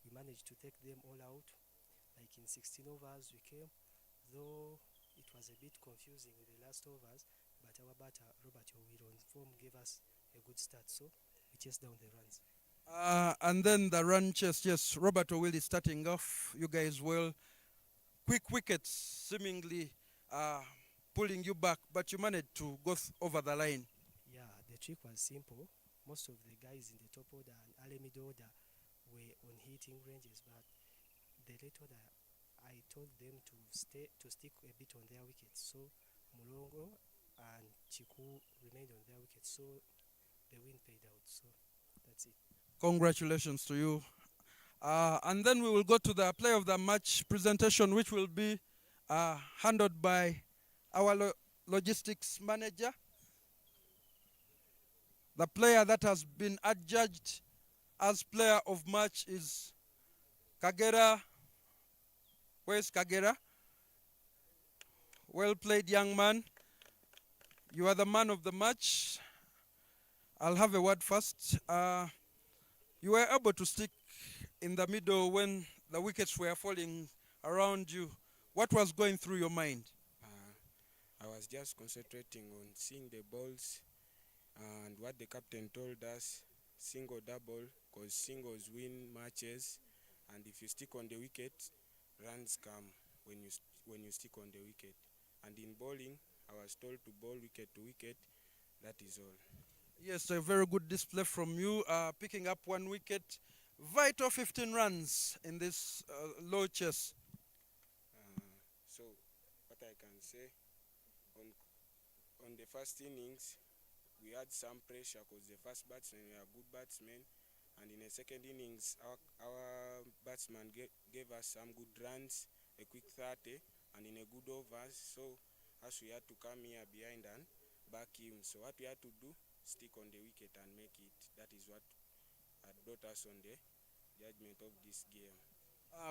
We managed to take them all out. Like in 16 overs we came, though it was a bit confusing with the last overs, but our batter, Robert Owiro, on form gave us a good start. So we chased down the runs. And then the run chase, yes, Robert O'Willie starting off, you guys well. Quick wickets, seemingly pulling you back, but you managed to go over the line. Yeah, the trick was simple. Most of the guys in the top order and early mid order were on hitting ranges, but the late order, I told them to stick a bit on their wickets. So Mulongo and Chiku remained on their wickets, so the win paid out. So that's it. Congratulations to you. And then we will go to the play of the match presentation, which will be handled by our logistics manager. The player that has been adjudged as player of match is Kagera. Where's Kagera? Well played, young man. You are the man of the match. I'll have a word first. You were able to stick in the middle when the wickets were falling around you. What was going through your mind? I was just concentrating on seeing the balls and what the captain told us, single, double, because singles win matches, and if you stick on the wicket, runs come when you stick on the wicket. And in bowling, I was told to bowl wicket to wicket. That is all. Yes, a very good display from you, picking up 1 wicket. Vital 15 runs in this low chase. So what I can say, on the first innings, we had some pressure because the first batsmen were good batsmen, and in the second innings, our batsman gave us some good runs, a quick 30, and in a good overs. So as we had to come here behind and back him. So what we had to do, stick on the wicket and make it. That is what had brought us on the judgment of this game.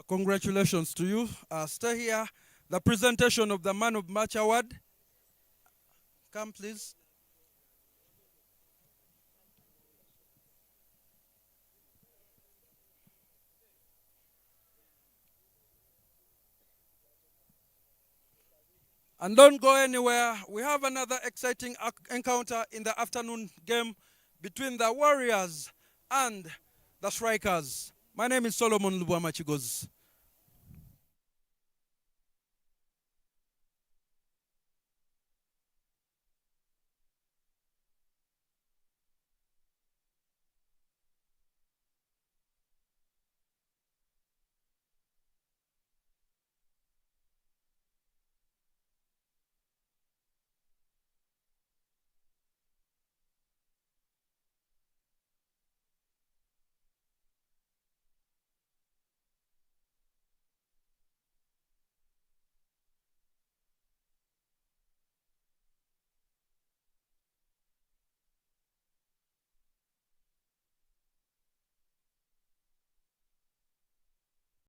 Congratulations to you. Stay here. The presentation of the Man of Match Award. Come, please. And don't go anywhere. We have another exciting encounter in the afternoon game between the Warriors and the Strikers. My name is Solomon Lubwama Chigos.